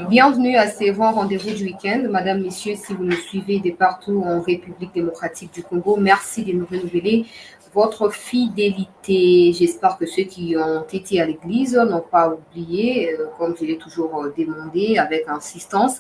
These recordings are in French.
Bienvenue à ces rendez-vous du week-end. Madame, Messieurs, si vous nous suivez de partout en République démocratique du Congo, merci de nous renouveler votre fidélité. J'espère que ceux qui ont été à l'église n'ont pas oublié, comme je l'ai toujours demandé avec insistance,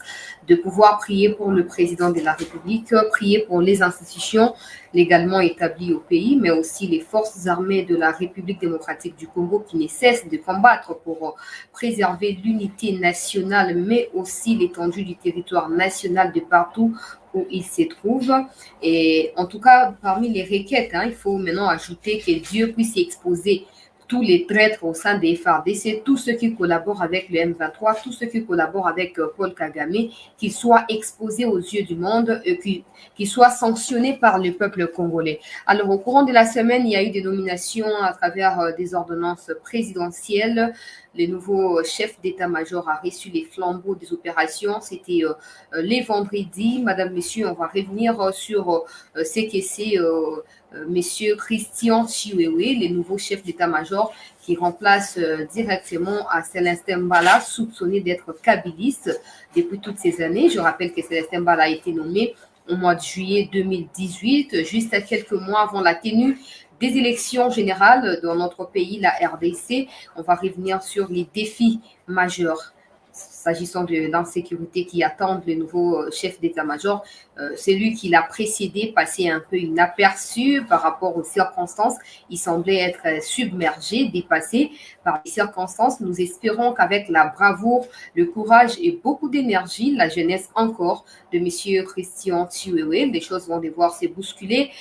de pouvoir prier pour le président de la République, prier pour les institutions légalement établies au pays, mais aussi les forces armées de la République démocratique du Congo qui ne cessent de combattre pour préserver l'unité nationale, mais aussi l'étendue du territoire national de partout où il se trouve. Et en tout cas, parmi les requêtes, il faut maintenant ajouter que Dieu puisse exposer tous les traîtres au sein des FARDC, tous ceux qui collaborent avec le M23, tous ceux qui collaborent avec Paul Kagame, qu'ils soient exposés aux yeux du monde et qu'ils soient sanctionnés par le peuple congolais. Alors, au courant de la semaine, il y a eu des nominations à travers des ordonnances présidentielles. Le nouveau chef d'état-major a reçu les flambeaux des opérations. C'était les vendredis. Madame, Messieurs, on va revenir sur ce que c'est Monsieur Christian Chiwewe, le nouveau chef d'état-major qui remplace directement à Célestin Mbala, soupçonné d'être kabiliste depuis toutes ces années. Je rappelle que Célestin Mbala a été nommé au mois de juillet 2018, juste à quelques mois avant la tenue des élections générales dans notre pays, la RDC. On va revenir sur les défis majeurs s'agissant de l'insécurité qui attendent le nouveau chef d'état-major. Celui qui l'a précédé passait un peu inaperçu par rapport aux circonstances. Il semblait être submergé, dépassé par les circonstances. Nous espérons qu'avec la bravoure, le courage et beaucoup d'énergie, la jeunesse encore de M. Christian Chiwewe, les choses vont devoir se bousculer.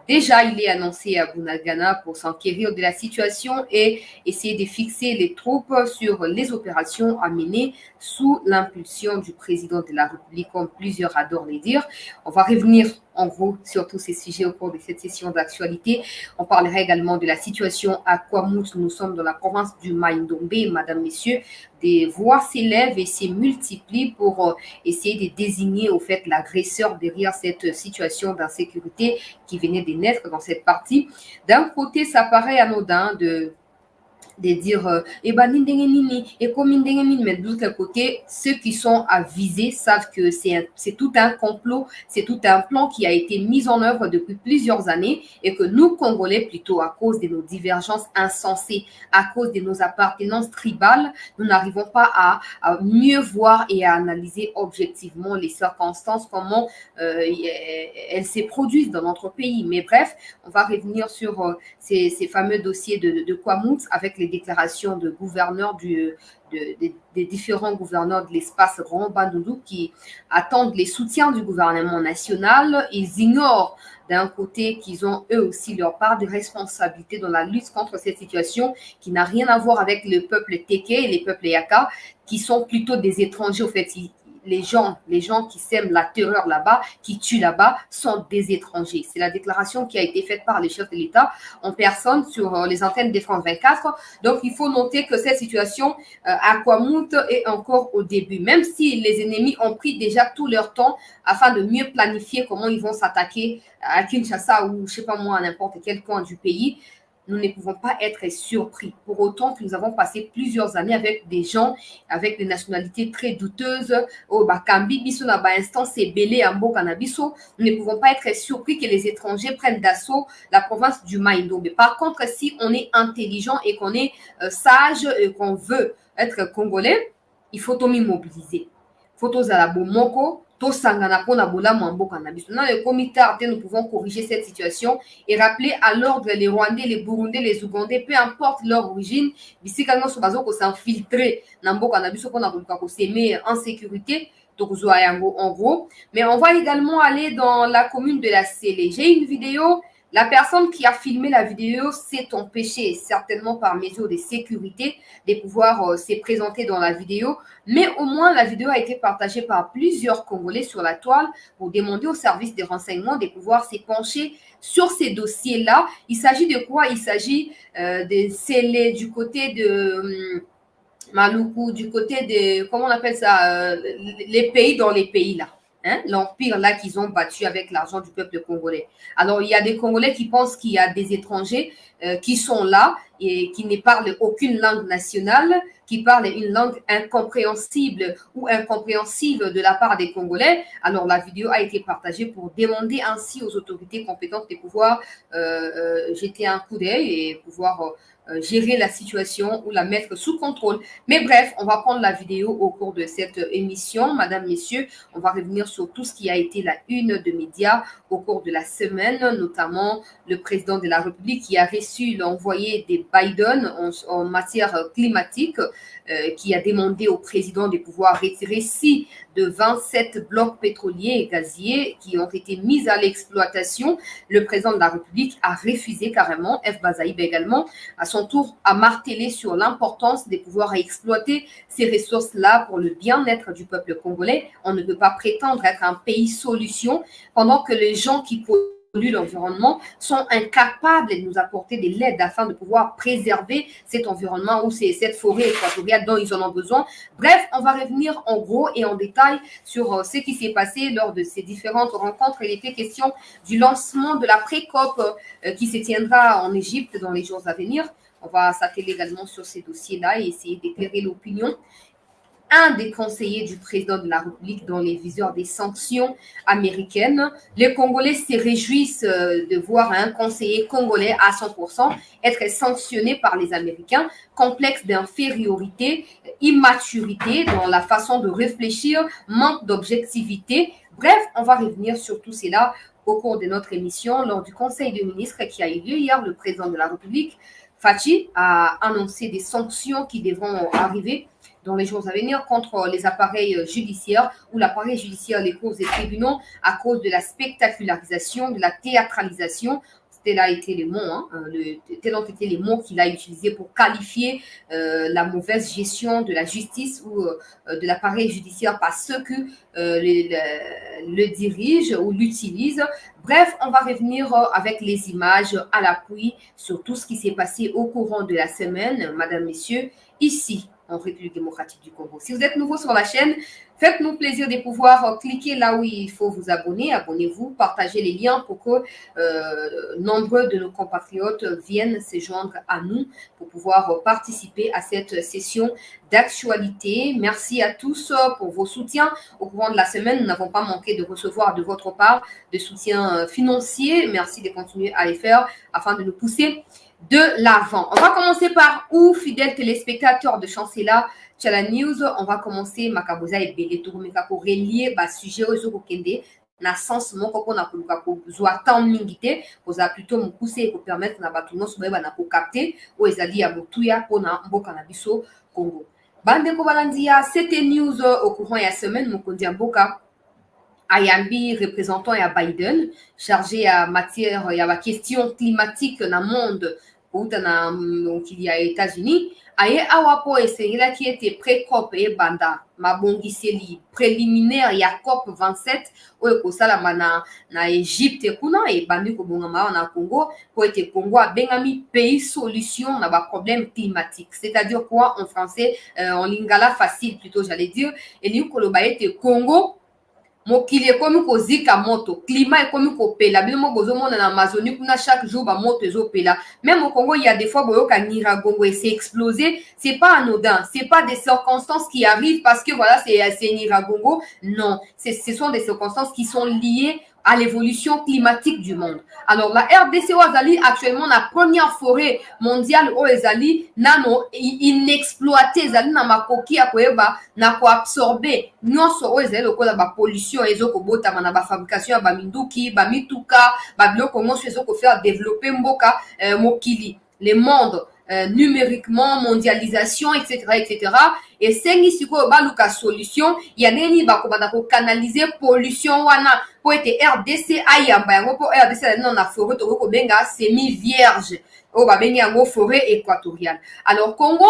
Déjà, il est annoncé à Bunagana pour s'enquérir de la situation et essayer de fixer les troupes sur les opérations à mener sous l'impulsion du président de la République, comme plusieurs adorent le dire. On va revenir en gros sur tous ces sujets au cours de cette session d'actualité. On parlera également de la situation à Kwamouth. Nous sommes dans la province du Maïndombe, madame, messieurs. Des voix s'élèvent et se multiplient pour essayer de désigner au fait l'agresseur derrière cette situation d'insécurité qui venait de naître dans cette partie. D'un côté, ça paraît anodin de dire et comme mais de l'autre côté, ceux qui sont à viser savent que c'est tout un complot, c'est tout un plan qui a été mis en œuvre depuis plusieurs années et que nous, Congolais, plutôt à cause de nos divergences insensées, à cause de nos appartenances tribales, nous n'arrivons pas à mieux voir et à analyser objectivement les circonstances, comment elles se produisent dans notre pays. Mais bref, on va revenir sur ces fameux dossiers de Kwamouth avec les déclarations de gouverneurs des différents gouverneurs de l'espace Grand Bandundu qui attendent les soutiens du gouvernement national. Ils ignorent d'un côté qu'ils ont eux aussi leur part de responsabilité dans la lutte contre cette situation qui n'a rien à voir avec le peuple Teke et les peuples Yaka qui sont plutôt des étrangers au fait. Les gens qui sèment la terreur là-bas, qui tuent là-bas, sont des étrangers. C'est la déclaration qui a été faite par le chef de l'État en personne sur les antennes des France 24. Donc, il faut noter que cette situation à Kwamouth est encore au début. Même si les ennemis ont pris déjà tout leur temps afin de mieux planifier comment ils vont s'attaquer à Kinshasa ou, je sais pas moi, à n'importe quel coin du pays, nous ne pouvons pas être surpris. Pour autant que nous avons passé plusieurs années avec des gens avec des nationalités très douteuses. Au Bakambi, Biso na instant, c'est belé en Bokanabiso. Nous ne pouvons pas être surpris que les étrangers prennent d'assaut la province du Maïndombe. Par contre, si on est intelligent et qu'on est sage et qu'on veut être congolais, il faut mobiliser. Il faut Moko. Dans le comité, nous pouvons corriger cette situation et rappeler à l'ordre les Rwandais, les Burundais, les Ougandais, peu importe leur origine, s'infiltrer dans le s'aimer en sécurité. En gros, mais on va également aller dans la commune de la Sélé. J'ai une vidéo. La personne qui a filmé la vidéo s'est empêchée, certainement par mesure de sécurité, de pouvoir se présenter dans la vidéo. Mais au moins, la vidéo a été partagée par plusieurs Congolais sur la toile pour demander au service des renseignements de pouvoir se pencher sur ces dossiers-là. Il s'agit de quoi? Il s'agit de scellés du côté de Maluku, du côté de, comment on appelle ça, les pays dans les pays là. hein, l'empire là qu'ils ont battu avec l'argent du peuple congolais. Alors, il y a des Congolais qui pensent qu'il y a des étrangers qui sont là et qui ne parlent aucune langue nationale, qui parlent une langue incompréhensible ou incompréhensible de la part des Congolais. Alors, la vidéo a été partagée pour demander ainsi aux autorités compétentes de pouvoir jeter un coup d'œil et pouvoir gérer la situation ou la mettre sous contrôle. Mais bref, on va prendre la vidéo au cours de cette émission. Madame, messieurs, on va revenir sur tout ce qui a été la une de médias au cours de la semaine, notamment le président de la République qui a reçu l'envoyé des Biden en matière climatique, qui a demandé au président de pouvoir retirer 6 de 27 blocs pétroliers et gaziers qui ont été mis à l'exploitation. Le président de la République a refusé carrément. F. Bazaïb également, à son tour, a martelé sur l'importance de pouvoir exploiter ces ressources-là pour le bien-être du peuple congolais. On ne peut pas prétendre être un pays solution pendant que les gens qui polluent l'environnement sont incapables de nous apporter de l'aide afin de pouvoir préserver cet environnement ou cette forêt équatoriale dont ils en ont besoin. Bref, on va revenir en gros et en détail sur ce qui s'est passé lors de ces différentes rencontres. Il était question du lancement de la pré-COP qui se tiendra en Égypte dans les jours à venir. On va s'atteler également sur ces dossiers-là et essayer d'éclairer l'opinion. Un des conseillers du président de la République dans les viseurs des sanctions américaines. Les Congolais se réjouissent de voir un conseiller congolais à 100% être sanctionné par les Américains. Complexe d'infériorité, immaturité dans la façon de réfléchir, manque d'objectivité. Bref, on va revenir sur tout cela au cours de notre émission. Lors du Conseil des ministres qui a eu lieu hier, le président de la République, Fachi, a annoncé des sanctions qui devront arriver dans les jours à venir contre les appareils judiciaires ou l'appareil judiciaire, les cours et tribunaux à cause de la spectacularisation, de la théâtralisation. Tels ont été les mots, tels ont été les mots qu'il a utilisés pour qualifier la mauvaise gestion de la justice ou de l'appareil judiciaire par ceux qui le dirigent ou l'utilisent. Bref, on va revenir avec les images à l'appui sur tout ce qui s'est passé au courant de la semaine, madame, messieurs, ici en République démocratique du Congo. Si vous êtes nouveau sur la chaîne, faites-nous plaisir de pouvoir cliquer là où il faut vous abonner. Abonnez-vous, partagez les liens pour que nombreux de nos compatriotes viennent se joindre à nous pour pouvoir participer à cette session d'actualité. Merci à tous pour vos soutiens. Au courant de la semaine, nous n'avons pas manqué de recevoir de votre part de soutien financier. Merci de continuer à les faire afin de nous pousser de l'avant. On va commencer par où, fidèles téléspectateurs de Chancela Tchala News, on va commencer Makaboza et Beleto, mais pour relier le sujet aux Okokende, na sens moko ko na koluka ko zwa temps mingi te koza plutôt mo pousser pour permettre na bato nyonso ba na ko capter o ezali ya motuya pona mboka na biso Congo. Bande ko balandi ya cette news au courant ya semaine mokonzi ya mboka Ayambi, représentant ya Biden, chargé à matière ya ba question climatique na monde donc il y a États-Unis, aye awapo esengela qui était pré-COP et banda mabongiseli préliminaire ya COP 27 oyo kosalama na Égypte kuna et bandi ko bongama na Congo pour être Congo a bengami pays solution na ba problème climatique. C'est-à-dire quoi en français en lingala facile plutôt j'allais dire et ni ko loba ete Congo mokili ekomi kozika moto, climat ekomi kopela, bino mo bozomona na Amazonie kuna chaque jour ba moto ezopela. Même au Congo, il y a des fois boyoka Nyiragongo et c'est explosé, c'est pas anodin, c'est pas des circonstances qui arrivent parce que voilà, c'est Nyiragongo. Non, ce sont des circonstances qui sont liées à l'évolution climatique du monde. Alors la RDC Ouazali actuellement la première forêt mondiale au Ezali nano inexploitée ezali na makoki ya koyeba na ko absorber nyonso o ezali lokola ba pollution ezoko botama na ba fabrication ya ba minduki ba mituka ba biloko nyonso ezoko faire développer mboka mokili le monde numériquement, mondialisation, etc., etc. Et c'est ici qu'on va luka solution. Il y a neni ba ko canaliser pollution wana pour être RDC ayamba yango pour RDC non na forêt to ko benga semi vierge. O ba benga yango forêt équatoriale. Alors Congo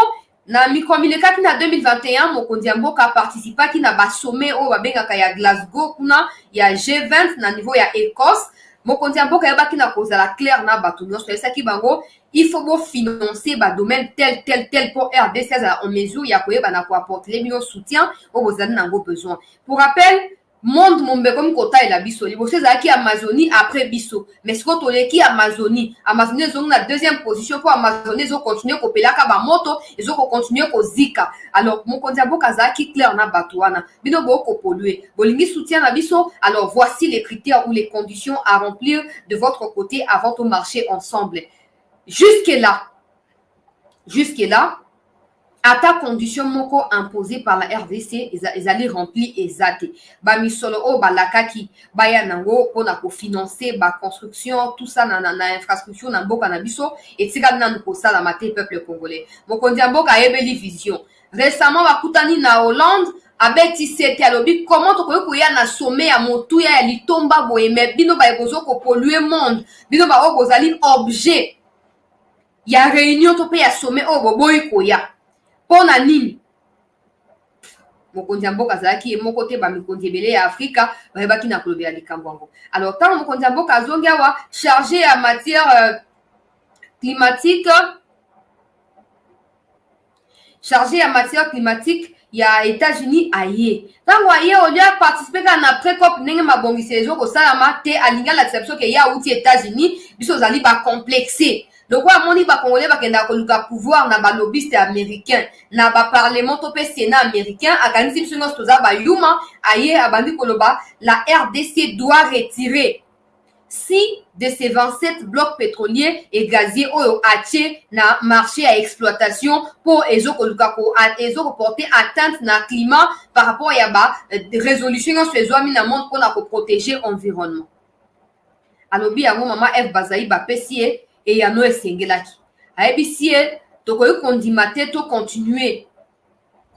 na mikomileka na 2021 mokonzi ya mboka participa ki na ba sommet o ba benga ka ya Glasgow kuna ya G20 na niveau ya Écosse. Mokonzi ya mboka yeba ki na kozala clair na bato nyonso esaki bango il faut bon financer ba domaine tel pour RDC en mesure ya koyeba na ko apporter les millions soutien au bozali nango besoin. Pour rappel, monde mon comme kota et la biso libo c'est qui Amazonie après biso mais ce qu'on qui Amazonie ils ont la deuxième position pour Amazonie ils ont continué ko pelaka ba moto ils ont continué ko zika alors mon kondiabo kazaki clair na batouana bino bo ko polluer bolingi soutien na biso alors voici les critères ou les conditions à remplir de votre côté avant de marcher ensemble jusque là à ta condition moko imposée par la RDC ils allaient remplir ezate ba misolo o balakaki baya nango pona ko financer ba construction tout ça na infrastructure na mboka na biso et tika na ko sala maté peuple congolais mokonzi mboka yebeli vision récemment bakutani na Hollande abeti sete alobi comment to koya na sommet ya motuya ya litomba boyeme bino ba bozo ko polluer monde bino ba o bozali objet ya réunion to pe ya sommet o boboyi koya pona nini mokonzi mboka zaki moko te ba mikonzi ebele ya Afrika bayebaki na kolobe ya likambo yango alors tant mokonzi mboka azongi awa chargé ya matière climatique ya États-Unis aye tango aye au lieu participer na pré-cop ndenge mabongisi ezo kosalama te alinga la exception ke ya uti États-Unis biso zali ba complexé donc wa moni ba congolais bakenda koluka pouvoir na ba lobbyiste américain na ba parlement to pe sénat américain akanisi biso nyonso toza ba yuma aye abandi koloba la RDC doit retirer 6 de ces 27 blocs pétroliers et gaziers oyo atie na marché à exploitation pour porter atteinte na climat par rapport à ba résolution sur les hommes na monde pour protéger l'environnement. Alobi yango mama F Bazaï ba pesie et yano esengelaki. Ayebisie to koyi kondimate to continuer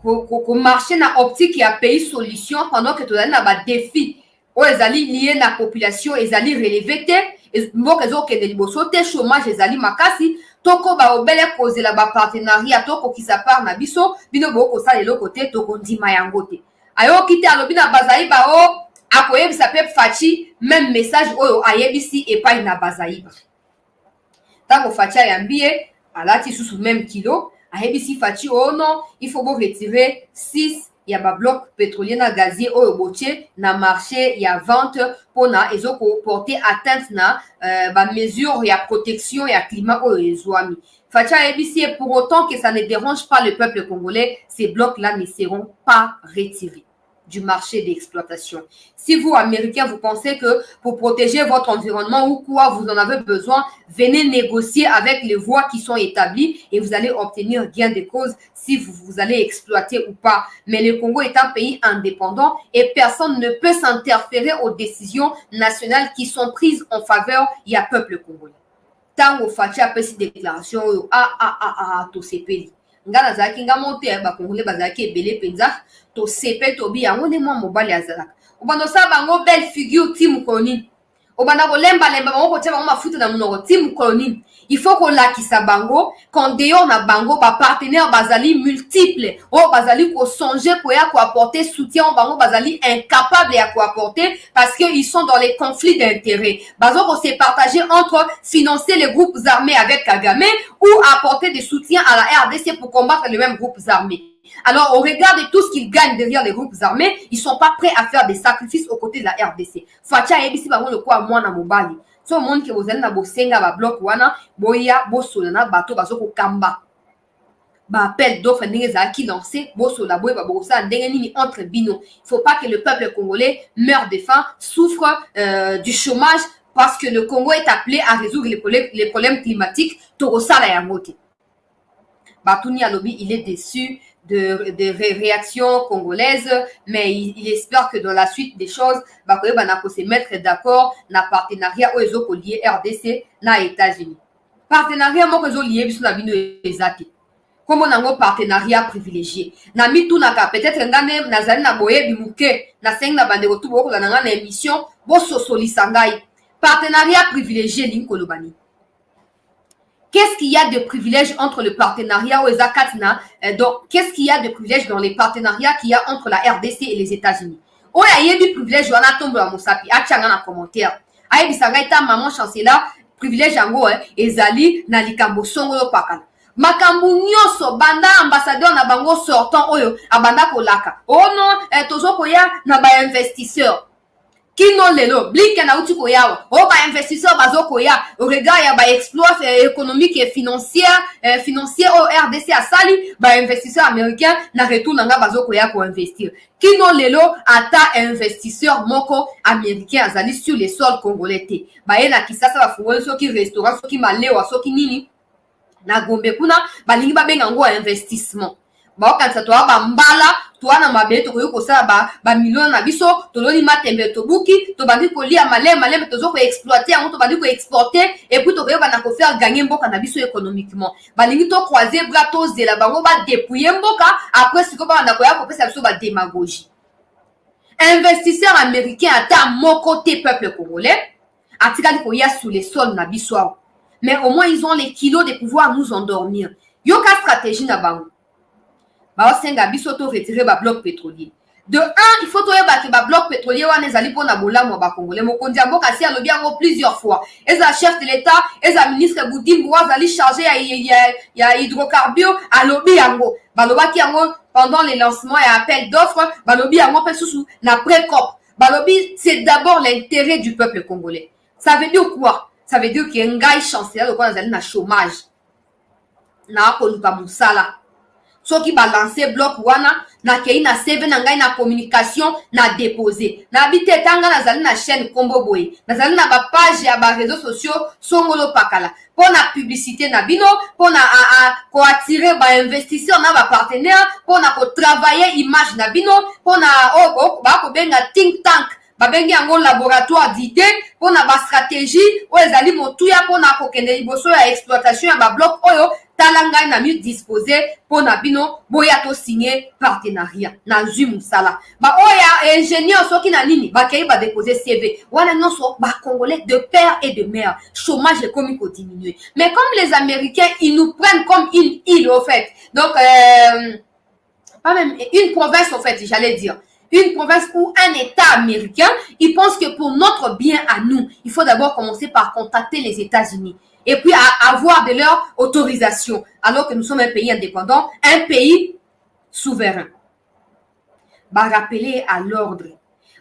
ko marcher na optique ya pays solution pendant que to na ba défi o ezali lié na population ezali relevé te mboka ezokende liboso te chômage ezali makasi toko ba obele kozela ba partenariat toko kisa par na biso bino boko sala eloko te toko ndima yango te ayoki te alobi na Bazaï ba o akoyebisa pe Faci même message oyo ayebisi epai na Bazaï ba tango Faci ayambie alati susu même kilo ayebisi Faci oh non il faut retirer 6 il y a un bloc pétrolier na gazier au botier na marché il y a vente pour na ezoko porter atteinte na ba mesure il y a protection il y a climat au ezwami Facha ebisi pour autant que ça ne dérange pas le peuple congolais ces blocs là ne seront pas retirés du marché d'exploitation. Si vous, Américains, vous pensez que pour protéger votre environnement ou quoi, vous en avez besoin, venez négocier avec les voies qui sont établies et vous allez obtenir gain de cause si vous allez exploiter ou pas. Mais le Congo est un pays indépendant et personne ne peut s'interférer aux décisions nationales qui sont prises en faveur du peuple congolais. Tant que Fachi a fait cette déclaration, tout c'est payé. Ngana zaki ngamote ba congolais bazaki ebele penza to sepe to bi yango ne mwa mobali azalaka obando sa bango belle figure team koloni obanda ko lemba bango ko tia bango mafuta na munoko team koloni il faut qu'on lakisa bango quand d'ailleurs na bango ba partenaire bazali multiples o bazali ko songer ko ya ko apporter soutien bango bazali incapable ya ko apporter parce que ils sont dans les conflits d'intérêts bazo ko se partager entre financer les groupes armés avec Kagame ou apporter des soutiens à la RDC pour combattre les mêmes groupes armés. Alors, au regard de tout ce qu'ils gagnent derrière les groupes armés, ils sont pas prêts à faire des sacrifices aux côtés de la RDC. Facha ebisi bango le quoi moi na mobali. So monde que vous allez na bosenga ba bloc wana boya bosola na bato bazoko kamba. Ba appel d'offres ndenge za qui lancé bosola boya ba bosa ndenge nini entre bino. Il faut pas que le peuple congolais meure de faim, souffre du chômage parce que le Congo est appelé à résoudre les problèmes climatiques. Torosala ya mote. Batouni Alobi, il est déçu des réactions congolaises, mais il espère que dans la suite des choses, Bakoye Banako se mettre d'accord na partenariat au ezoko lié RDC na États-Unis. Partenariat moko ezo lié biso na bino ezate. Comme nango partenariat privilégié. Na mitu naka peut-être ngane nazali na boye bimuke na seng na bande ko tubo ko na ngana émission bo sosolisa ngai. Partenariat privilégié linkolobani. Qu'est-ce qu'il y a de privilège entre le partenariat aux Akatina? Donc, qu'est-ce qu'il y a de privilège dans les partenariats qu'il y a entre la RDC et les États-Unis? Oh, il y a du privilège, on a tombé à Moussapi, à Tchanga dans commentaire. Aïe, Bisanga, maman chancela, privilège en gros, Ezali, Nalikambo, Songolo Pakana. makambu nyoso banda ambassadeur na bango sortant oyo abanda kolaka oh non tozo koya na ba investisseur kino lelo blike na uti koyawa o ba investisseur bazo koya au regard ya ba exploit économique et financier au RDC asali ba investisseur américain na retour nanga bazo koya ko investir kino lelo ata investisseur moko américain azali sur les sols congolais te ba yena kisasa ba fungoli soki restaurant soki malewa soki nini na Gombe kuna balingi babenga ngo investissement baokanisa toa bambala toa na mabele tokoki kosala ba million na biso toloni matembe tobuki tobandi kolia maleme tozo ko exploiter yango tobandi ko exporter et puis tokoyeba na kofaire gagner mboka na biso économiquement balingi to croiser bras tozela bango ba dépouiller mboka après siko ba na koya kopesa biso ba démagogie investisseur américain ata moko te peuple congolais atikali koya sous les sols na biso mais au moins ils ont les kilos de pouvoir nous endormir yoka stratégie na bango ba senga biso to retirer ba bloc pétrolier de un il faut toyeba que ba bloc pétrolier wana ezali pona bolamu ba congolais mokonzi mboka si alobi yango plusieurs fois eza chef de l'état eza ministre Boudimbo azali chargé ya hydrocarbures alobi yango balobaki yango pendant les lancements et appels d'offres balobi yango pe susu na pré-cop balobi c'est d'abord l'intérêt du peuple congolais. Ça veut dire quoi? Ça veut dire que ngai chancelier ko azali na chômage na ko luka musala soki balancer bloc wana na kei na CV na ngai na communication na déposer na bité tanga nazali na chaîne Kombo Boye nazali na ba page ya ba réseaux sociaux songolo pakala pour na publicité na bino pour na ko attirer ba investisseurs na ba partenaires pour na ko travailler image na bino pour na ba ko benga think tank babengi yango laboratoire d'idées pour na ba stratégie o ezali motuya pour na ko kende liboso ya exploitation ya ba bloc oyo talanga na mieux disposé pour na bino boya to signer partenariat na zui musala ba oya ingénieur soki na nini ba kei ba déposer CV wana non so ba congolais de père et de mère chômage économique au diminuer mais comme les américains ils nous prennent comme une île au fait donc pas même une province en fait j'allais dire une province ou un État américain, ils pensent que pour notre bien à nous, il faut d'abord commencer par contacter les États-Unis et puis avoir de leur autorisation, alors que nous sommes un pays indépendant, un pays souverain. Bah, rappeler à l'ordre.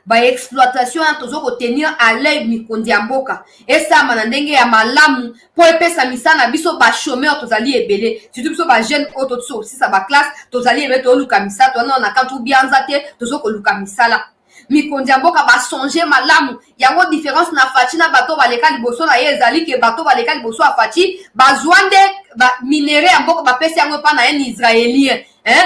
Bah, exploitation, toujours ko tenir à l'œil mikondi amboka. Et ça, manandenge ya malamu, pour epesa misana biso ba chômeur tozali ebele. Surtout biso ba jeune auto tso, si ça ba classe, tozali ebe to luka misala, to na kantu bianza te, tozo ko luka misala. Mikondi amboka ba songer malamu. Yango différence na fati na bato baleka liboso na ye ezali ke bato baleka liboso a fati, ba zwande ba minéré amboka ba pesi yango pa na un israélien,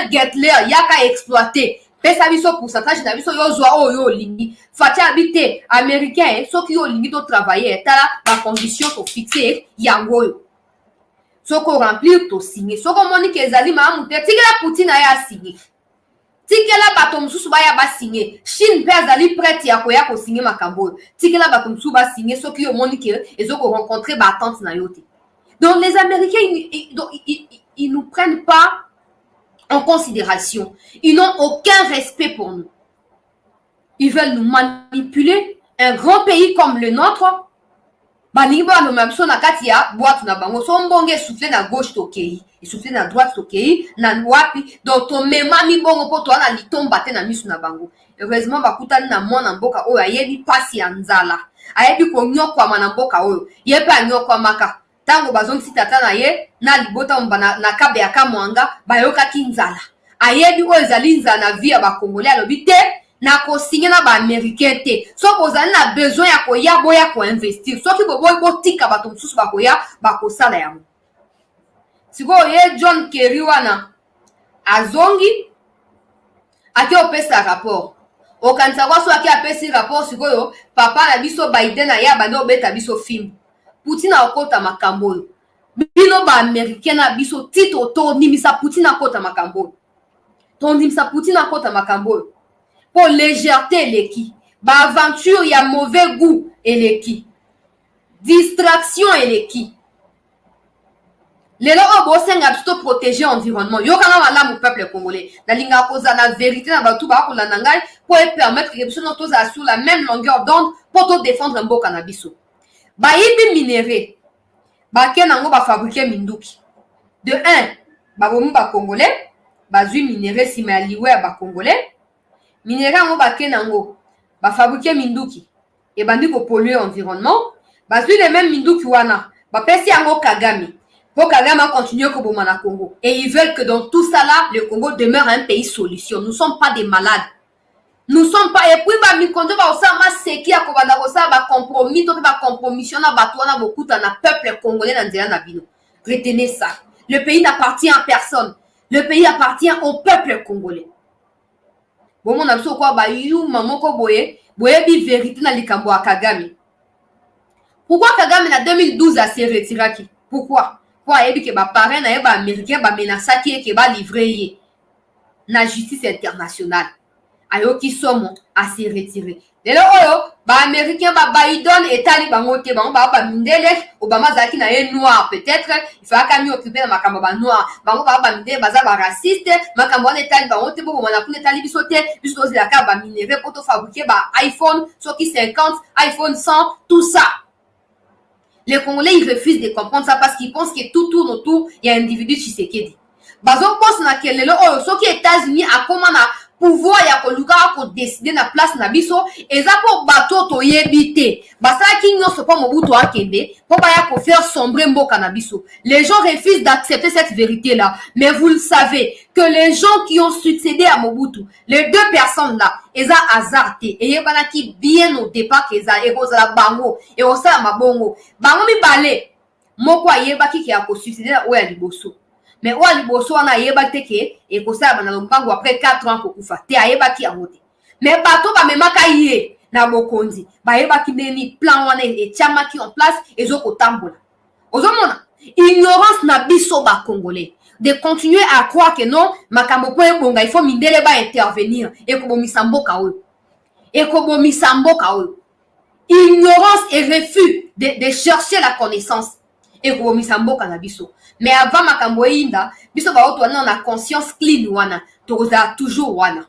Getler yaka exploiter. Pesa biso pourcentage na biso yo zwa oyo lingi fati habité américain soki yo lingi to travailler tala ba condition to fixer yango yo soko remplir to signer soko moni ke ezali maamu te tikela Poutine ya signer tikela bato mususu ba ya ba signer Chine pe azali prête ya ko signer makambo tikela bato mususu ba signer soki yo moni ke ezoko rencontrer ba attente na yo te. Donc les Américains ils nous prennent pas en considération. Ils n'ont aucun respect pour nous. Ils veulent nous manipuler. Un grand pays comme le nôtre, baniba no même son akatia boîte na bango son bonge souffler na gauche tokei et souffler na droite tokei na wapi donc ton mema mi bongo po to na litomba te na misu na bango. Heureusement bakutani na mwana mboka oyo ayebi pasi ya nzala ayebi ko nyokwa na mboka oyo yepa nyokwa maka tango bazongi si tata na ye na libota mbana na kabe ya kamwanga bayoka kinzala ayebi oyo ezali nzala na vie ya bakongolais alobi te na ko signer na ba américain te so kozali na besoin ya ko ya boya ko investir soki boboyi botika bato mosusu bakoya bakosala yango sikoyo ye John Kerry wana azongi ake opesa rapport okanisa kwa so ake apesi rapport sikoyo papa na biso Biden na ya bando obeta biso film Poutine akota makambo bino ba américain na biso tito to nimisa Poutine akota makambo to nimisa Poutine akota makambo pour légèreté eleki ba aventure ya mauvais goût eleki distraction eleki lelo obosenga biso protéger environnement yokanga malamu peuple congolais na linga koza na vérité na batu ba kolanda ngai pour permettre que biso noto za sur la même longueur d'onde pour to défendre mboka na biso ba yibi minéré ba ke nango ba fabriquer minduki De un, babomu ba congolais, bazui minéré sima liwe ba congolais, minéré ango ba kenango, ba fabriquer minduki, et bandi ko polluer l'environnement, bazui les mêmes minduki wana, ba pesi ango Kagame. Pour Kagame continue comme au Congo. Et ils veulent que dans tout ça là, le Congo demeure un pays solution. Nous ne sommes pas des malades. Nous ne sommes pas. Et puis, bah, mi konto ba osama seki ya kobanda kosa ba compromis, to ba compromission na bato na beaucoup na peuple congolais na nzela na bino. Retenez ça. Le pays n'appartient à personne. Le pays appartient au peuple congolais. Bon, mon abso quoi ba yu maman ko boye bi vérité na likambo à Kagame. Pourquoi Kagame na 2012 a se retiré? Pourquoi? Pourquoi il que ba parrain na ba américain ba menacé qui ba livré na justice internationale. Ayo qui somme à se retirer. Lelo oyo ba américain ba Biden et Taliban ote ba mindele Obama zaki na ye noir peut-être il faut kami occuper na makambo ba noir ba mindele baza ba raciste makambo na Taliban ote bo na kuna Taliban bisote biso la ka ba minéré pour fabriquer ba iPhone soki 50 iPhone 100 tout ça. Les Congolais, ils refusent de comprendre ça parce qu'ils pensent que tout tourne autour, il y a un individu Tshisekedi. Bazo pense na kelelo oyo soki États-Unis a comment na pouvoir ya koluka ko décider na place na biso eza po bato to yebite. Basa ki nyonso po Mobutu akende po ba ya ko faire sombrer mboka na biso. Les gens refusent d'accepter cette vérité là, mais vous le savez que les gens qui ont succédé à Mobutu, les deux personnes là, eza azarté et yebana ki bien au départ eza ekozala bango et osala mabongo. Bango mi balé moko ayebaki ki ya ko succéder oya liboso. Mais oya liboso wana ayebaki ke et kosala bana lombango après 4 ans kokufa te ayebaki yango te. Mais bato ba memaka ye na bokonzi ba yebaki neni plan wana et tiamaki en place ezoko tambola. Ozomona ignorance na biso ba congolais de continuer à croire que non makambo po ebonga il faut mindele ba intervenir et kobomisa mboka oyo. Et kobomisa mboka oyo. Ignorance et refus de chercher la connaissance et kobomisa mboka na biso. Mais avant makambo inda biso ba oto na conscience clean wana toza toujours wana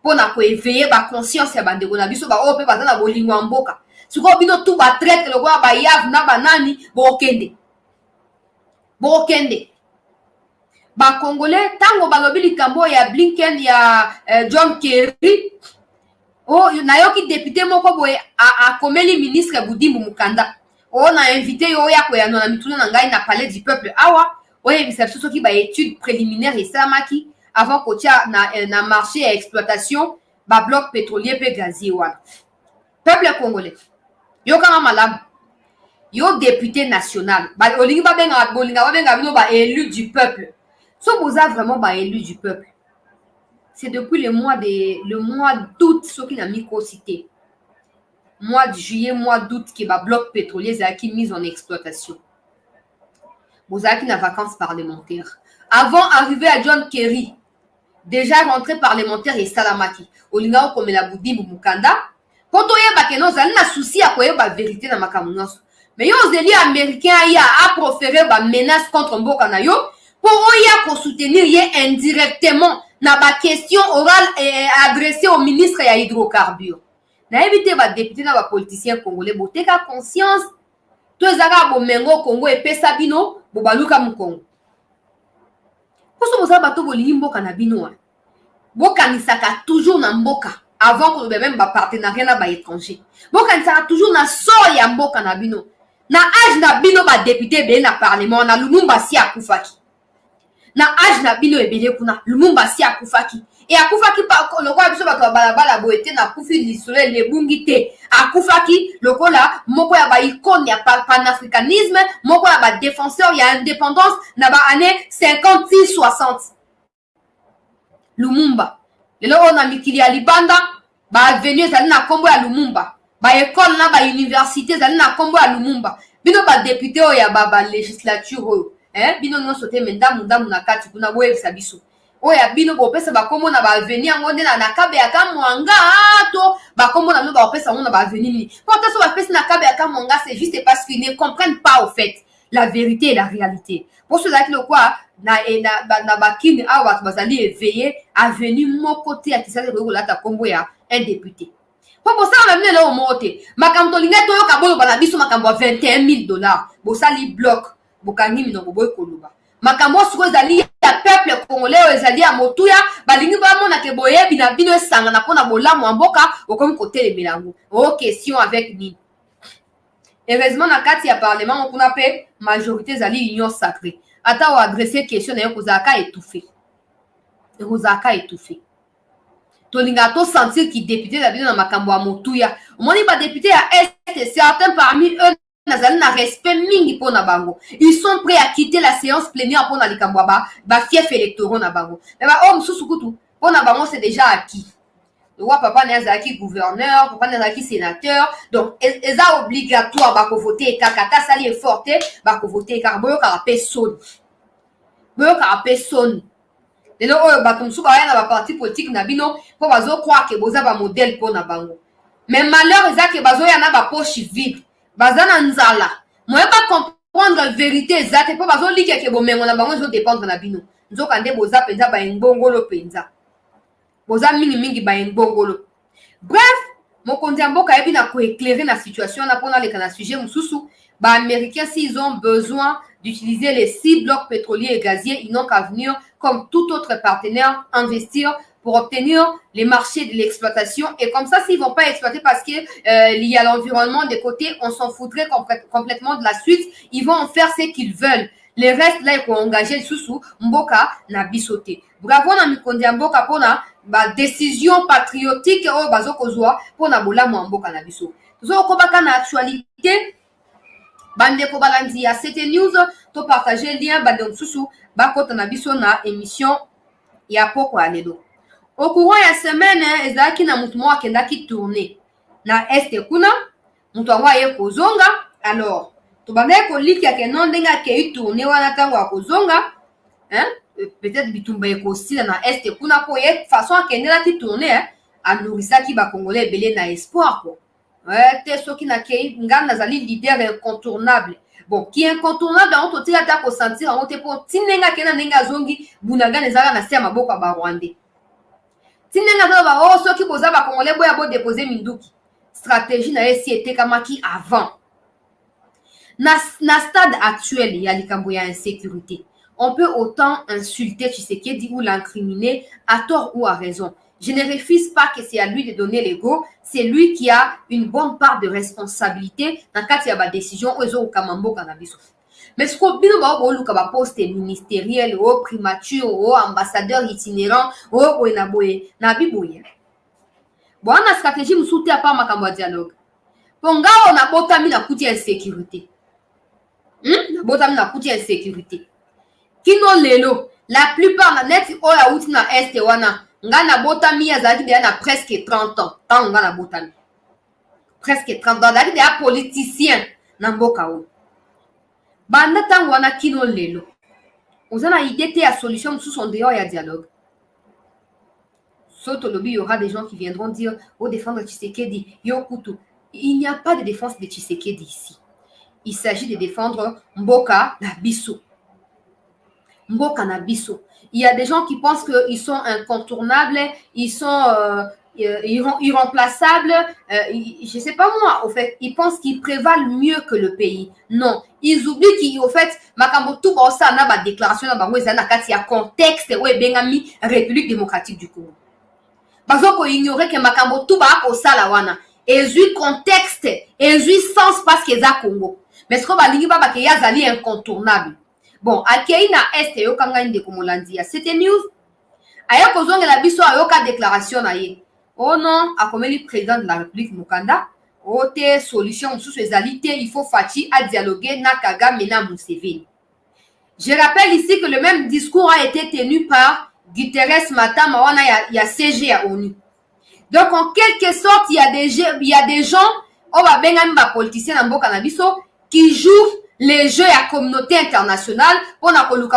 pona ko éveiller ba conscience ya bandeko na biso ba ope ba na bolingo mboka siko bino tout ba traite le kwa ba yav na banani bokende ba congolais tango ba lobi likambo ya Blinken ya John Kerry oh nayoki député moko boye a komeli ministre Budimbu Mukanda. On a invité Oya Koyano na mituna na ngai na palais du peuple awa oye bisabso soki ba étude préliminaire et samaki avant kotia na marché à exploitation ba bloc pétrolier pe gazier wana peuple congolais yo kama malamu yo député national ba olingi ba benga bino ba élu du peuple so boza vraiment ba élu du peuple c'est depuis le mois d'août soki na micro-cité mois de juillet, mois d'août, qui va bloc pétrolier qui mis en exploitation. Vous avez une vacances parlementaires. Avant d'arriver à John Kerry, déjà rentré parlementaire et Salamaki, Olingao comme la Budimbu Mukanda, quand on y a bakeno, ça n'a souci à quoi la vérité dans ma camouflage. Mais yo zeli américain a proféré ba menace contre Mboka na yo pour oya soutenir indirectement na ba question orale adressée au ministre ya hydrocarbures. Na éviter ba député na ba politicien congolais boteka conscience to ezaka bomengo Congo epesa bino bobaluka mu Congo. Poso boza bato bolingi mboka na bino wa. Bokanisaka toujours na mboka avant que même ba partenariat na ba étranger. Bokanisaka toujours na sort ya mboka na bino. Na âge na bino ba député be na parlement na Lumumba si akufaki. Na âge na bino ebele kuna Lumumba si akufaki. Et akufaki le quoi biso bato balabala boete na kufi lisole le bungite akufaki le quoi là moko ya ba icône ya panafricanisme moko ya ba défenseur ya indépendance na ba année 56 60 Lumumba lelo on a mikili ya libanda ba avenue ezali na kombo ya Lumumba ba école na ba université ezali na kombo ya Lumumba bino ba député oyo ya ba législature oyo bino nyonso te mendamu na kati kuna boyebisa biso oya bino bopesa bakombo na ba avenir ngonde na kabe ya kamwanga to bakombo na bino bopesa ngo na ba avenir ni pourtant so bapesa na kabe ya kamwanga c'est juste parce qu'ils ne comprennent pas au fait la vérité et la réalité pour cela que le quoi na bakini awa bazali éveillé avenir mon côté à kisasa ko la ta kombo ya un député pour ça on a mené là au monte makambo linga to yo kabolo bana biso makambo $21,000 bosali bloc bokangi minoko boy koluba makambo siko ezali ya peuple congolais ezali ya motuya balingi bamona ke boyebi na bino esangana mpona bolamu ya mboka okomi kotelemela yango o question avec nini. Heureusement na kati ya parlement kuna pe majorité ezali union sacrée ata oadresse question na yo kozalaka étouffé ekozalaka étouffé tolinga to sentir ki député na bino na makambo ya motuya omoni badéputé ya est certains parmi eux nazali na respect mingi mpona bango ils sont prêts à quitter la séance plénière mpona likambo ya bafief électoraux na bango me baoyo mosusu kutu mpona bango c'est déjà acquis le roi papa na azalaki gouverneur papa na azalaki sénateur donc eza obligatoire bakovote kaka ata asali effort te bakovote kaka boyokaka mpe soni lelo oyo bato mosusu baya na baparti politique na bino mpo bazokroire ke boza bamodele mpona bango mais malheur eza ke bazoya na bapoche vide baza na nzala moye bacomprendre vérité eza te mpo bazolika ke bomengo na bango ezodépendre na bino nzoka nde boza mpenza bayengbongolo mpenza boza mingimingi bayengbongolo. Bref mokonzi ya mboka ayebi na koéclairer na situation wana mpona aleka na sujet mosusu baaméricains s'ils ont besoin d'utiliser les 6 blocs pétroliers et gaziers, ils n'ont qu'à venir, comme tout autre partenaire, investir pour obtenir les marchés de l'exploitation. Et comme ça, s'ils ne vont pas exploiter parce qu'il y a l'environnement des côtés, on s'en foutrait complètement de la suite. Ils vont en faire ce qu'ils veulent. Les restes, là, ils vont engager le sous Mboka na bisoté. Bravo, na mikondi ya mboka pona ba décision patriotique o bazo kozwa pona bolamu mboka na biso. Zo kobaka na actualité bandeko balandi ya CT News to partager lien bandeko susu bakota na biso na émission ya poko alelo. Au courant ya semaine ezaki na mutu moko akendaki tourner na este kuna mutu ango aye kozonga alors to bandeko koliki ya kenon ndenge akei tourner wana tango akozonga peut-être bitumba ekosila na este kuna po ye façon akendelaki tourner anourrisaki bakongolais ebele na espoir ko te soki nakei nga nazali leader incontournable bon qui est incontournable yango totika ata kosentir yango te mpo tindenga akenda ndenge azongi bunagana ezalaka na se ya maboko ya barwandais tindenga azala bao soki boza bakongolais boya bodepose minduki stratégie na ye si etekamaki avant na stade actuel ya likambo ya insécurité on peut autant insulter Tshisekedi ou l'incriminer à tort ou à raison. Je ne refuse pas que c'est à lui de donner l'ego. C'est lui qui a une bonne part de responsabilité dans le cadre de la décision au Kamambo Cannabis. Mais ce qu'on a un poste ministériel, au primature, au ambassadeur itinérant, au Oenaboye, Nabiboye. Bon, on a stratégie, nous soutenons pas ma dialogue. Ponga, on a botami na kuti insécurité. Botami na kuti insécurité. Kino lelo, la plupart na net oya outi na este wana, nga na botami ya zaki deya na presque 30 ans. Tant nga na botami. Presque 30 ans. Zaki deya politicien na mboka o. Banda tango wana kino lelo. Ozana idée te ya solution sous son dehors ya dialogue. Soto lobby, il y aura des gens qui viendront dire oh défendre Tshisekedi, Yokutu. Il n'y a pas de défense de Tshisekedi ici. Il s'agit de défendre Mboka na biso. Mboka na biso. Il y a des gens qui pensent qu'ils sont incontournables, ils sont irremplaçables. Je ne sais pas moi, au fait, ils pensent qu'ils prévalent mieux que le pays. Non, ils oublient qu'au fait, makambo tout ça na ba déclaration na bango ezana kati ya contexte où bengami République démocratique du Congo. Bazo ko ignorer que makambo tout ba ko sala wana. Ezui contexte, ezui sens parce que za Congo. Mais ce qu'on va dire ba ke yazali incontournable. Bon, akei na este yo kanga inde komolandia. C'était news. Aya kozonga la biso ayoka déclaration na ye. Oh non, akomeli président de la République Mukanda. Oh te solution sous ses alités, il faut Fachi à dialoguer na Kagame na Museveni. Je rappelle ici que le même discours a été tenu par Guterres Matama wana ya CG à ONU. Donc en quelque sorte, il y a des gens, on va bien ba politiciens na mboka na biso qui jouent les jeux à communauté internationale pour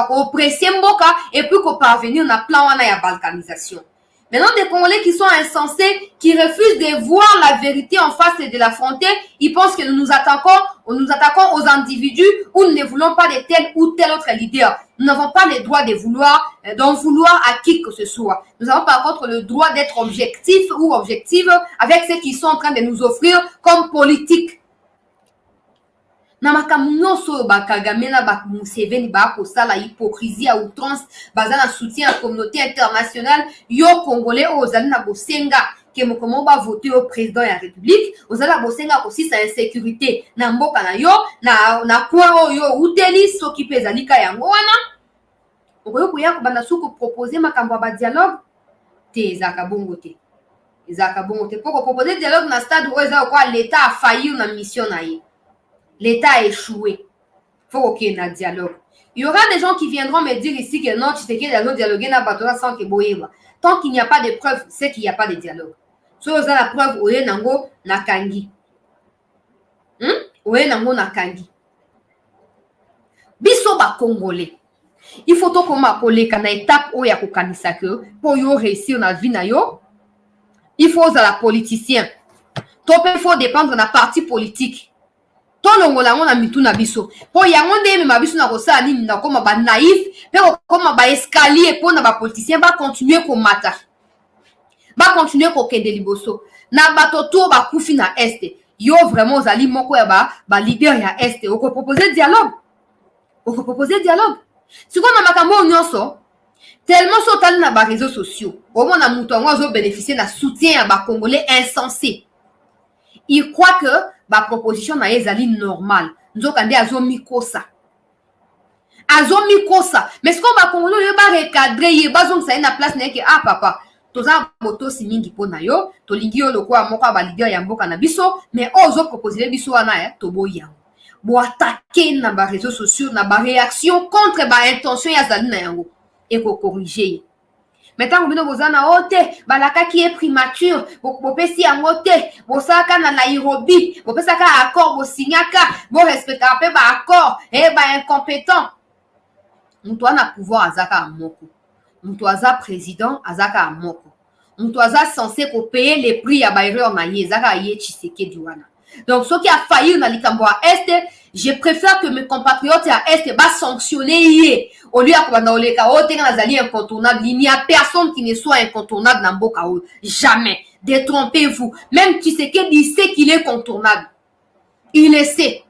oppresser Mboka et puis qu'on parvenir na plan wana ya balkanisation. Maintenant, des Congolais qui sont insensés, qui refusent de voir la vérité en face et de l'affronter, ils pensent que nous nous attaquons aux individus ou nous ne voulons pas de tel ou tel autre leader. Nous n'avons pas le droit de vouloir, d'en vouloir à qui que ce soit. Nous avons par contre le droit d'être objectifs ou objectives avec ce qu'ils sont en train de nous offrir comme politique. na makambo nyonso ba Kagame na ba Museveni ba kosala hypocrisie à outrance baza na soutien à communauté internationale yo congolais ozali na bosenga ke mokomo ba voter au président ya république ozala bosenga kosisa insécurité na mboka na yo na kwa oyo uteli soki pe ezalika yango wana okoyo koya kobanda suku proposer makambo ba dialogue te ezaka bongo te pour proposer dialogue na stade où l'État a failli na mission na ye. L'État a échoué. Faut qu'il y ait un dialogue. Il y aura des gens qui viendront me dire ici que non, tu sais qu'il y a un dialogue sans que boyema. Tant qu'il n'y a pas de preuves, c'est qu'il n'y a pas de dialogue. Si vous avez la preuve, vous avez nango nakangi. Vous avez nango nakangi. Biso ba Congolais. Il faut que ma collègue na étape où ya kokanisa que pour yo réussir na vie na yo. Il faut aux politiciens. Il faut dépendre de la partie politique. Ton longola on a mis tout na biso. Pour yango nde ma biso na kosa ni na koma ba naïf, pero koma ba escalier pour na ba politicien ba continuer ko mata. Ba continuer ko kende liboso. Na bato to ba kufi na este. Yo vraiment zali moko ya ba leader ya este. Oko proposer dialogue. Si on a makambo nyonso tellement sautal na ba réseaux sociaux. Au moins na muto ngo bénéficier na soutien à ba Congolais insensé. Il croit que ba proposition na ezali normal. Nzokande azomikosa. Mais ce qu'on va Congolais ba recadrer ye bazong sa na place na ke papa. Toza moto si mingi pona yo, to lingi yo lokwa moko ba leader ya mboka na biso, mais ozo proposer biso wana to boya. Bo attaquer na ba réseaux sociaux na ba réaction contre ba intention ya zali na yango. Et pour corriger. Maintenant, vous avez un hôte, balaka qui est primature, vous pesi en hôte, vous saka na Nairobi, vous pesaka accord, vous signaka, vous respectez un peu accord, et incompétent. Moutou na pouvoir azaka amoko. Moutou aza président azaka amoko. Moutou aza censé payer les prix à bailleur na ye, zaka ye chiseke duana. Donc, ce qui a failli dans l'Ikambo à Est, je préfère que mes compatriotes à Est va sanctionner au lieu de incontournable. Il n'y a personne qui ne soit incontournable dans Bokao. Jamais. Détrompez-vous. Même Tshisekedi, il sait qu'il est contournable. Il le sait.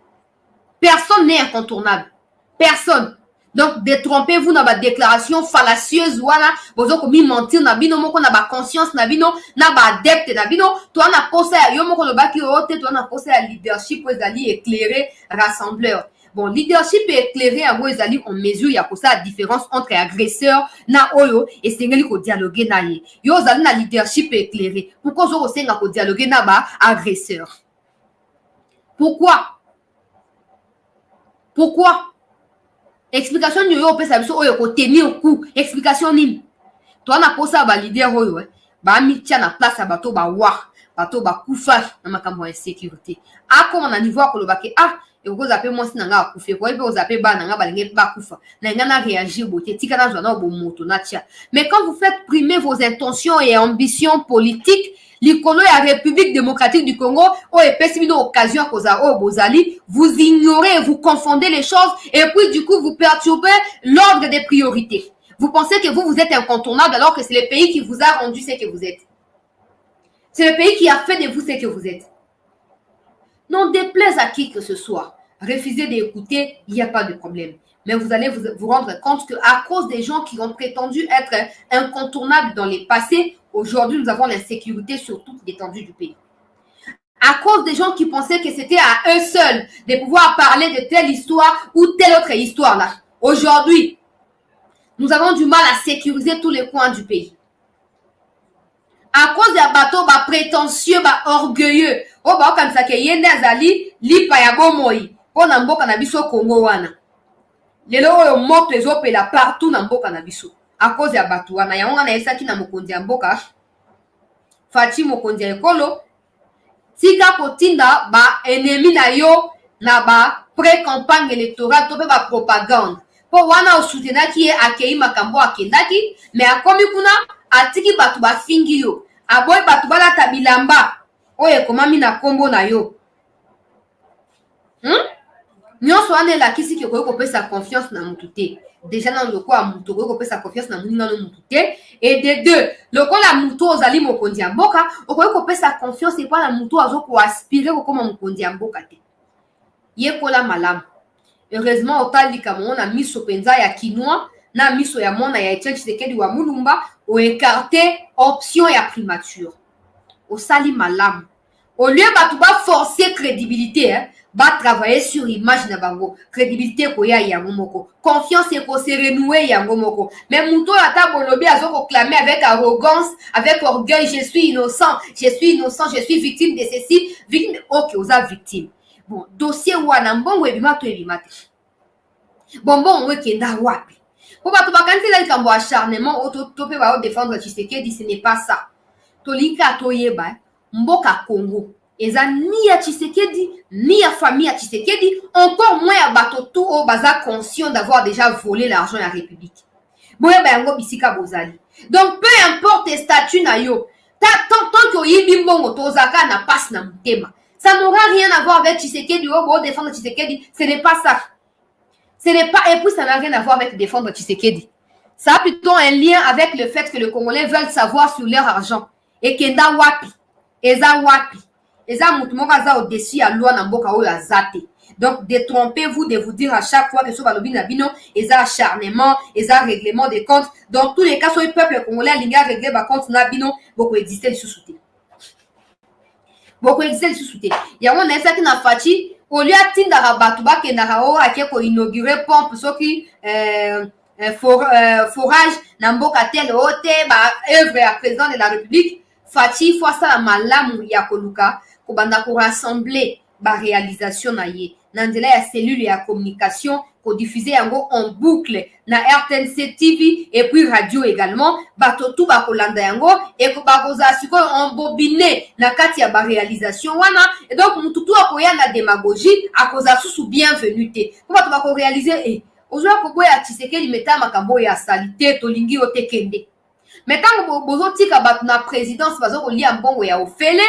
Personne n'est incontournable. Personne. Donc, détrompez-vous dans votre déclaration fallacieuse, voilà, vous avez mentir, nabino, moko na ba conscience, nabino, na ba adepte, nabino, toi na posé à yo, moko le baki ote, toi na posé à leadership, vous allez éclairer, rassembleur. Bon, leadership et éclairer, à vous allez, on mesure, il y a pour ça la différence entre agresseur, na oyo, et sengeli ko dialoguer na ye. Yo, vous allez na leadership et éclairer. Pourquoi vous allez ko dialoguer na ba agresseur? Pourquoi? Explication ni yo pesa biso oyo ko tenir coup. Explication ni. Toi na posa ba leader oyo ba mitia na place bato ba wa, bato ba kufa na makambo ya sécurité. Ako na niveau ko lobake et vous appelez moi si nanga akufe ko vous appelez ba nanga balenge ba kufa. Na nga na réagir boté tika na zona bo moto na tia. Mais quand vous faites primer vos intentions et ambitions politiques, l'Ikolo et la République démocratique du Congo, occasion vous ignorez, vous confondez les choses et puis du coup vous perturbez l'ordre des priorités. Vous pensez que vous êtes incontournable alors que c'est le pays qui vous a rendu ce que vous êtes. C'est le pays qui a fait de vous ce que vous êtes. Non déplaise à qui que ce soit. Refusez d'écouter, il n'y a pas de problème. Mais vous allez vous rendre compte qu'à cause des gens qui ont prétendu être incontournables dans les passés, aujourd'hui, nous avons l'insécurité sur toute l'étendue du pays. À cause des gens qui pensaient que c'était à eux seuls de pouvoir parler de telle histoire ou telle autre histoire là. Aujourd'hui, nous avons du mal à sécuriser tous les coins du pays. À cause des bateaux prétentieux, orgueilleux, comme ça que yende azali li payabo moi. Pour namboka na biso Congo wana. Lelo oyo moto ezopela partout na mboka na biso. À cause ya bato wana yango na esaki na mokonzi ya mboka Fati mokonzi ya ekolo tika kotinda ba ennemi na yo na ba pré-campagne électorale to pe ba propagande po wana osoutenaki ye akei makambo akendaki mais akomi kuna atiki bato bafingi yo aboyi bato balata bilamba oyo ekomami na kombo na yo nyonso wana elakisi ke okoki kopesa confiance na mutu te. Déjà dans le quoi mutu okoki kopesa confiance na muninga no mutu te. Et de deux, lokola mutu ozali mokonzi ya mboka okoki kopesa confiance epa na mutu azo ko aspirer kokoma mokonzi ya mboka te. yekola malam. Heureusement otali kama on a mis so penza ya quinoa na miso ya mona ya Etienne Tshisekedi wa Mulumba o écarté option ya primature. Au sali malam. Au lieu de forcer crédibilité, hein, va travailler sur image na bango. Crédibilité ko ya yango moko. Confiance ko se renouer yango moko. Mais muto ata bolobi azo ko clamer avec arrogance, avec orgueil, je suis innocent, je suis victime de ceci, victime. OK, oza victime. Bon, dossier wana mbongo ebima to ebima te. Bonbon we kenda wapi. Po bato bakanisi la likambo acharnement tope ba défendre Tshisekedi, ce n'est pas ça. Tolinka toyeba mboka Congo eza ni ya Tshisekedi ni ya famille ya Tshisekedi, encore moins ya bato tout au baza conscient d'avoir déjà volé l'argent à la République. Boye ba yango bisika bozali. Donc peu importe statut na yo, tant que yibi mbongo tozaka na passe na mutema. Ça n'aura rien à voir avec Tshisekedi ou défendre Tshisekedi, ce n'est pas ça. Ce n'est pas, et puis ça n'a rien à voir avec défendre Tshisekedi. Ça a plutôt un lien avec le fait que les Congolais veulent savoir sur leur argent. Et kenda wapi, eza wapi, eza mutumoka za au-dessus à loi na mboka oyo azate. Donc détrompez-vous de vous dire à chaque fois que ce balobi na bino, eza acharnement, eza règlement des comptes. Dans tous les cas, soit le peuple congolais a linga régler ba compte na bino, beaucoup exister le sous-souté. Beaucoup exister le sous-souté. Yango na esa ki na fachi, au lieu atindaka batu bakendaka o ake ko inaugurer pompe soki forage na mboka tel ote ba œuvre à président de la République. Fati fois ça la malamu ya koluka kobanda ko rassembler ba réalisation na ye nandela ya cellule ya communication ko diffuser yango en boucle na RTNC TV et puis radio également bato tout ba kolanda yango et ko ba koza siko en bobiné na kati ya ba réalisation wana et donc mututu akoya na démagogie akoza susu bienvenue te ko bato ba ko réaliser ozwa ko boya Tshisekedi meta makambo ya salité tolingi otekende. Mais tant que bozotika bat na présidence bazo kolia mbongo ya ofele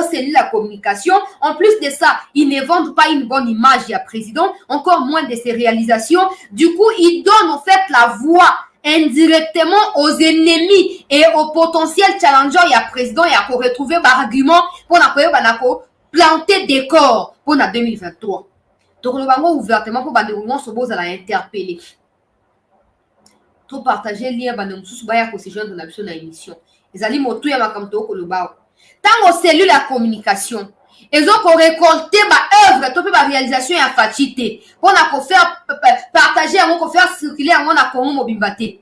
c'est la communication. En plus de ça, ils ne vendent pas une bonne image ya président, encore moins de ses réalisations. Du coup, ils donnent en fait la voix indirectement aux ennemis et aux potentiels challengers ya président ya ko retrouver par argument pour na koyo banako planter des corps pour na 2023. Donc le bango ouvertement pour bandéroulement se boza la interpeller. Tout partager lien bande mususu baya ko se joindre na biso na émission ezali motu ya makamto ko lobao tango cellule la communication ezo ko récolter ba œuvre to pe ba réalisation ya fatité pour na ko faire partager yango ko faire circuler yango na Congo mobimba te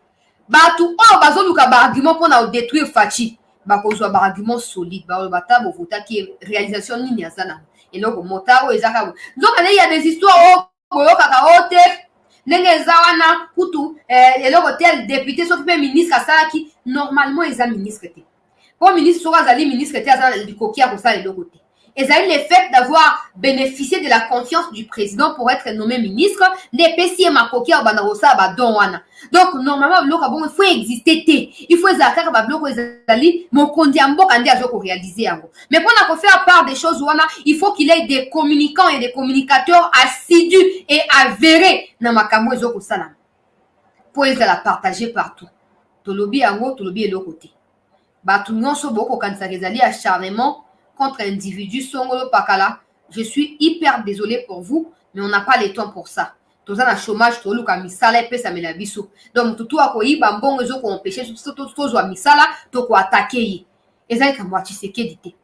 batu o bazo luka ba argument pour na détruire fati ba ko zo ba argument solide ba bata bo vota ki réalisation nini azana eloko motaro ezaka donc il y a des histoires o kaka ote ndenge zawana kutu eloko tel député soki pe ministre asalaki normalement eza ministre te po ministre soki azali ministre te aza likoki ya kosala eloko te ezali le fait d'avoir bénéficié de la confiance du président pour être nommé ministre nde epesi ye makoki ya kobanda kosala badon wana. Donc normalement biloko bongo il faut exister te, il faut ezala kaka babiloko ezali mokonzi ya mboka nde azo koréaliser yango. Mais mpona kofaire part des choses wana il faut qu'il ait des communicants et des communicateurs assidus et avérés na makambo ezo kosalama po ezala partager partout. Tolobi yango tolobi eloko te bato nyonso bokokanisaka ezali acharnement contre individu songolo pakala. Je suis hyper désolé pour vous, mais on n'a pas le temps pour ça. Toza na chômage to luka misala pesa mela biso. Donc tutu akoyiba mbongo ezo ko empêcher to zo misala to ko attaquer yi. Ezali kamwa Tshisekedi te.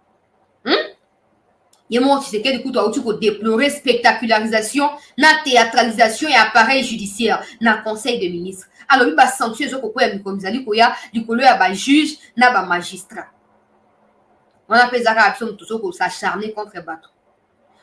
Yemo Tshisekedi kuto auti ko déplorer spectacularisation na théâtralisation et appareil judiciaire na conseil de ministres. Alors il va sanctionner ezo ko ko ya mikomizali ko ya likolo ya ba juge na ba magistrat. On appelle ça action tout ça s'acharner contre bateau.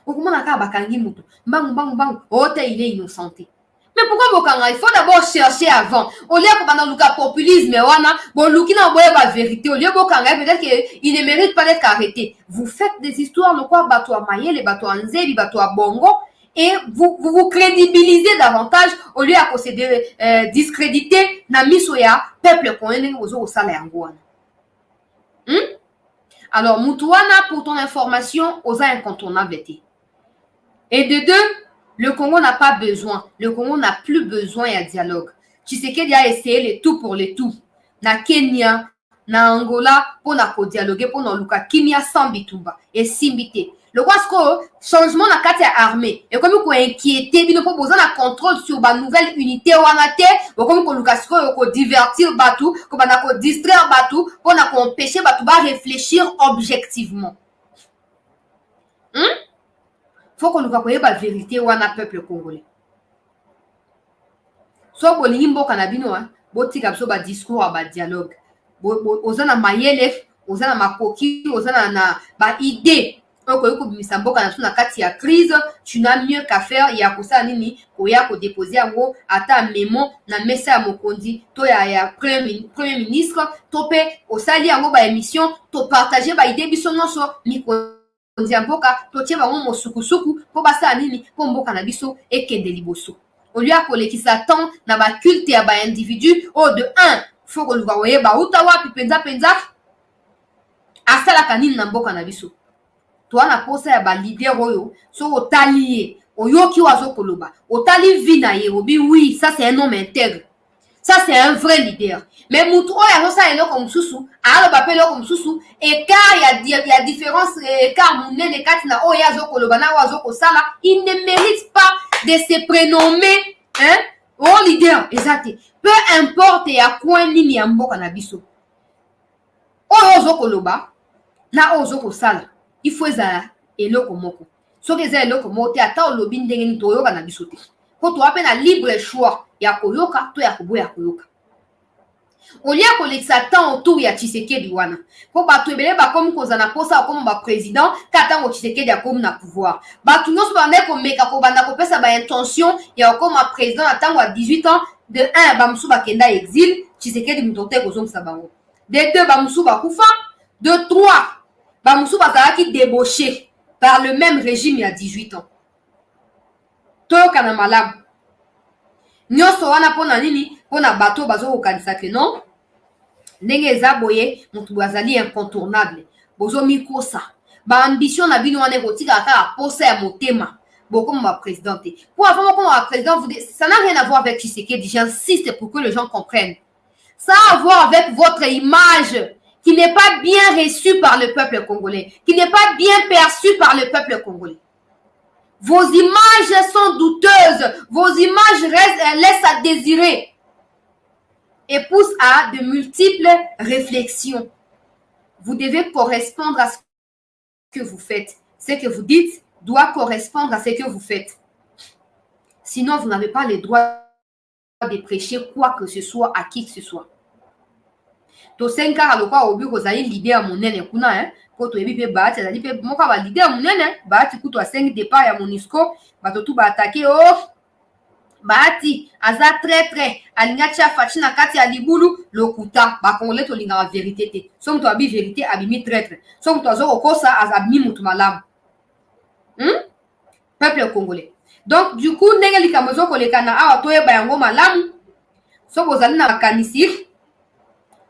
Au comment on a bakangi mutu. Bang bang bang. Oh il est innocenté. Mais pourquoi bokanga? Il faut d'abord chercher avant. Au lieu que pendant le populisme wana, bon luki na boye ba vérité. Au lieu bokanga peut-être qu'il ne mérite pas d'être arrêté. Vous faites des histoires le quoi bateau à maye, les bateaux en zébi, bateau à bongo et vous crédibilisez davantage au lieu à posséder discréditer na misoya peuple congolais ozo osala yango wana. Alors, Moutouana, pour ton information, aux incontournables. Et de deux, le Congo n'a pas besoin. Le Congo n'a plus besoin de dialogue. Tshisekedi a essayé le tout pour le tout. Na Kenya, na Angola, pour na dialoguer, pour na luka kimia sans bitumba. Et simbité. le quoi ce changement na kati ya armée et comme ko inquiéter bino pour besoin na contrôle sur ba nouvelle unité wana te comme ko luka ko divertir batu ko bana ko distraire batu pour na ko empêcher batu ba réfléchir objectivement. Faut qu'on nous voie la vérité wana peuple congolais. So bolingi mboka na bino botika biso ba discours ba dialogue. Ozana mayele, ozana makoki, ozana na ba idée. Oko bimisa mboka na na kati ya crise, tu n'as mieux qu'à faire ya kosa nini koya ko déposer yango ata memo na mesa ya mokonzi to ya premier ministre to pe osali yango ba émission to partager ba idée biso nyonso mikonzi ya mboka to tie bango mosukusuku po basa nini po mboka na biso ekende liboso. Au lieu kolekisa temps na ba culte ya ba individu de 1 faut que nous voyons ba utawa pi penza asala kanini na mboka na biso. Toi na posa ya ba leader oyo so otali oyoki wazo koloba otali vina ye obi oui ça c'est un homme intègre, ça c'est un vrai leader. Mais mutu oyo azosa eloko mususu aloba pe eloko mususu écart ya différence écart munene kati na oyo azokoloba na wazo kosala, il ne mérite pas de se prénommer leader. Exact. Peu importe ya quoi nini ya mboka na biso oyo azokoloba na ozokosala il faut ça eloko moko soki eza eloko moko te ata olobi ndenge nini toyoka na biso te po toa mpe na libre choix ya koyoka to ya koboya koyoka. Olia kolekisa temps autour ya Tshisekedi wana po bato ebele bakomi kozana posa akomi baprésident ka ntango Tshisekedi akomi na pouvoir bato nyonso bande komeka kobanda kopesa baintention ya kokoma président na ntango ya 18 ans. De 1 bamosusu bakenda exil Tshisekedi moto te kozongisa bango, de 2 bamosusu bakufa, de 3 bamosusu bazalaki débauché par le même régime il y a 18 ans. Toyoka na malamu nyonso wana pona nini pona bato bazokokanisa ke non ndenge eza boye motu bazali incontournable bozomikosa baambition na bino wana ekotikaka kaka posa ya motema beaucoup ma présidente. Pour avoir comme ma président, ça n'a rien à voir avec Tshisekedi. J'insiste pour que les gens comprennent. Ça a à voir avec votre image qui n'est pas bien reçue par le peuple congolais, qui n'est pas bien perçue par le peuple congolais. Vos images sont douteuses, vos images laissent à désirer et poussent à de multiples réflexions. Vous devez correspondre à ce que vous faites. Ce que vous dites doit correspondre à ce que vous faites. Sinon, vous n'avez pas le droit de prêcher quoi que ce soit à qui que ce soit. To senka alokwa obi kozali leader monene kuna ko to ebi pe baati azali pe moka ba leader monene baati kuto asengi départ ya MONUSCO bato tu ba attaquer baati aza très alinga tia fachi na kati ya libulu lokuta ba congolais to linga la vérité te so mto abi vérité abimi traître so mto azo kosa azabimi mutu malamu. Peuple congolais. Donc du coup ndenge likamozo kolekana awa toyeba yango malamu so bozali na makanisi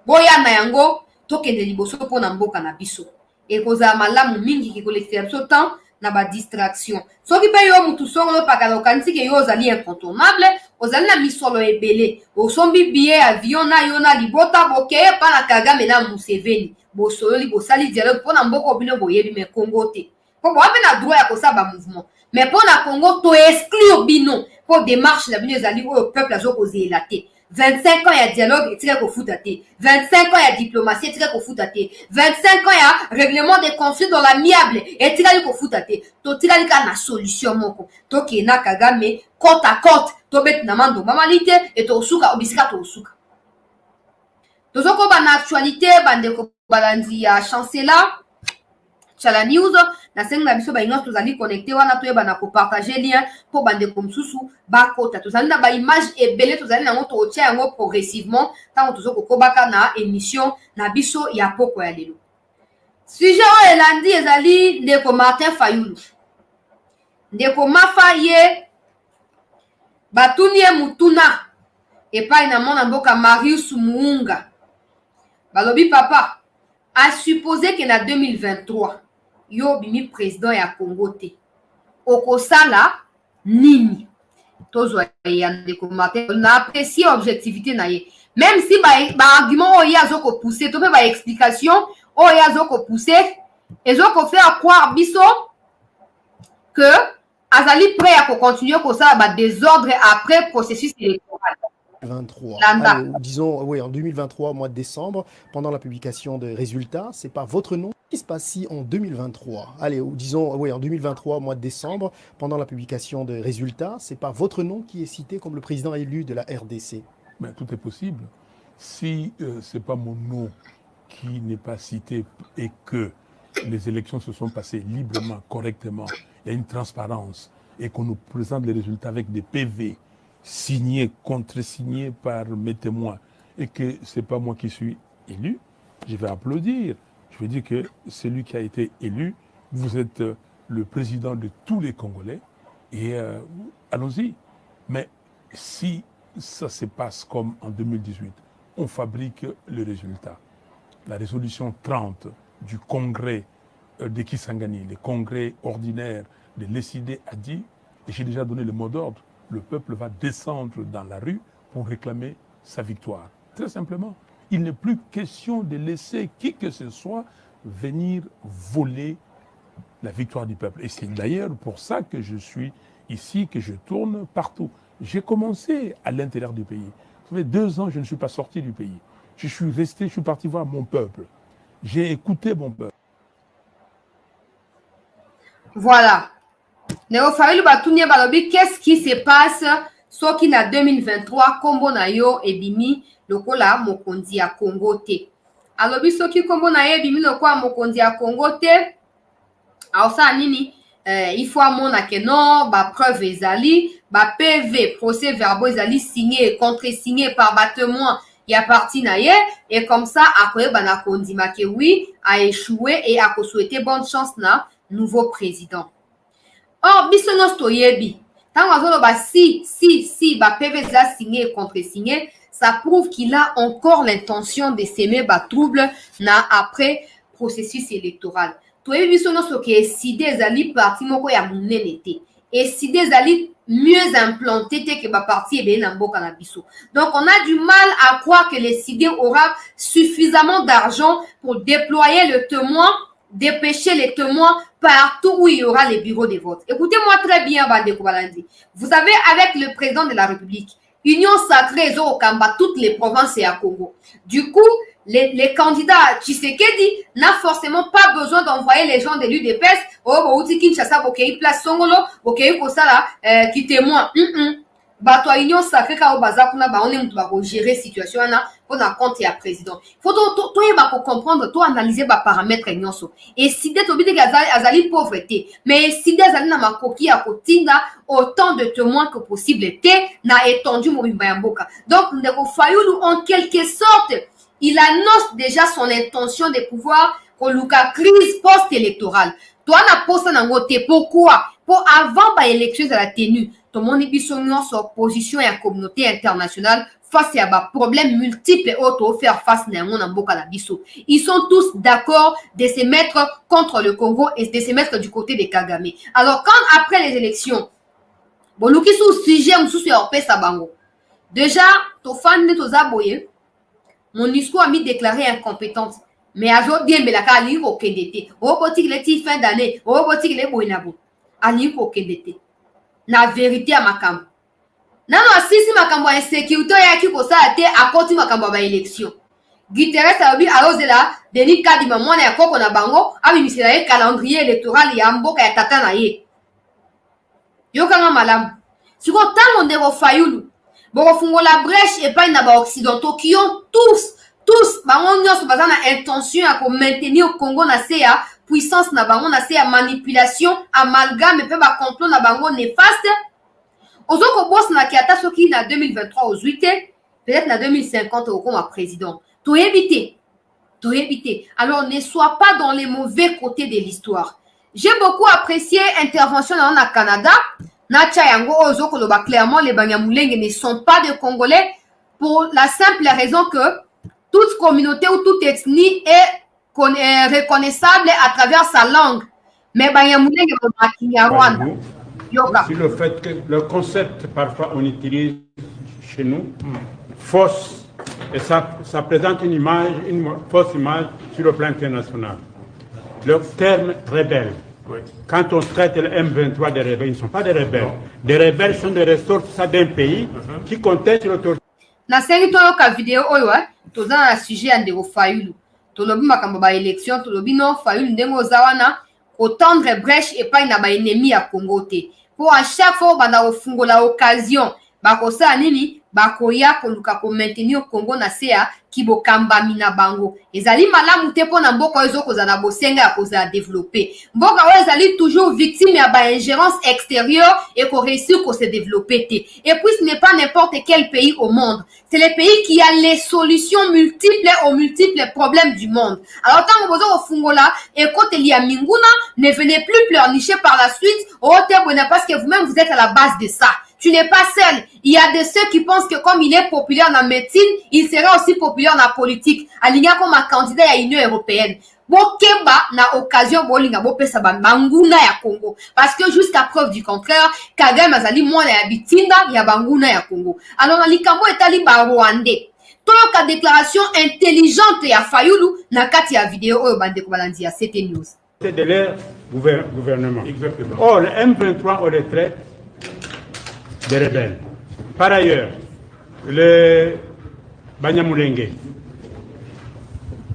boya na yango tokende liboso mpona mboka na biso ekozala malamu mingi kikolekisa biso temps na ba distraction soki mpe yo mutu songolo pakala okanisi ke yo ozali incontournable ozali na misolo ebele osombi billet avion na yo na libota bokeye mpa na Kagame na Museveni bosololi bosali dialogue mpona mboka obino boyebi me Congo te po boape na droit ya kosala ba mouvement mais mpona Congo to exclure bino po démarche na bino ezali oyo peuple azokozela te. 25 ans il y a dialogue et tiré au foot à thé. 25 ans il y a diplomatie et tiré au foot à thé. 25 ans il y a règlement des conflits dans l'amiable et tiré au foot à thé. To tiré la solution moko. To ki na Kagame côte à côte. To bet na mando mamalite et to suka obisika to suka. To zoko ba na actualité bande ko balanzi ya chancela Chala News na sengi na biso ba inga tozali connecté wana toyeba na ko partager lien po bande ko msusu ba kota tozali na ba image ebele tozali na ngoto otia yango progressivement tango tozoko kobaka na émission na biso ya poko ya lelo. Sujet o elandi ezali ndeko Martin Fayulu. Ndeko Mafa ye batuni ye mutuna epai na mona mboka Marius Muunga. Balobi papa a supposé que na 2023 yo bimi président ya Congo te okosala nini tozwa ya ndeko Martin na apprécier objectivité na ye même si ba argument oyo azoko pousser to pe ba explication oyo azoko pousser ezoko faire croire biso que Azali prêt à continuer comme ça, désordre après processus électoral. 23. Allez, disons, oui, en 2023, mois de décembre, pendant la publication des résultats, c'est pas votre nom qui se passe si en 2023. Allez, disons, oui, en 2023, mois de décembre, pendant la publication des résultats, c'est pas votre nom qui est cité comme le président élu de la RDC. Mais tout est possible. Si c'est pas mon nom qui n'est pas cité et que les élections se sont passées librement, correctement, il y a une transparence et qu'on nous présente les résultats avec des PV signés, contre-signés par mes témoins et que ce n'est pas moi qui suis élu, je vais applaudir. Je veux dire que celui qui a été élu, vous êtes le président de tous les Congolais et allons-y. Mais si ça se passe comme en 2018, on fabrique le résultat. La résolution 30 du congrès de Kisangani, le congrès ordinaire de l'ECD a dit, et j'ai déjà donné le mot d'ordre, le peuple va descendre dans la rue pour réclamer sa victoire. Très simplement, il n'est plus question de laisser qui que ce soit venir voler la victoire du peuple. Et c'est d'ailleurs pour ça que je suis ici, que je tourne partout. J'ai commencé à l'intérieur du pays. Ça fait 2 ans, je ne suis pas sorti du pays. Je suis resté, je suis parti voir mon peuple. J'ai écouté mon peuple. Voilà. Qu'est-ce qui se passe ce qui na 2023 Kombo na yo ebimi lokola mokonzi ya Congo te. Alobi soki Kombo na yo ebimi lokola mokonzi ya Congo te. Alors ça nini il faut amona que non ba preuve ezali ba PV procès verbaux ezali signé contre-signé par témoin il y a parti na ye et comme ça après bana kondima que oui a échoué et a souhaité bonne chance na nouveau président. Or biso nos toyebi tant azolo ba si ba PV za signé et contre-signé ça prouve qu'il a encore l'intention de s'aimer ba trouble na après processus électoral. Toyebi biso nos so ke SID ezali parti moko ya munene te et SID ezali mieux implanté que ba parti ebe na mboka na biso. Donc on a du mal à croire que les SID aura suffisamment d'argent pour déployer le témoin, dépêcher les témoins partout où il y aura les bureaux de vote. Écoutez-moi très bien, Bandeko Balandi. Vous savez, avec le président de la République, Union Sacrée au Kamba, toutes les provinces et à Congo. Du coup, les candidats Tshisekedi n'a forcément pas besoin d'envoyer les gens de l'UDPS. Oh, Kinshasa, ok, place Songolo, ok, Kosala, qui témoigne. Bato Union Sacrée ka baza kuna ba on est ba gérer situation na on a compte ya président. Faut to ba comprendre, to analyser ba paramètres nyonso. Et si des obité azali pauvreté, mais si des azali na makoki ya kotinda autant de témoins que possible était na étendu mobimba ya mboka. Donc ndeko Fayulu en quelque sorte, il annonce déjà son intention de pouvoir koluka crise post-électorale. Toi na poste nango te pourquoi? Pour avant ba élection de la tenue. Tout le monde est sur position et la communauté internationale face à des problèmes multiples et autres faire face à la biso. Ils sont tous d'accord de se mettre contre le Congo et de se mettre du côté de Kagame. Alors quand après les élections, bon nous qui sont sujet sur Bango. Déjà, to fan de Tozaboye, mon discours a mis déclaré incompétente. Mais à jour bien la cali au Kendete. Au boutique les fin d'année, au boutique les boinabo. Ali au Kendete. Na vérité à makambo. Nano asisi makambo ya sécurité ya ki kosa ate akoti makambo ba élection. Guterres a obi alozela Denis Kadima mwana ya koko na bango abi misila ye calendrier électoral ya mboka ya tata na ye. Yokanga malamu. Siko tango ndeko Fayulu. Boko fungola brèche et pas na ba occidentaux qui ont tous bango nyonso baza na intention ya ko maintenir au Congo na CA puissance na bango na CA manipulation amalgame pe ba complot na bango néfaste. Ozoko boss na kiata soki na 2023 aux 8 peut-être na 2050 au comme président. To éviter. Alors ne sois pas dans les mauvais côtés de l'histoire. J'ai beaucoup apprécié intervention dans le Canada. Na Chayango ozoko loba clairement les Banyamulenge ne sont pas des Congolais pour la simple raison que toute communauté ou toute ethnie est reconnaissable à travers sa langue. Mais Banyamulenge est Rwanda. C'est le fait que le concept, parfois, on utilise chez nous, fausse, et ça présente une fausse image sur le plan international. Le terme rebelle, Oui. Quand on traite le M23 des rebelles, ils ne sont pas des rebelles. Non. Des rebelles sont des ressortissants d'un pays qui conteste l'autorité. Na sengi to ka vidéo oyo toza na sujet ya ndeko Fayulu tolobi makambo ba élection tolobi non Fayulu ndengo zawana otendre brèche epai na ba ennemi ya Congo te pour à chaque fois banda ofungola occasion bakosa nini bakoya koluka ko maintenir Congo na sea kibokamba mina bango ezali malamu te pona mboka ezo kozana bosenga ya koza développer mboka oyo ezali toujours victime ya ba ingérence extérieure et ko réussir ko se développer te et puis ce n'est pas n'importe quel pays au monde c'est le pays qui a les solutions multiples aux multiples problèmes du monde alors tant que bozo ofungola et côté liya minguna ne venez plus pleurnicher par la suite parce que vous-même vous êtes à la base de ça. Tu n'es pas seul. Il y a de ceux qui pensent que comme il est populaire dans la médecine, il sera aussi populaire dans la politique. Aligna comme un candidat à l'Union européenne. Bokemba na occasion bolinga bopesa banguna ya Congo. Parce que jusqu'à preuve du contraire, Kagame azali mwana ya bitinda ya banguna ya Congo. Alors likambo etali ba Rwandais. Toyoka déclaration intelligente ya Fayulu na kati ya vidéo oyo bandeko balandi ya CT News. C'est de leur gouvernement. Exactement. Or, le M23, on les traite des rebelles. Par ailleurs, le Banyamulenge,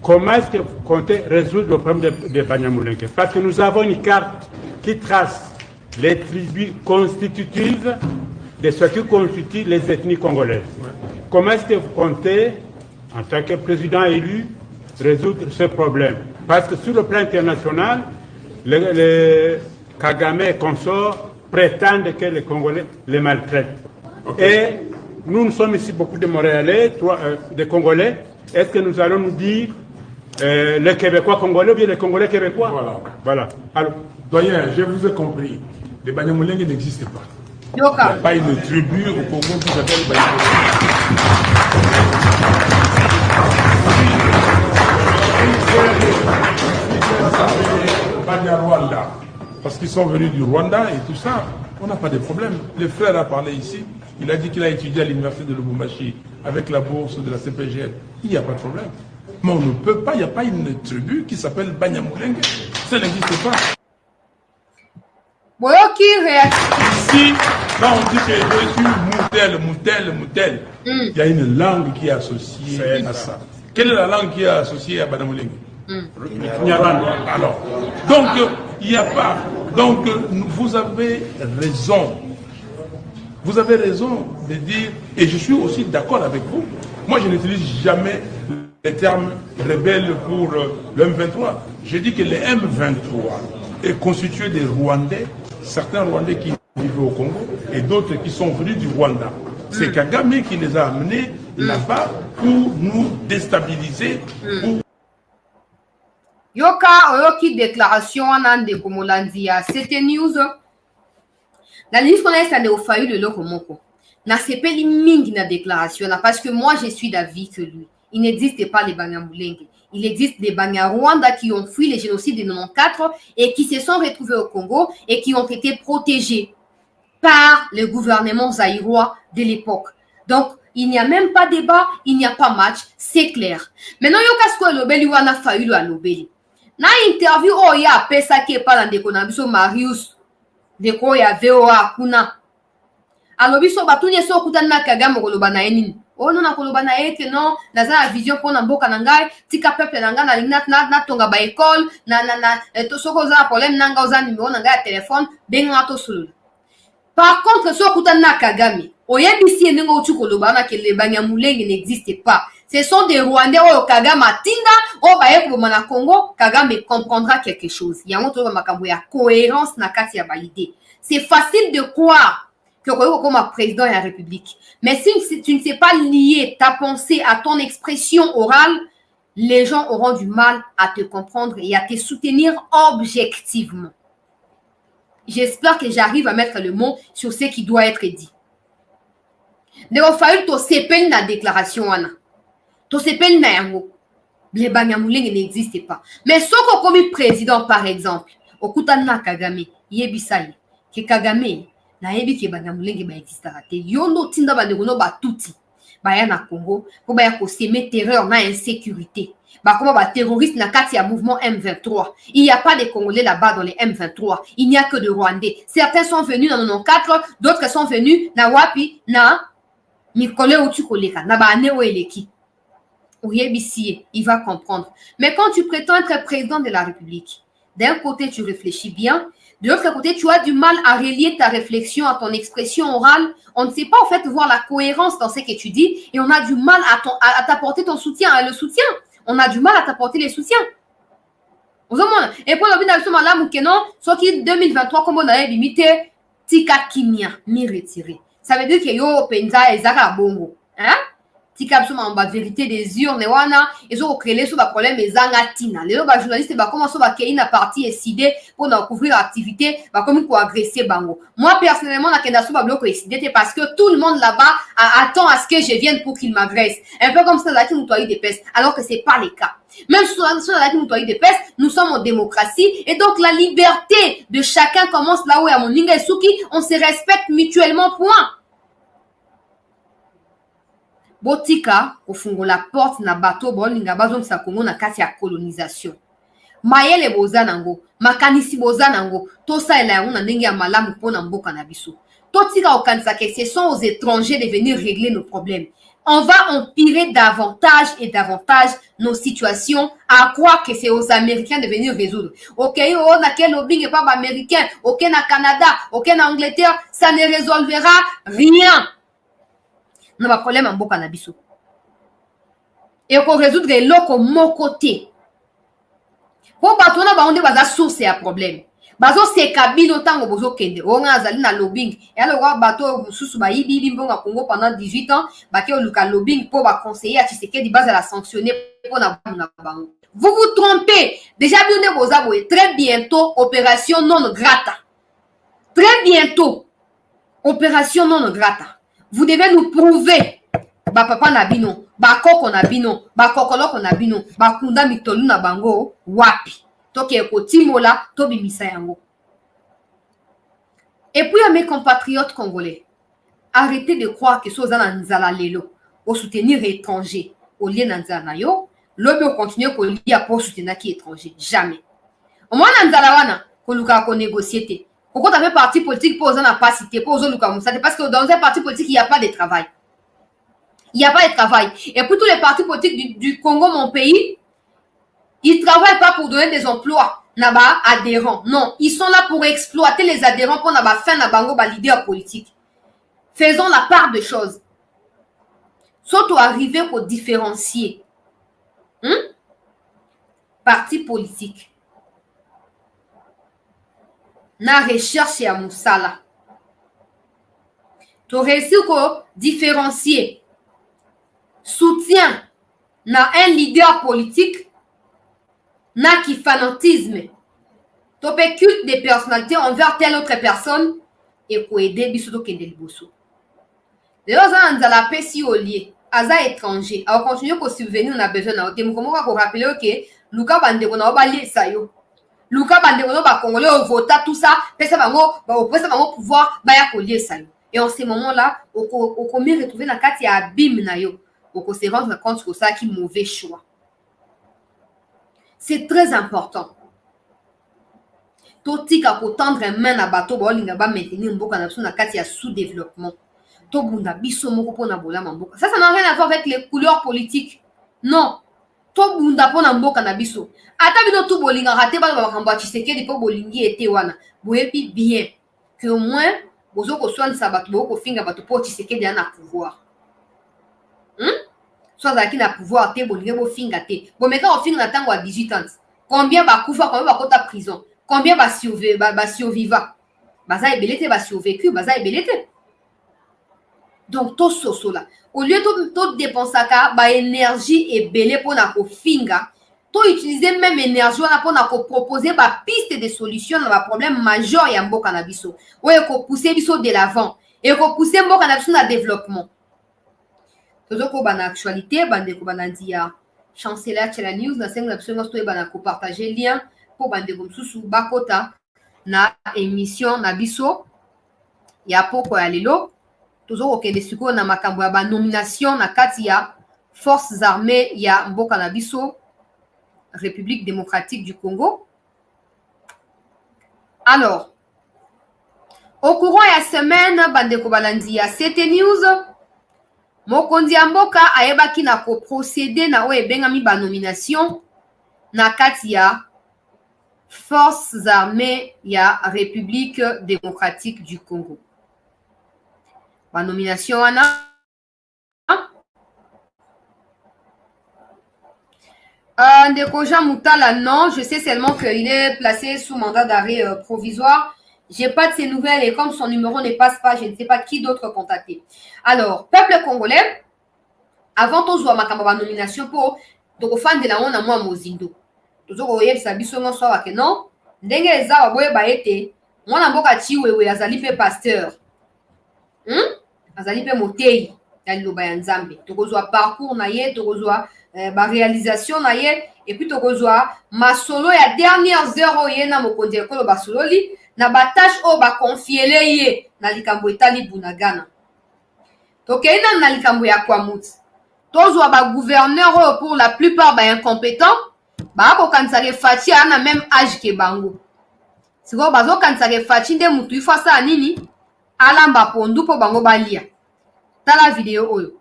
comment est-ce que vous comptez résoudre le problème de Banyamulenge? Parce que nous avons une carte qui trace les tribus constitutives de ce qui constitue les ethnies congolaises. Ouais. Comment est-ce que vous comptez, en tant que président élu, résoudre ce problème? Parce que sur le plan international, les Kagame et consorts prétendent que les Congolais les maltraitent. Okay. Et nous sommes ici beaucoup de Montréalais, des Congolais. Est-ce que nous allons nous dire les Québécois congolais ou bien les Congolais québécois? Voilà. Alors, doyen, je vous ai compris. Les Banyamulenge n'existent pas. Il n'y a pas une tribu au Congo qui s'appelle Banyamulenge. Rwanda, parce qu'ils sont venus du Rwanda et tout ça, on n'a pas de problème. Le frère a parlé ici, il a dit qu'il a étudié à l'université de Lubumbashi avec la bourse de la CPGL. Il n'y a pas de problème. Mais on ne peut pas, il n'y a pas une tribu qui s'appelle Banyamulenge. Ça n'existe pas. Ici, quand on dit que je suis Moutel, il y a une langue qui est associée à ça. Quelle est la langue qui est associée à Banyamulenge? Alors, donc il n'y a pas. Donc vous avez raison. Vous avez raison de dire, et je suis aussi d'accord avec vous. Moi, je n'utilise jamais le terme rebelle pour le M23. Je dis que le M23 est constitué des Rwandais, certains Rwandais qui vivent au Congo et d'autres qui sont venus du Rwanda. C'est Kagame qui les a amenés là-bas pour nous déstabiliser. Yoka oyoki déclaration anande komolandi ya CT News. La ministre connaît ne ofayu le loko moko. Na sepeli mingi na déclaration parce que moi je suis d'avis que lui. Il n'existe pas les Banyamulenge. Il existe des Banyarwanda qui ont fui les génocides de 94 et qui se sont retrouvés au Congo et qui ont été protégés par le gouvernement zaïrois de l'époque. Donc, il n'y a même pas débat, il n'y a pas match, c'est clair. Maintenant, yokasko lobeli wana Fayulu a lobeli. Na interview oya pesa ke pa ndeko na biso Marius ndeko ya VOA kuna. Alobi so batunie so kutana na Kagame koloba na enini. Ono na koloba na ete non, na za vision pona mboka na ngai, tika peuple na ngai na linat na tonga ba école, to soko za problème na ngai za numéro na ngai ya téléphone, benga to solo. Par contre, so kutana na Kagame, oyebisi ndenge utu koloba na ke le Banyamulenge n'existe pas. Ce sont des Rwandais au Kagame Tinda, au Baye pour Mana Congo, Kagame comprendra quelque chose. Il y a un autre makambo ya cohérence na kati ya validé. C'est facile de croire que comme un président de la République. Mais si tu ne sais pas lier ta pensée à ton expression orale, les gens auront du mal à te comprendre et à te soutenir objectivement. J'espère que j'arrive à mettre le mot sur ce qui doit être dit. Il a fallu to sepel na déclaration wana. To sepel na yango. Les Banyamulenge n'existent pas. Mais soko comme président par exemple, okutana Kagame, yebisaye que Kagame na yebi ke Banyamulenge ba existera te. Yondo tinda ba ndekono ba tuti. baya na Congo pour baya ko semer terreur na insécurité. Bah comment bah terroriste na kati ya mouvement M23. Il n'y a pas de Congolais là-bas dans les M23. Il n'y a que de Rwandais. Certains sont venus dans 94, d'autres sont venus na wapi na Mikole Utukoleka na ba ane oeleki. Oyebisie, il va comprendre. Mais quand tu prétends être président de la République, d'un côté tu réfléchis bien, de l'autre côté tu as du mal à relier ta réflexion à ton expression orale. On ne sait pas en fait voir la cohérence dans ce que tu dis et on a du mal à t'apporter ton soutien, le soutien. On a du mal à t'apporter les soutiens. Et pour le bilan de la moukenon, soit qui 2023 comme on a limité, tika kimia mi retiré. Ça veut dire que yo penza ezaka bongo, hein? Tika absolument en bas vérité des urnes wana, ils ont créé sur le problème ezanga tina. Les journalistes ba comment ça va créer une partie décidée pour nous couvrir l'activité, ba comme pour agresser bango. Moi personnellement na kenda so ba bloco décidé parce que tout le monde là-bas attend à ce que je vienne pour qu'il m'agresse. Un peu comme ça là qui nous toie des pestes, alors que c'est pas le cas. Même sur la qui nous toie des pestes, nous sommes en démocratie et donc la liberté de chacun commence là où à Moninga et Suki, on se respecte mutuellement point. Botika ofungo la porte na bateau bolinga bazon sa Congo na kati ya colonisation. Mayele boza nango, makanisi boza nango, to sa ela na ndenge ya malamu pona mboka na biso. Totika okanisa que ce sont aux étrangers de venir régler nos problèmes. On va empirer davantage et davantage nos situations à croire que c'est aux Américains de venir résoudre. Ok, on a quel lobbying et pas américain, ok na Canada, ok na Angleterre, ça ne résolvera rien. On a un problème en boka na biso. Et qu'on résoudre l'autre mon côté. Pour batona ba onde baza source ya problème. Bazo se kabino tango bozo kende. On a zali na lobbying. Et alors bato susu ba yibi limbonga Congo pendant 18 ans, ba ke oluka lobbying pour ba conseiller à Tshisekedi base à la sanctionner pour na bango. Vous vous trompez. Déjà bien boza boye très bientôt opération non grata. Très bientôt opération non grata. Vous devez nous prouver, ba papa na bino, ba koko na bino, ba kokoloko na bino, ba kunda mitolu na bango, wapi. Toke eko timola, tobi misa yango. Et puis à mes compatriotes congolais, arrêtez de croire que soza na nzala lelo, au soutenir étranger, au lieu na nzala na yo, l'obi au continuer ko liya pour soutenir qui étranger. Jamais. Au moins na nzala wana, ko luka ko négocier. Pourquoi tu as fait parti politique pour n'a pas cité, pour parce que dans un parti politique, il n'y a pas de travail. Il n'y a pas de travail. Et pour tous les partis politiques du Congo, mon pays, ils ne travaillent pas pour donner des emplois naba adhérents. Non, ils sont là pour exploiter les adhérents pour naba faire nabango ba leader politique. Faisons la part des choses. Surtout arriver pour différencier. Parti politique. Na recherche ya musala. Tu réussis à différencier soutien na un leader politique na qui fanatisme. Tu peux culte des personnalités envers telle autre personne et pour aider biso kende liboso. Les gens nzala pesi olie aza étranger. Alors continuer ko subvenir on a besoin na ote mukomo ko rappeler que Luka bandeko na obali sayo. Luka bandeko no ba congolais au vota tout ça, pesa bango ba opesa bango pouvoir ba ya coller ça. Et en ces moments-là, au commis retrouver na kati ya abîme na yo, au se rendre compte que ça qui mauvais choix. C'est très important. Totika ko tendre main na bateau ba linga ba maintenir mboka na biso na kati ya sous-développement. To bunda biso moko pona bola mboka. Ça n'a rien à voir avec les couleurs politiques. Non. To bunda pona mboka na biso. Ata bino tout bolinga raté ba makambo ya Tshisekedi po bolingi ete wana. Boyebi bien que au moins bozo ko soin sa bato boko finga bato po Tshisekedi ana pouvoir. Soit zaki na pouvoir te bolingi bo finga te. Bo meka o finga tango à 18 ans. Combien ba kufa, combien ba kota prison? Combien ba survivant? Baza ebelete ba survécu, baza ebelete. Donc to soso là. Au lieu de dépenser ba énergie et belé pour na ko finga, to utiliser même énergie pour na ko proposer ba piste de solution na ba problème majeur ya mboka na biso. Ouais ko pousser biso de l'avant et ko pousser mboka na biso na développement. Toujours ko ba na actualité bande ko banandia chancelier Tchela News na senga biso to ba na ko partager lien pour bande ko susu bakota na émission na biso ya poko ya lelo toujours okende siko na makambo ya ba nomination na kati ya forces armées ya mboka na biso République démocratique du Congo. Alors, au courant ya semaine bandeko balandi ya CT News, mokonzi ya mboka ayebaki na ko procéder na oyo ebengami ba nomination na kati ya forces armées ya République démocratique du Congo. Ba nomination wana Ndeko Jean Moutala, non, je sais seulement qu'il est placé sous mandat d'arrêt provisoire. J'ai pas de ses nouvelles et comme son numéro ne passe pas, je ne sais pas qui d'autre contacter. Alors, peuple congolais, avant tout ma campagne nomination pour donc fan de la on a moi mozindo. Toujours oye sabiso no so que non. Ndenge eza boye ba ete, mwana mboka chiwewe azali pe pasteur. Azali pe motei ya liloba ya Nzambe. Tokozwa parcours na ye, tokozwa ba réalisation na ye et puis tokozwa masolo ya dernières heures oye na mokonzi ekolo basololi na batache o ba confiele ye na likambo etali bunagana. Tokeina na likambo ya Kwamuti. Tozwa ba gouverneur pour la plupart ba incompétents, ba ko kansare fachi ana même âge ke bango. Siko bazo kansare fachi nde mutu ifwa sa nini alamba pondu po bango balia. Tala vidéo oyo.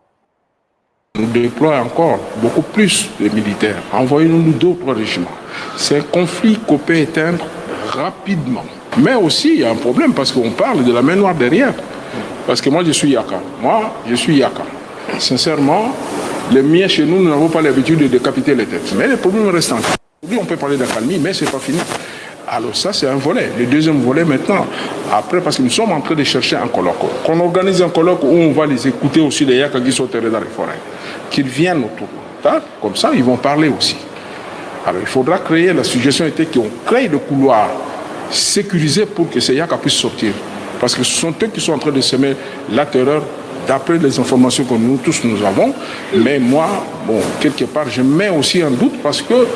Nous déployons encore beaucoup plus de militaires. Envoyez-nous d'autres régiments. C'est un conflit qu'on peut éteindre rapidement. Mais aussi, il y a un problème parce qu'on parle de la main noire derrière. Parce que moi, je suis Yaka. Sincèrement, les miens chez nous, nous n'avons pas l'habitude de décapiter les têtes. Mais les problèmes restent encore. Aujourd'hui, on peut parler d'accalmie, mais ce n'est pas fini. Alors ça, c'est un volet. Le deuxième volet maintenant, après, parce que nous sommes en train de chercher un colloque. Qu'on organise un colloque où on va les écouter aussi, les Yaka qui sont dans les forêts. Qu'ils viennent autour. Comme ça, ils vont parler aussi. Alors il faudra créer, la suggestion était qu'on crée le couloir sécurisé pour que ces Yaka puissent sortir. Parce que ce sont eux qui sont en train de semer la terreur d'après les informations que nous tous nous avons. Mais moi, bon, quelque part, je mets aussi un doute parce que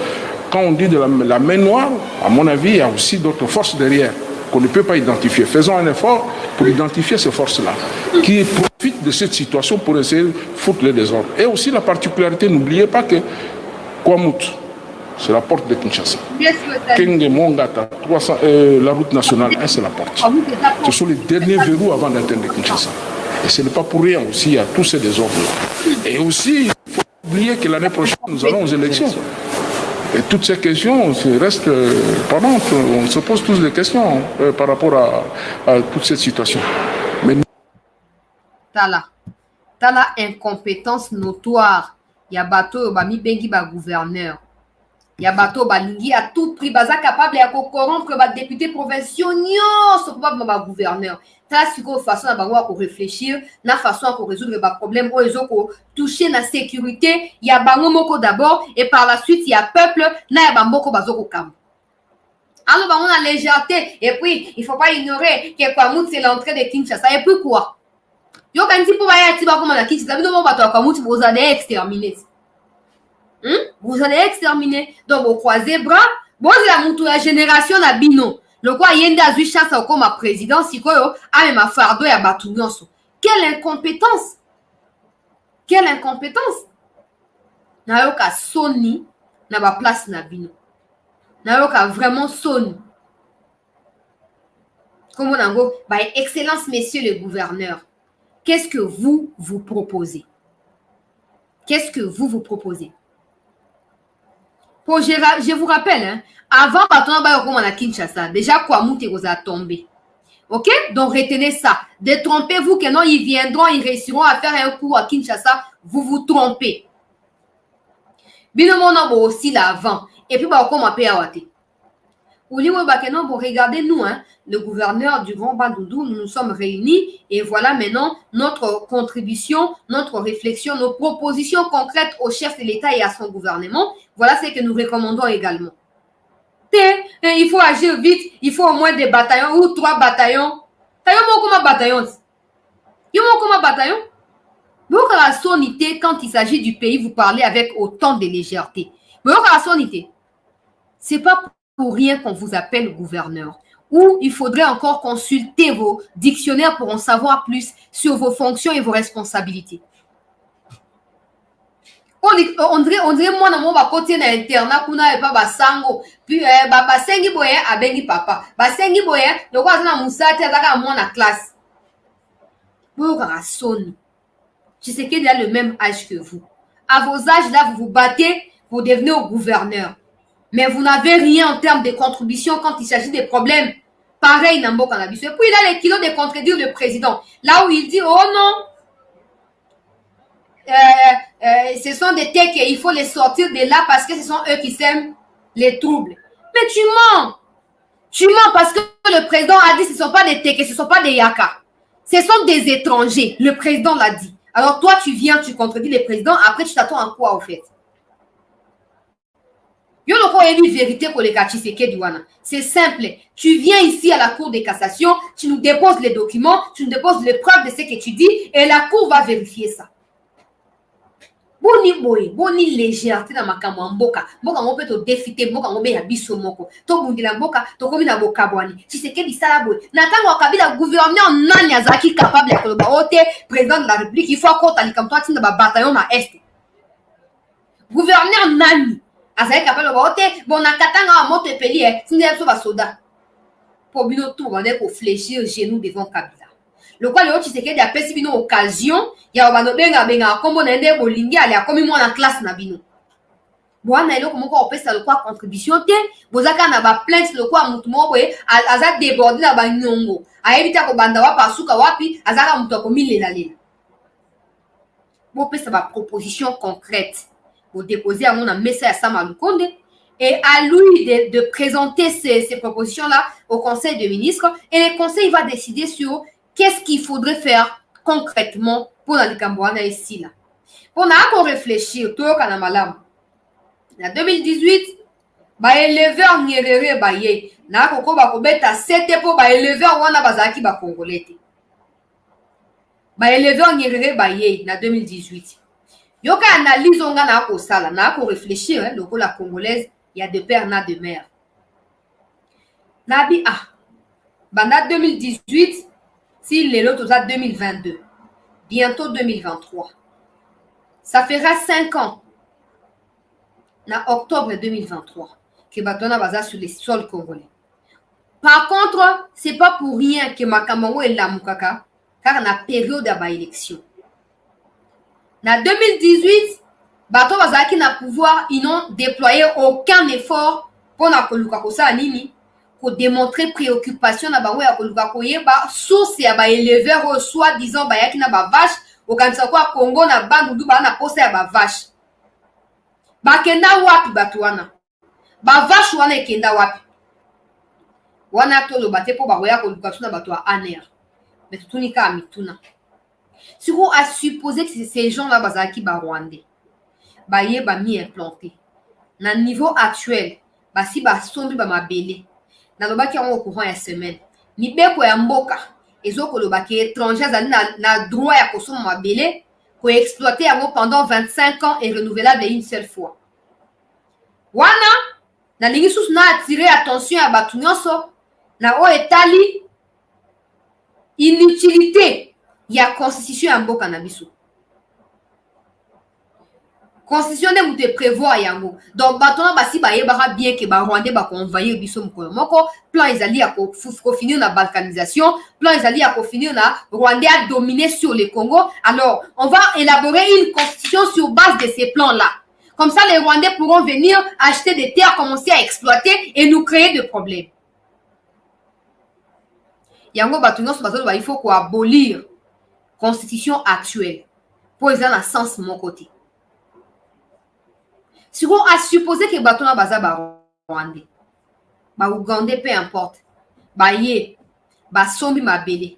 quand on dit de la main noire, à mon avis, il y a aussi d'autres forces derrière qu'on ne peut pas identifier. Faisons un effort pour identifier ces forces-là qui profitent de cette situation pour essayer de foutre le désordre. Et aussi la particularité, n'oubliez pas que Kwamout, c'est la porte de Kinshasa. Kenge Mongata, la route nationale 1, c'est la porte. Ce sont les derniers verrous avant d'atteindre Kinshasa. Et ce n'est pas pour rien aussi, il y a tous ces désordres-là. Et aussi, il faut oublier que l'année prochaine, nous allons aux élections. Et toutes ces questions restent pendantes. On se pose tous des questions par rapport à toute cette situation. Mais... Tala incompétence notoire. Il y a bateau, mi bengi ba gouverneur. Il y a bateau, balingi à tout prix, baza capable de corrompre ba député provincial, ce probable ba gouverneur. Ça c'est une façon à réfléchir, na façon à résoudre les problèmes, où ils ont touché la sécurité, il y a bango moko d'abord, et par la suite il y a peuple, na ya bamboko bazoko kam. Alors on a légèreté, et puis il faut pas ignorer que Kwamout c'est l'entrée de Kinshasa, et puis quoi? Yo quand tu peux aller à Tiba comme la Kinshasa, vous n'avez Kwamout, vous allez exterminer. Vous allez exterminer. Donc vous croisez bras, bon c'est la moutou la génération na bino. Le quoi yende a eu chance comme ma présidence, si quoi a ma fardo ya batunyonso. Quelle incompétence! Quelle incompétence! Na yoka soni na ba place na bino. Na yoka vraiment soni. Comme on a go, bah excellence messieurs les gouverneurs. Qu'est-ce que vous proposez? Qu'est-ce que vous proposez? Pour je vous rappelle, hein, avant Baton à Kinshasa, déjà Kwamout vous a tombé. Ok? Donc retenez ça. Détrompez-vous que non, ils viendront, ils réussiront à faire un coup à Kinshasa. Vous vous trompez. Binomona aussi l'avant. Et puis, bah, comment Péawate? Regardez nous, hein, le gouverneur du Grand Bandoudou, nous nous sommes réunis et voilà maintenant notre contribution, notre réflexion, nos propositions concrètes au chef de l'État et à son gouvernement. Voilà ce que nous recommandons également. Il faut agir vite, il faut au moins des bataillons ou 3 bataillons. Comment bataillon? Comment bataillon? Quand il s'agit du pays, vous parlez avec autant de légèreté. Mais c'est pas pour rien qu'on vous appelle gouverneur. ou il faudrait encore consulter vos dictionnaires pour en savoir plus sur vos fonctions et vos responsabilités. On dirait moi, dans mon côté internat, qu'on n'a pas basango, puis basengi boyen abengi papa, basengi boyen, le quoi na musate à moi na classe. Pour son, je sais qu'il a le même âge que vous. À vos âges là, vous vous battez pour devenir gouverneur, mais vous n'avez rien en termes de contribution quand il s'agit des problèmes. Pareil, Nambo Cannabis. Et puis il a les kilos de contredire le président. Là où il dit, oh non, ce sont des techs et il faut les sortir de là parce que ce sont eux qui sèment les troubles. Mais tu mens. Tu mens parce que le président a dit que ce ne sont pas des techs, ce ne sont pas des yaka. Ce sont des étrangers. Le président l'a dit. Alors toi, tu viens, tu contredis le président. Après, tu t'attends à quoi, au fait? C'est simple. Tu viens ici à la Cour de cassation, tu nous déposes les documents, tu nous déposes les preuves de ce que tu dis et la Cour va vérifier ça. Boni légèreté dans ma kamamboka. Boka on peut te défiter, boka on be abiso moko. To bundila boka, to komi na boka bwani. Tu sais que di sala boy. Natanga wakabila gouverneur nani azaki capable ya koloba ote président de la République, il faut akota likam toi tinda ba bataillon na est. Gouverneur nani azaki capable ba ote bon nakatanga wa moto epeli tinda so ba soda. Pour bino tout on est pour fléchir genou devant Kabila. Le quoi le tu sais que a pesi bino occasion ya bano benga kombo na ndé bolingi ali akomi mo na classe na bino. Bwana ile komoko opesa le quoi contribution te bozaka na ba plainte le quoi mutu mo boye aza déborder na ba nyongo ayebita ko banda wa pasuka wapi azaka mutu akomilela lela. Bo pesa ba proposition concrète pour déposer à mon message à Sama Lukonde et à lui de présenter ces propositions là au Conseil des ministres et le Conseil va décider sur qu'est-ce qu'il faudrait faire concrètement pour la Cambouana ici là. Pour qu'on réfléchir, tout au malam. En 2018, ba éleveur nyerere ba ye. Na koko ba kobeta 7 po ba éleveur wana bazaki ba congolais. Ba éleveur nyerere ba ye na 2018. Yoka analyse on na ko sala, na ko réfléchir hein, le la congolaise, il y a de père na de mère. Nabi banda 2018 si les lots à 2022, bientôt 2023. Ça fera 5 ans, en octobre 2023, que Batona Baza sur les sols congolais. Par contre, ce n'est pas pour rien que Makamango est là, Moukaka, car on a période à l'élection. En 2018, Bato Baza qui n'a pouvoir, ils n'ont déployé aucun effort pour la Kolukakosa Nini. Pour démontrer préoccupation na bango ya koluka koyeba source ya ba éleveur soit disant ba yaki na ba vache au kanisa kwa Congo na bandu ba na posa ya ba vache ba kenda wapi batu wana ba vache wana ekenda wapi wana to lo bate po ba ya koluka na batu a aner mais tutuni ka mituna si on a supposé que ces gens là bazaki ba rwandais ba ye ba mi implanté na niveau actuel ba si ba sombi ba mabele na lobaki yango courant ya semaine mibeko ya mboka ezoko lobaki étranger zali na droit ya kosoma mabele ko exploiter yango pendant 25 ans et renouvelable une seule fois wana na lingi susu na attirer attention ya batu nyonso na o etali inutilité ya constitution ya mboka na biso. Constitution ne vous te prévoir yango. Donc batona basi ba yebara bien que ba Rwandais ba ko envahir biso mkono moko plan ezali ya ko finir na balkanisation, plan ezali ya ko finir na Rwandais a dominé sur le Congo. Alors, on va élaborer une constitution sur base de ces plans-là. Comme ça les Rwandais pourront venir acheter des terres, commencer à exploiter et nous créer des problèmes. Yango batuno so bazo ba il faut ko abolir constitution actuelle. Pour exemple dans sens mon côté. Si on a supposé que Batona Baza ba Rwandais, ba Ougandais, peu importe, ba Yé, ba Sombi Mabele,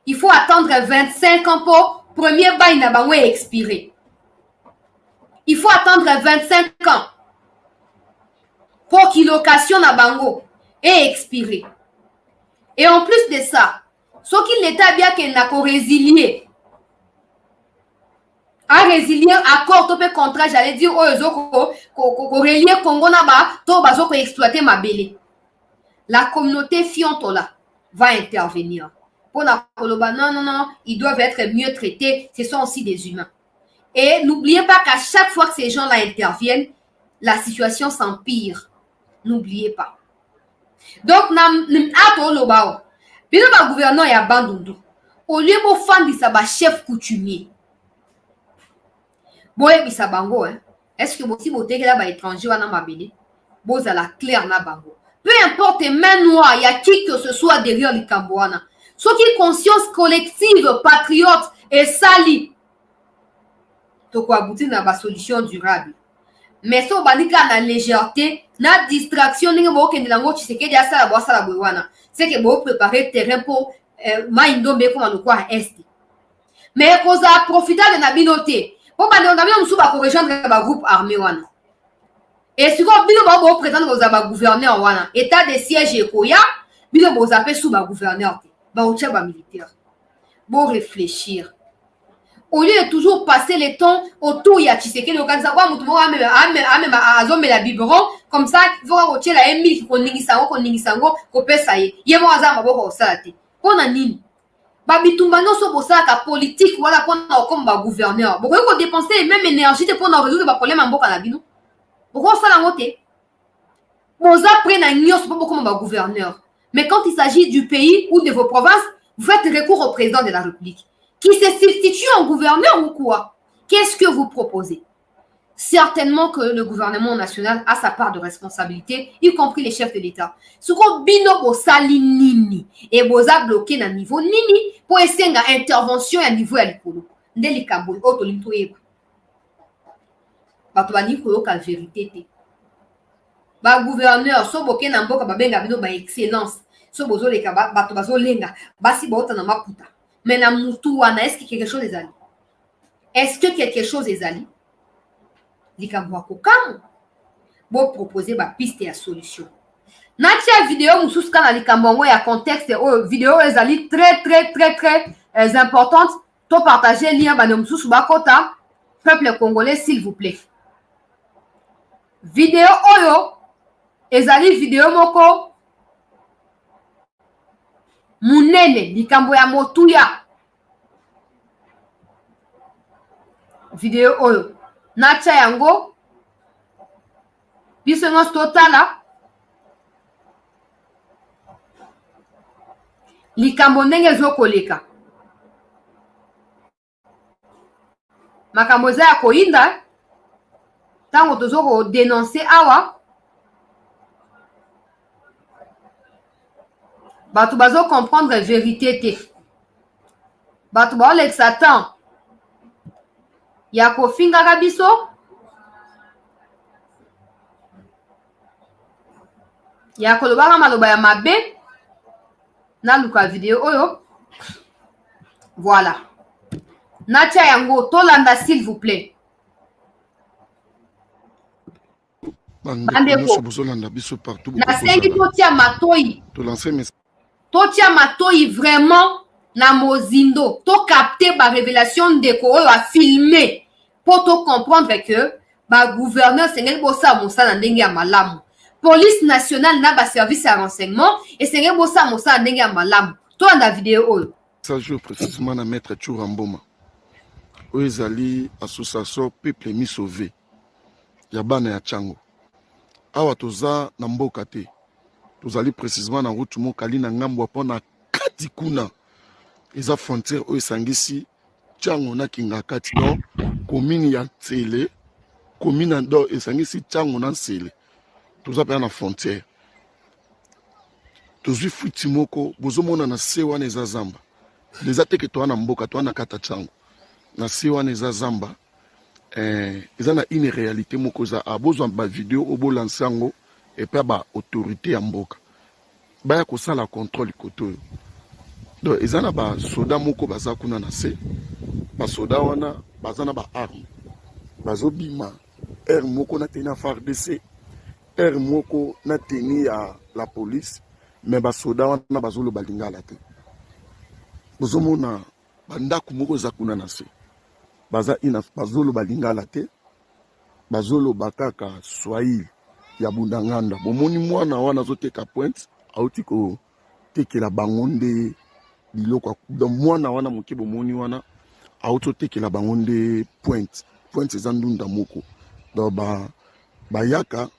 il faut attendre 25 ans pour premier bail na bango expirer. Il faut attendre 25 ans pour qu'il location na bango et expirer. Et en plus de ça, ce qu'il l'État bien qu'il n'a qu'au résilier. À résilier accord to pe contrat j'allais dire oh ezoko ko relier Congo na ba to bazoko exploiter mabele la communauté Fiontola va intervenir. Pour la Koloba, non, ils doivent être mieux traités, ce sont aussi des humains. Et n'oubliez pas qu'à chaque fois que ces gens-là interviennent, la situation s'empire. N'oubliez pas. Donc, le gouverneur est Bandundu. Au lieu de faire des chef coutumier, est-ce que vous avez des étrangers à Namabélé? Vous avez la claire na bango. Peu importe, main noire, il y a qui que ce soit derrière les Cambouana. Ce qui est conscience collective, patriote et sali. Donc, quoi aboutir dans la solution durable. Mais si on a la légèreté, la distraction, c'est que vous préparez le terrain pour Maindo comme quoi est. Mais vous avez profité de la binoté. Pour que vous rejoindre le groupe armé. Et si vous avez présent au gouverneur, état de siège et Koya, vous avez sous le gouverneur. Vous avez militaire. Vous réfléchir. Au lieu de toujours passer le temps autour, il y a Tshisekedi, le Kanza, la biberon, comme ça, il faut retirer la M1000, qu'on n'ingisango, qu'on peut ça y est. Il y a mon hasard, ma boue, ça, on a nini. Babitumba, non, so, pour ça, la politique, voilà, qu'on a comme gouverneur. Pourquoi qu'on dépense la même énergie pour résoudre les problèmes en boca la bino? Pourquoi ça la motte? Bon, ça, prenne un nios pour comme gouverneur. Mais quand il s'agit du pays ou de vos provinces, vous faites recours au président de la République. Qui se substitue en gouverneur ou quoi? Qu'est-ce que vous proposez? Certainement que le gouvernement national a sa part de responsabilité, y compris les chefs de l'État. Ce qu'on bino sali nini et boza bloqué à niveau nini pour essayer une intervention à niveau à l'écolo. Ndeli kambo oto limto eba. Bato bani koyo ka vérité te. Ba gouverneur so boké na mboka babenga bino ba excellence. So bozo leka bato bazo lenga basi bota na maputa. Mais na mutu wana, est-ce que quelque chose est allé? Est-ce que quelque chose est allé? Likambo kokam. Bon proposer ba piste ya solution. Na tia vidéo mususu kana likambo ya contexte vidéo est allé très importante. To partager lien ba mususu ba kota peuple congolais s'il vous plaît. Vidéo oyo ezali vidéo moko munene likambo ya motuya video oyo nacha yango biso nyonso totala likambo ndenge ezokoleka makambo eza ya koyinda ntango tozokodenonse awa bato bazo comprendre vérité te bato baolekisa temps ya kofingaka biso ya kolobaka maloba ya mabe naluka video oyo voilà natia yango tolanda s'il vous plaît bandeko nasengi totia matoi totia matoi vraiment na mozindo to capter ba révélation ndeko oyo a filmé pour to comprendre que ba gouverneur sengeli bosa mosala ndenge ya malamu police nationale na ba service ya renseignement et sengeli bosa mosala ndenge ya malamu to anda vidéo oyo ça joue précisément na maître Churamboma oyo ezali association peuple mi sauvé ya bana ya Tchango awa toza na mboka te tozali précisément na route mokali na ngambo pona kati kuna eza frontière oyo esangisi Tchango na Kingakati do commune ya Tsele commune do esangisi Tchango na Nsele toza pe na frontière tozwi futi moko bozomona na se wana eza zamba déjà te ke to na mboka to na kata Tchango na se wana eza zamba eza na une réalité moko za abozwa ba vidéo obo lansango et pa ba autorité ya mboka baya kosala contrôle koto donc eza na ba soda moko baza kuna na se ba soda wana baza na ba arme bazobima moko na teni ya FARDC moko na teni ya la police mais ba soda wana bazoloba lingala te bozomona bandako moko za kuna na se baza ina bazoloba lingala te bazoloba kaka Swahili ya bundanganda bomoni mwana wana azoteka pointe auti ko tekela bango nde biloko donc mwana wana moke bomoni wana auto tekela bango nde pointe eza ndunda moko donc bayaka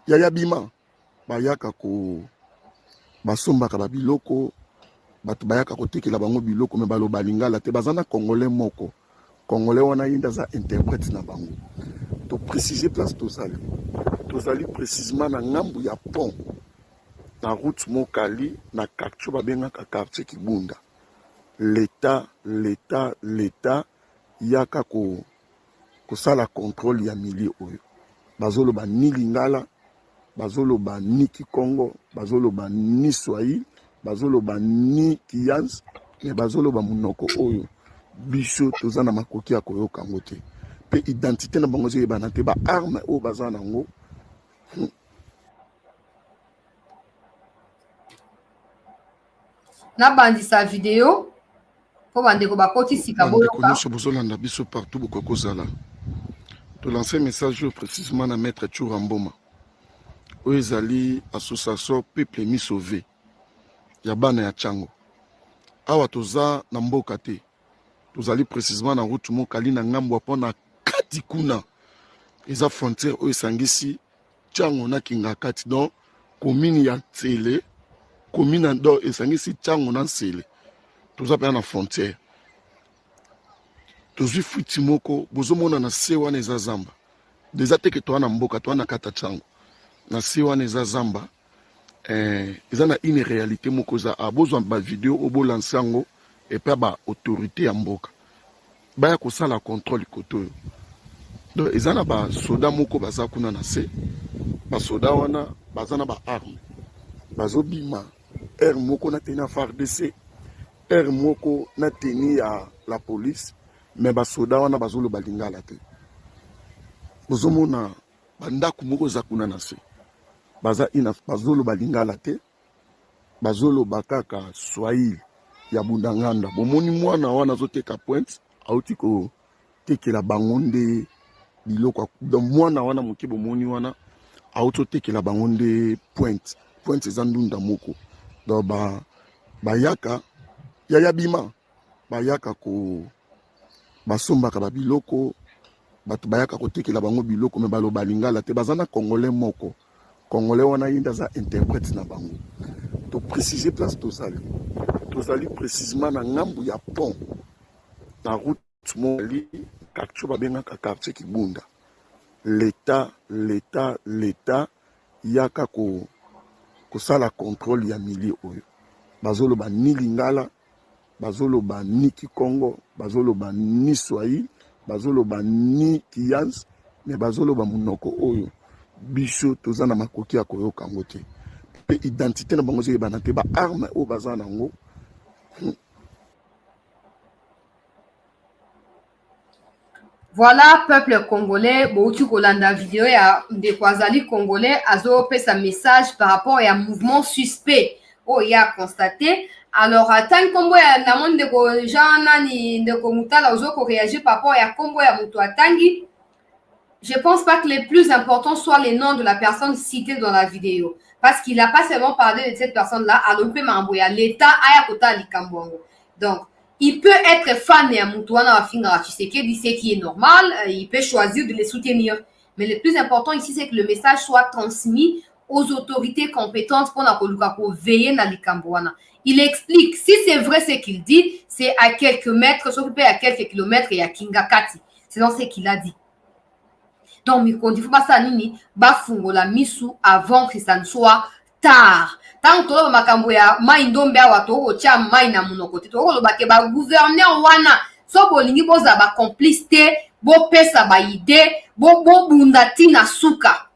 yaya bima bayaka ko basombaka babiloko bato bayaka kotekela bango biloko me baloba lingala te baza na congolais moko congolais wana ye nde aza interprète na bango to préciser place tozali précisément na ngambu ya pont na route mokali na quartier babengaka quartier Kibunda l'état yaka kosala contrôle ya milieu oyo bazoloba ni lingala bazoloba ni kikongo bazoloba ni swahili bazoloba ni kiyanz me bazoloba munoko oyo biso toza na makoki ya koyoka yango te pe identité na bango zoyebana te baarme oyo baza nango nabandisa video po bandeko bakotisika boyoka nyonso bozolanda biso partout bokoki kozala tolance message oyo précisément na maître Tchoura Mboma oyo ezali association peuple mi sauvé ya bana ya Tchango awa toza na mboka te tozali précisément na route mokali na ngambo apo na kati kuna eza frontière oyo esangisi Tchango na Kingakati donc commune ya Tsele commune ndo esangisi Tchango na Nsele toza pe na frontière tozwi fuiti moko bozomona na se wana eza zamba déjà teke toa na mboka toa na kata Tchango na se wana eza zamba eza na une réalité moko za abozwa ba vidéo obolansa yango epa ba autorité ya mboka baya kosala contrôle koto donc eza na ba soda moko baza kuna na se ba soda wana baza na ba arme bazobima air moko na teni ya FARDC air moko na teni ya la police mais ba soda wana bazoloba lingala te bozomona bandako moko za kuna na se baza ina bazoloba lingala te bazoloba kaka swahili ya bundanganda bomoni mwana wana azoteka pointe auti ko tekela bango nde biloko donc mwana wana moke bomoni wana auto tekela bango nde pointe eza ndunda moko donc bayaka yaya bima bayaka ko basombaka babiloko bato bayaka kotekela bango biloko me baloba lingala te baza na congolais moko congolais wana ye nde aza interprète na bango to préciser place tozali précisément na ngambu ya pont na route mokali quartier babengaka quartier Kibunda l'état yaka kosala contrôle ya milieu oyo bazoloba ni lingala bazoloba ni kikongo bazoloba ni swahili bazoloba ni kiyanz me bazoloba munoko oyo biso toza na makoki ya koyoka yango te pe identité na bango zoyebana te baarme oyo baza nango Voilà, peuple congolais, bouti kolanda vidéo ya ndeko azali congolais azo pesa message par rapport à un mouvement suspect. Oh, il a constaté. Alors, tant combo ya namon ndeko jana ni ndeko mutala ozo ko réagir par rapport à combo ya mutu atangi. Je pense pas que les plus importants soient les noms de la personne citée dans la vidéo. Parce qu'il n'a pas seulement parlé de cette personne-là, alors peut m'envoyer l'État à Yakota Likambongo. Donc, il peut être fan de Moutouana Wafinga Tshisekedi, c'est qui est normal, il peut choisir de les soutenir. Mais le plus important ici, c'est que le message soit transmis aux autorités compétentes pour veiller dans Likambouana. Il explique, si c'est vrai ce qu'il dit, c'est à quelques mètres, sauf à quelques kilomètres, il y a Kingakati. C'est dans ce qu'il a dit. Donc, il faut pas ça, nini, bafungola misu avant que ça ne soit tard. Tant que makambo ya mai ndombe awa to cha mai na munoko te to loba ke ba gouverneur wana so bolingi boza ba complicité bo pesa ba idée bo bundati na suka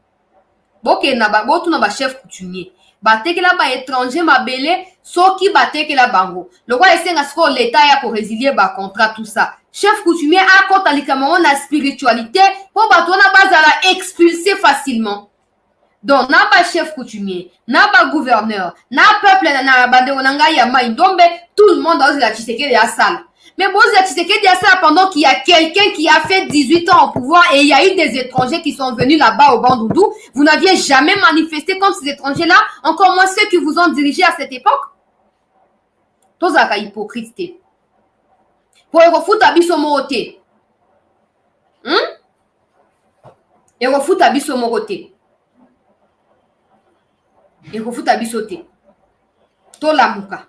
boke na ba botu na ba chef coutumier ba tekela ba étranger mabele soki ba tekela bango le roi esenga siko l'état ya ko résilier ba contrat tout ça chef coutumier a kota likama na spiritualité po ba tona bazala expulser facilement. Donc, n'a pas chef coutumier, n'a pas gouverneur, n'a peuple, n'a pas bande onanga ya maïndombe, tout le monde dans la Tshisekedi ya salle. Mais Bozia Tshisekedi a ça pendant qu'il y a quelqu'un qui a fait 18 ans au pouvoir et il y a eu des étrangers qui sont venus là-bas au Bandundu. Vous n'aviez jamais manifesté contre ces étrangers-là, encore moins ceux qui vous ont dirigé à cette époque. Tous à hypocrite. Pour refout à Bissomoroté. Et refout à Bissomoroté. Et refout à Bissoté. Tola muka.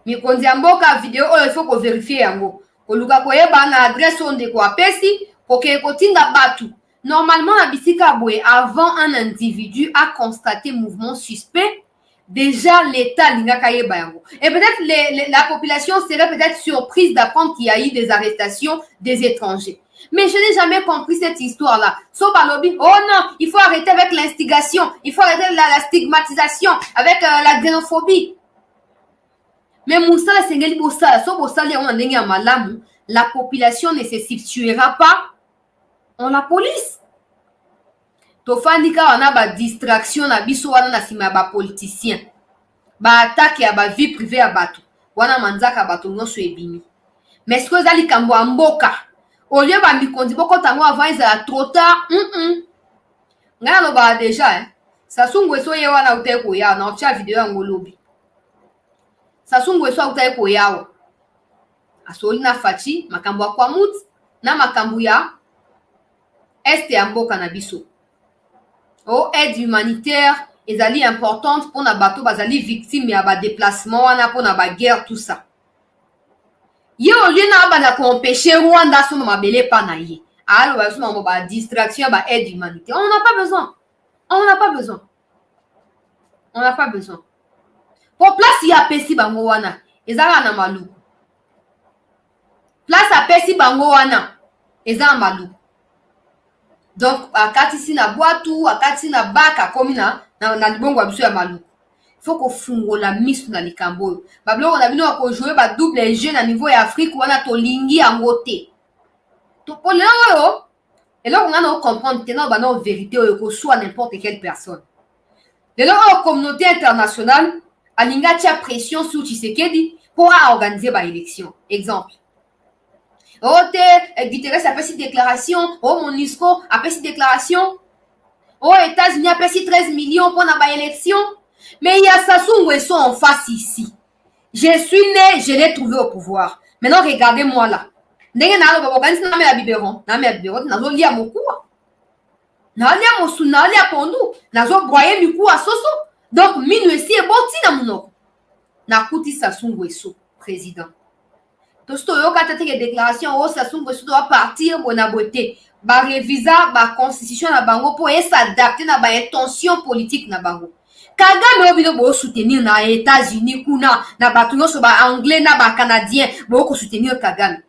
Mi konzi amboka vidéo il faut qu'on vérifie yango. Koluka koyeba na adresse onde ko apesi, koke kotinda batu. Normalement na bisika boye avant un individu a constaté mouvement suspect, déjà l'état lingaka yeba yango. Et peut-être la population serait peut-être surprise d'apprendre qu'il y a eu des arrestations des étrangers. Mais je n'ai jamais compris cette histoire-là. Sobalobi, oh non, il faut arrêter avec l'instigation, il faut arrêter la stigmatisation, avec la xénophobie. Mais Moussa Sengeli Boussa, la population ne se situera pas en la police. Tofandika on a ba distraction na biso wana na sima ba politicien. Ba attaque ya ba vie privée ya bato. Wana manzaka bato nyonso ebimi. Mais ce que zali kambo mboka. Au lieu ba mikondi boko tango avant ils a trop tard. Ngana no ba déjà hein. Sasungu eso ye wana uteko ya na ocha video ya ngolobi. Sasungu eso uteko ko yawo. Asoli na fachi makambo kwa mut na makambo ya este ya mboka na biso. Oh, aide humanitaire ezali importante pour na bato bazali victime ya ba déplacement wana pour na ba guerre tout ça. Ye au lieu na ba na ko empêcher Rwanda so mabele pa na ye. Alors ba so na ba distraction ba aide humanitaire. On n'a pas besoin. On n'a pas besoin. On n'a pas besoin. Pour place ya pesi bango wana ezala na maluku. Place a pesi bango wana ezala maluku. Donc akati si na boatu, akati na baka komi na libongo abiso ya maluku. Il faut qu'on fungola misu na likambo. Bablo on a bino ko jouer ba double jeu na niveau ya Afrique wana to lingi angote. To polero et là on a no comprendre que na ba no vérité o ko soit n'importe quelle personne. De la communauté internationale alinga tia pression sur Tshisekedi pour organiser ba élection. Exemple. Oh, Guterres a fait cette déclaration. Oh, MONUSCO a fait cette déclaration. Oh, États-Unis a fait 13 millions pour la élection. Mais il y a Sassou Nguesso en face ici. Je suis né, je l'ai trouvé au pouvoir. Maintenant, regardez-moi là. Donc, minuit est bon, Nakuti Sassou Nguesso, président. Tosto yoka tete déclaration o Sassou Nguesso doit partir bona beauté ba réviser ba constitution na bango pour s'adapter na ba intention politique na bango. Kagame obino bo soutenir na États-Unis kuna na ba nyonso ba anglais na ba canadien bo ko soutenir Kagame.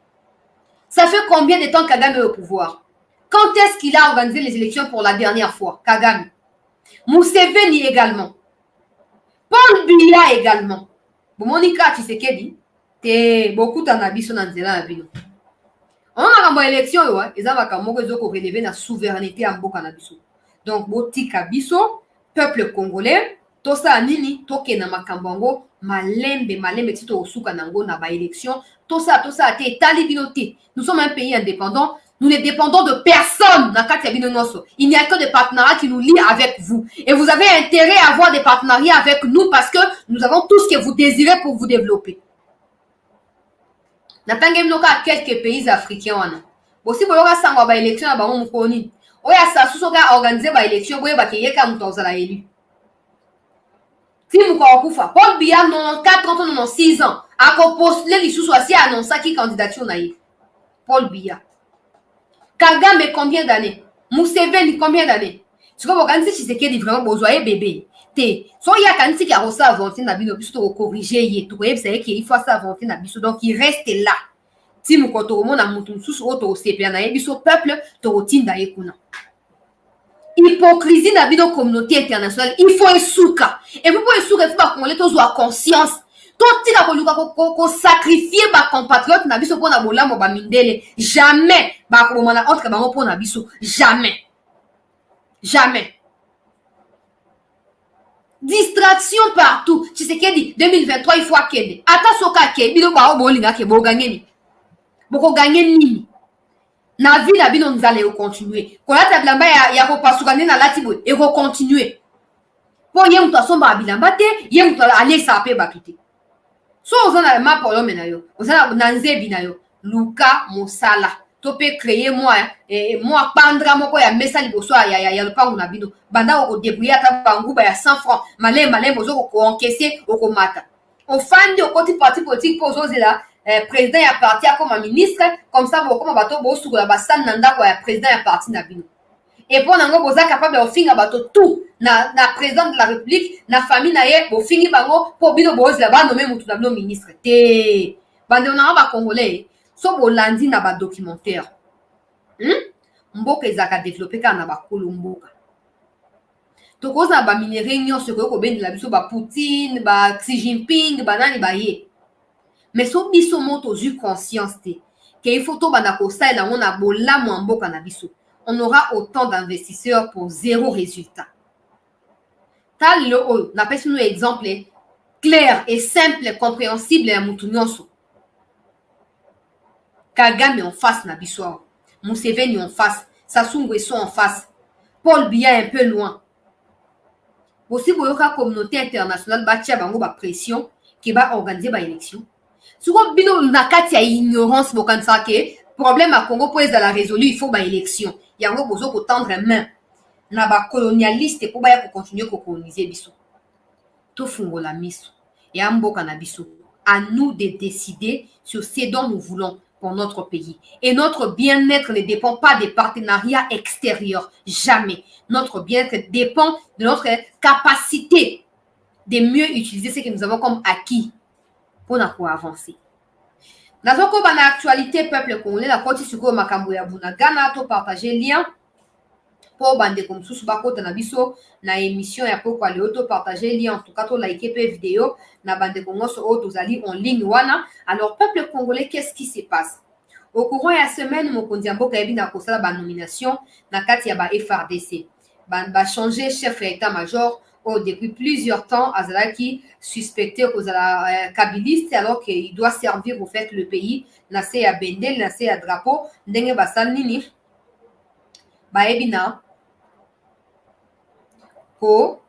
Ça fait combien de temps Kagame est au pouvoir? Quand est-ce qu'il a organisé les élections pour la dernière fois? Kagame. Museveni également. Paul Biya également. Monika Tshisekedi te beaucoup d'anabiso na nzela na bino. On a une élection yo, eza makamoko ezoko relever na souveraineté ya mboka na biso. Donc botika biso peuple congolais tosa nini toke na makambo ngo malembe tito osuka nango na ba élection tosa te tali bino te. Nous sommes un pays indépendant. Nous ne dépendons de personne. Il n'y a que des partenariats qui nous lient avec vous. Et vous avez intérêt à avoir des partenariats avec nous parce que nous avons tout ce que vous désirez pour vous développer. Natangenoka quelques pays africains. Aussi, vous avez sangwa ba élection ba mukoni. Oya sasu soka organiser ba élection boye ba kiyeka mutozala élu. Si muko okufa, Paul Biya 94 ans, 96 ans, a postulé lisusu asi annonça qui candidature na ye. Paul Biya. Kagame combien d'années? Museveni combien d'années? Tu vois, quand si Tshisekedi vraiment besoin bébé. So il y a quand si qui a reçu avancer na bino biso to corriger y to web c'est qu'il faut ça avancer na biso donc il reste là. Si nous ko to mona mutu sous auto CP na biso peuple to tinda ekuna. Hypocrisie na bino communauté internationale, il faut esouka. Et vous pouvez esouka il faut pas qu'on les to soit conscience. Tout tika ko sacrifier ba compatriote na biso pona bolamo ba mindele. Jamais ba ko mona entre ba pona biso, jamais. Jamais. Distraction partout. Tu sais qu'elle dit 2023, il faut qu'elle. Attends, soka ke, bino ba obolinga ke bo gagner ni. Boko gagner ni. Na vie na bino nous allons continuer. Kola ta bilamba ya ko pasukane na latibo et ko continuer. Po ye mtu asomba bilamba te, ye mtu aller saper batute. So ozana ma polo menayo. Ozana na nzebi na yo. Luka Mosala. Topé créer moi moi pandra moko ya mesa liboso ya lupangu na bino. Banda ko débrouiller ata bangu ba ya 100 francs. Malin bozo ko encaisser ko mata. Au fan de côté parti politique pour ozela président ya parti comme ministre comme ça comme bato bo sukula basan nanda ko ya président ya parti na bino. Et pour nango boza capable de finir bato tout na président de la République na famille na ye bo finir bango pour bino bozela ba nommer mutu na bino ministre. Te bande on ba congolais so bolandi na ba documentaire. Mboka ezaka développer kana ba kolomboka. Tokoza ba minere nyonso ko bendela biso ba Poutine, ba Xi Jinping, ba nani ba ye. Mais so biso moto zu conscience te que il faut to bana ko sa la on a bola mo mboka na biso. On aura autant d'investisseurs pour zéro résultat. Tal le na pesi nous exemple clair et simple, compréhensible à mutu nyonso. Kagame en face na biso. Museveni en face, Sassou Nguesso en face, Paul Biya un peu loin. Aussi boyoka communauté internationale batia bango ba pression qui va organiser ba élection. Souvent bino na kati ya ignorance bokansa ke problème à Congo pour la résolu il faut ba élection. Yango bozo ko tendre main na ba colonialiste pour ba ya ko continuer ko coloniser biso. To fungola miso. Ya mboka na biso. À nous de décider sur ce dont nous voulons pour notre pays. Et notre bien-être ne dépend pas des partenariats extérieurs. Jamais. Notre bien-être dépend de notre capacité de mieux utiliser ce que nous avons comme acquis pour avancer. Dans l'actualité, peuple congolais, la côte sur makambo ya bunagana, to partager lien pour bande comme sous bakota na biso na émission ya pourquoi le auto partager lien en tout cas to liker pe vidéo na bande kongo so auto zali en ligne wana. Alors peuple congolais, qu'est-ce qui se passe au courant de la semaine mokonzi mboka yebi na kosala ba nomination na kati ya ba FRDC ba changer chef d'état-major depuis plusieurs temps azalaki suspecté kozala kabiliste alors qu'il doit servir au fait le pays na se ya bendel na se ya drapeau ndenge basal nini ba ebina ko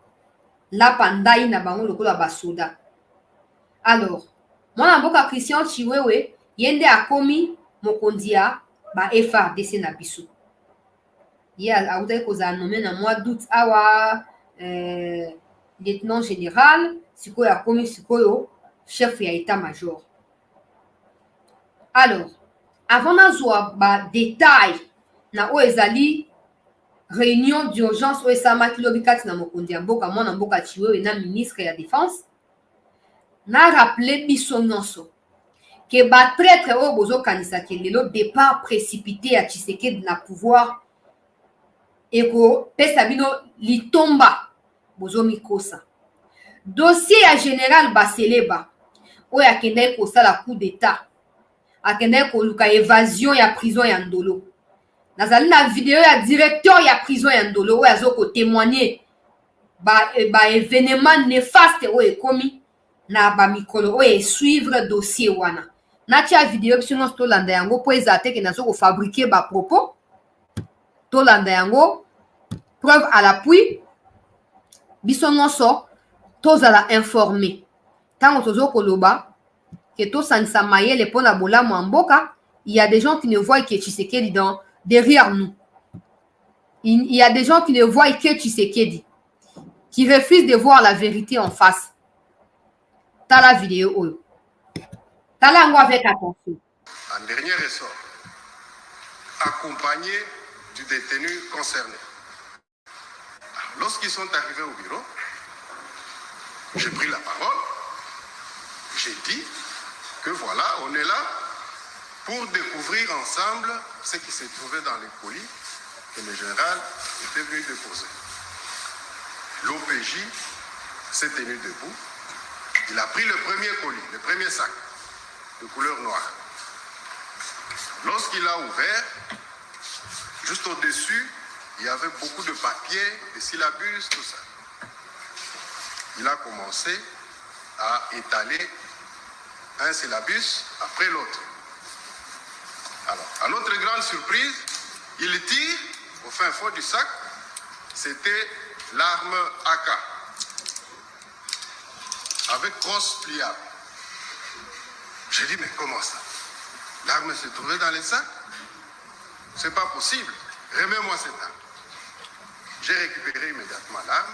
la pandai na bango lokola basoda. Alors mwana mboka Christian Chiwewe yende akomi mokonzi ya ba FRDC na biso ye autaki kozala nommé na mois d'août awa lieutenant général sikoyo akomi sikoyo chef ya état-major. Alors avant nazwa ba détail na oyo ezali réunion d'urgence oyo esalamaki lobi kati na mokonzi ya mboka mwana mboka Chiwewe na ministre ya défense na rappele biso nyonso ke batraître oyo bozokanisaki lelo départ précipité ya Tshisekedi na pouvoir ekopesa bino litomba bozomikosa. Dossier ya général Baseleba oyo akendaki kosala coup d'état akendaki koluka évasion ya prison ya Ndolo. Nazali na vidéo ya directeur ya prison ya Ndolo oyo azokotémoigner ba événement néfaste oyo ekomi na bamikolo oyo suivre dossier wana. Natia vidéo biso nyonso tolanda yango po eza te ke nazokofabrike bapropos tolanda yango preuve à l'appui biso nyonso tozala informé ntango tozokoloba ke tosanisa mayele mpo na bolamu ya mboka. Il y a des gens qui ne voient que Tshisekedi derrière nous. Il y a des gens qui ne voient que Tshisekedi, qui refusent de voir la vérité en face. T'as la vidéo. T'as la avec attention. En dernier ressort, accompagné du détenu concerné. Lorsqu'ils sont arrivés au bureau, j'ai pris la parole, j'ai dit que voilà, on est là pour découvrir ensemble ce qui s'est trouvé dans les colis que le général était venu déposer. L'OPJ s'est tenu debout. Il a pris le premier colis, le premier sac de couleur noire. Lorsqu'il a ouvert, juste au-dessus, il y avait beaucoup de papiers, des syllabus, tout ça. il a commencé à étaler un syllabus après l'autre. Alors, à notre grande surprise, il tire au fin fond du sac, c'était l'arme AK, avec crosse pliable. J'ai dit, mais comment ça? L'arme se trouvait dans les sacs? C'est pas possible. Remets-moi cette arme. J'ai récupéré immédiatement l'arme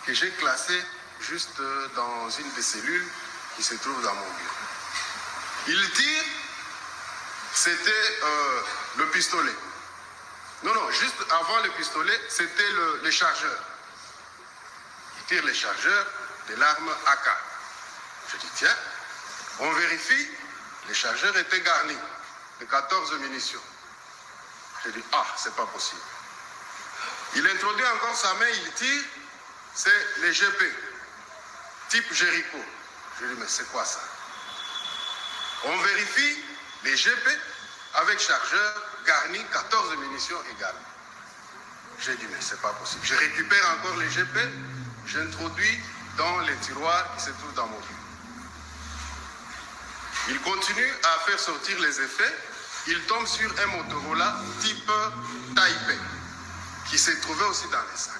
que j'ai classée juste dans une des cellules qui se trouve dans mon bureau. Il tire, c'était le pistolet. Non, juste avant le pistolet, c'était les chargeurs. Il tire les chargeurs de l'arme AK. Je dis, tiens, on vérifie, les chargeurs étaient garnis de 14 munitions. Je dis, ah, c'est pas possible. Il introduit encore sa main, il tire, c'est les GP, type Jericho. Je dis, mais c'est quoi ça? On vérifie les GP avec chargeur garni, 14 munitions égales. J'ai dit, mais c'est pas possible. Je récupère encore les GP, j'introduis dans les tiroirs qui se trouvent dans mon bureau. Il continue à faire sortir les effets. Il tombe sur un Motorola type Taipei qui se trouvait aussi dans les sacs.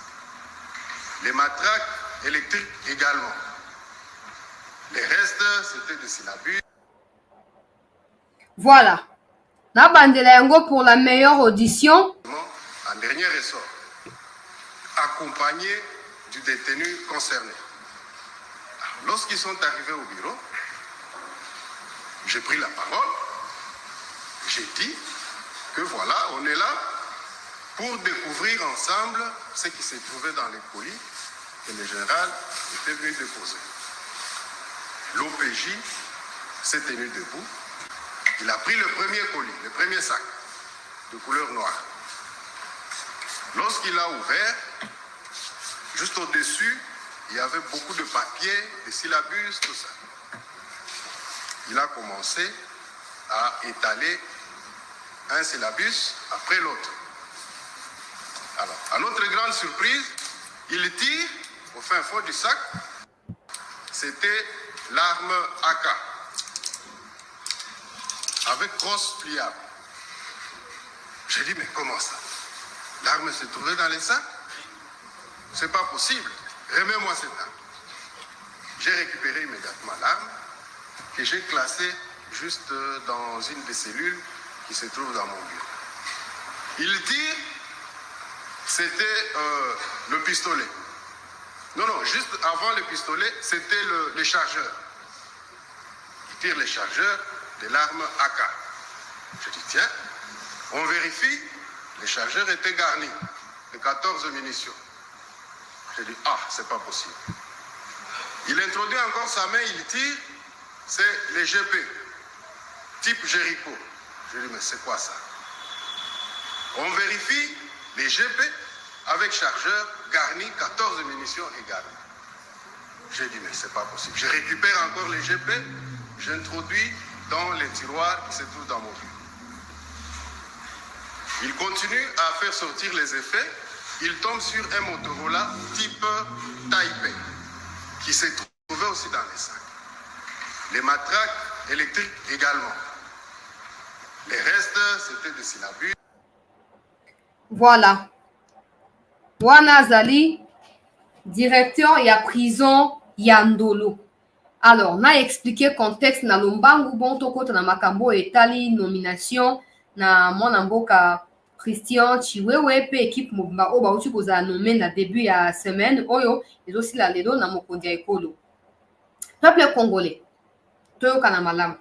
Les matraques électriques également. Les restes, c'était des syllabus. Voilà. Nabandela yango pour la meilleure audition. En dernier ressort, accompagné du détenu concerné. Lorsqu'ils sont arrivés au bureau, j'ai pris la parole. J'ai dit que voilà, on est là pour découvrir ensemble ce qui s'est trouvé dans les colis que le général était venu déposer. L'OPJ s'est tenu debout. Il a pris le premier colis, le premier sac de couleur noire. Lorsqu'il a ouvert, juste au-dessus, il y avait beaucoup de papiers, des syllabus, tout ça. Il a commencé à étaler un syllabus après l'autre. Alors, à notre grande surprise, il tire au fin fond du sac, c'était l'arme AK, avec crosse pliable. J'ai dit, mais comment ça? L'arme se trouvait dans les sacs? C'est pas possible. Remets-moi cette arme. J'ai récupéré immédiatement l'arme que j'ai classée juste dans une des cellules qui se trouve dans mon bureau. Il tire, c'était le pistolet. Non, juste avant le pistolet, c'était les chargeurs. Il tire les chargeurs de l'arme AK. Je dis, tiens, on vérifie, les chargeurs étaient garnis de 14 munitions. Je dis, ah, c'est pas possible. Il introduit encore sa main, il tire, c'est les GP, type Jericho. Je dis, mais c'est quoi ça? On vérifie les GP avec chargeur garni, 14 munitions égales. J'ai dit, mais c'est pas possible. Je récupère encore les GP, j'introduis dans les tiroirs qui se trouvent dans mon bureau. Il continue à faire sortir les effets. Il tombe sur un Motorola type Taipei qui se trouvait aussi dans les sacs. Les matraques électriques également. Les restes, c'était des syllabus. Voilà. Wana Zali, directeur et à prison Yandolo. Alors, on a expliqué le contexte na lombangu bon toko na makambo etali nomination na monamboka Christian Chiwewe pe équipe mobimba oba uchi koza nommé na début ya semaine oyo et aussi la lelo na mokondia ekolo. Peuple congolais. Toyo kana malamu.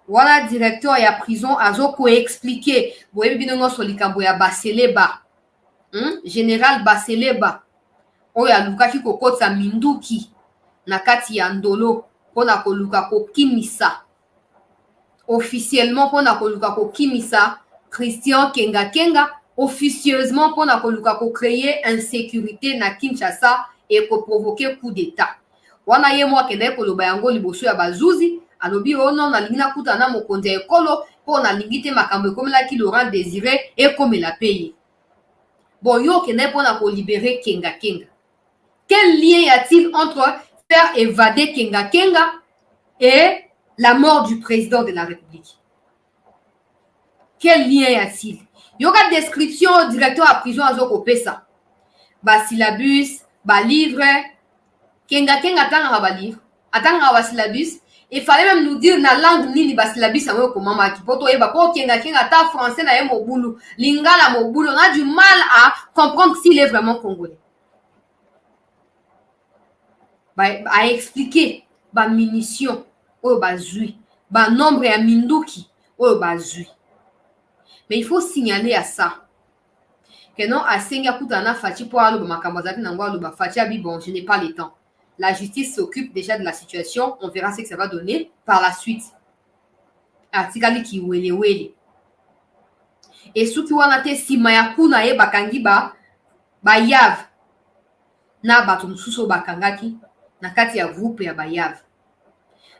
Voilà directeur ya prison azoko expliquer boyebi bino so likambo ya Baseleba. Général Baseleba oyo alukaki kokotsa minduki na kati ya ndolo pona koluka kokimisa officiellement pona koluka kokimisa Christian Kenga officieusement pona koluka ko créer insécurité na Kinshasa et ko provoquer coup d'état wana ye mwa kende koloba yango liboso ya bazuzi alobi ono na lingina kuta na mokonzi ya ekolo pona lingite makambo ekomela ki Laurent Désiré et comme la paye bon yo kende pona ko libérer Kenga Quel lien y a-t-il entre faire évader Kenga Kenga et la mort du président de la République? Quel lien y a-t-il? Il y aura description au directeur à prison à Zokopesa. Ba syllabus, ba livre. Kenga Kenga attend ba livre. Attend ba syllabus. Il fallait même nous dire na langue nini ba syllabus à comment ma kipoto et ba pour Kenga Kenga ta français na mo boulou. Lingala mo boulou. On a du mal à comprendre s'il est vraiment congolais. À expliquer ba munitions ou ba zui. Ba nombre ya minduki ou ba zui. Mais il faut signaler à ça que non, à Senga Koutana Fati pour aller au Makambazaki Nangwa Fati Abi, bon, je n'ai pas le temps. La justice s'occupe déjà de la situation, on verra ce que ça va donner par la suite. Artikali ki wele wele. Et ceux qui ont été Simayakuna e Bakangi ba yav na batu mususo bakangaki na kati ya groupe ya bayav.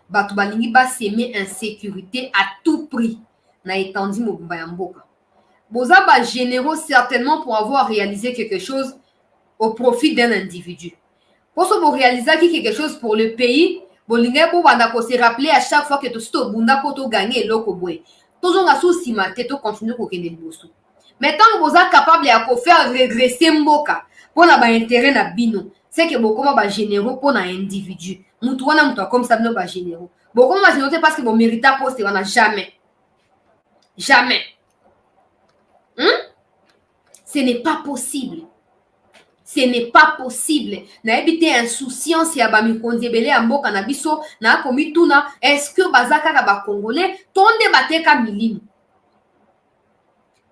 Batu balingi ba semer insécurité à tout prix. Na étendu mobimba ya mboka. Boza ba généraux certainement pour avoir réalisé quelque chose au profit d'un individu. Pour ce pour réaliser quelque chose pour le pays, bolinga pour banda ko se rappeler à chaque fois que to sto bunda ko to gagner loko boy. Toujours nga sous sima to continuer ko kende liboso. Mais tant que boza capable ya ko faire régresser mboka pour na ba intérêt na bino, c'est que beaucoup ba généraux pour na individu. Mutu wana mutu comme ça no ba généraux. Beaucoup ma généraux parce que bon mérita poste wana jamais. Jamais. Ce n'est pas possible. Ce n'est pas possible. Na ebité insouciance ya ba mikonzebele ya mboka na biso na komituna est-ce que bazaka ka ba congolais tonde bateka milimo.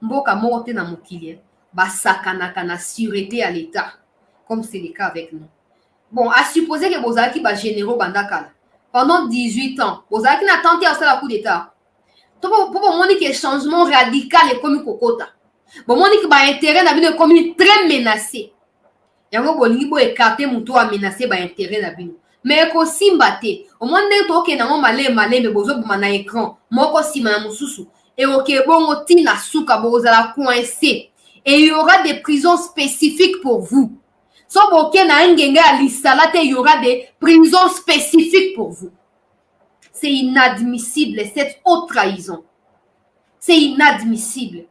Mboka moko te na mokili ba sakanaka na sûreté à l'état comme c'est le cas avec nous. Bon, à supposer que bozaki ba généraux bandaka pendant 18 ans, bozaki na tenté à faire coup d'état. Pour montrer que le changement radical est comme Kokota. Pour montrer que l'intérêt n'a pas comme très menacé. Il y a un peu écarté mon à menacer l'intérêt n'a pas. Mais ko simbate, au moins d'être que na malé mais bozo na écran, moko sima mususu. Et ok bon oti na suka bozala coincé. Et il y aura des prisons spécifiques pour vous. Sauf ok na ngenga alisalate, il y aura des prisons spécifiques pour vous. C'est inadmissible, cette haute trahison. C'est inadmissible.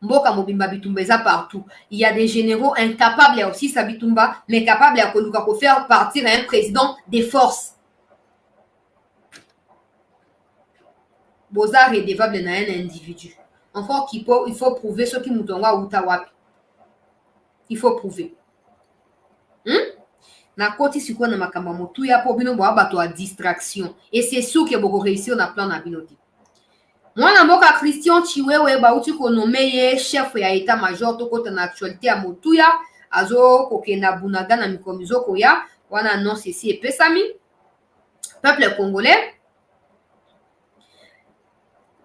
Mboka mobimba bitumbeza partout. Il y a des généraux incapables aussi sa bitumba, mais capables de faire partir un président des forces. Boza redevable na un individu. Encore il faut prouver ce qui nous donne ou tawapi. Il faut prouver. Na koti siko na makamba motu ya po bino boa bato a distraction et c'est sûr que boko réussir na plan na bino. Moi na mboka Christian Chiwewe ba uti ko nommé chef ya état major to kota na actualité ya motu ya azo kokenda bunaga na mikomizo ko ya wana annonce ici et pesami peuple congolais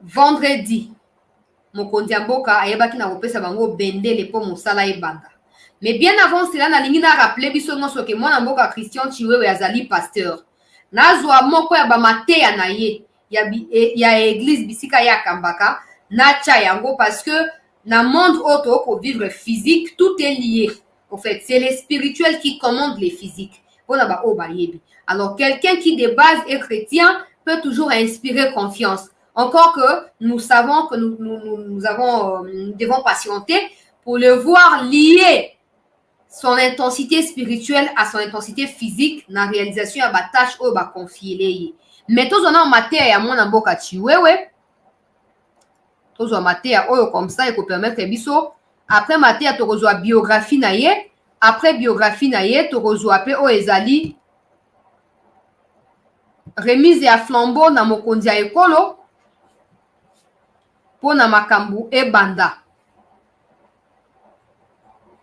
vendredi mokonzi mboka ayebaki na kopesa bango bendele po mosala ebanda. Mais bien avant cela, na lingi na rappelé biso ngoso ke mwana mboka Christian Chiwewe azali pasteur. Nazwa moko ya bamate ya na ye ya église bisika ya kambaka na cha yango parce que na monde auto pour vivre physique tout est lié. En fait, c'est les spirituels qui commandent les physiques. Alors quelqu'un qui de base est chrétien peut toujours inspirer confiance. Encore que nous savons que nous devons patienter pour le voir lié son intensité spirituelle à son intensité physique na réalisation ya ba tâche o ba confier les. Mais tous on a matière ya mona mboka Chiwewe. Tous on matière oyo comme ça et ko permettre biso après matière to rezo biographie na ye, après biographie na ye to rezo pe o ezali remise ya flambeau na mokonzi ya ekolo pona makambu e banda.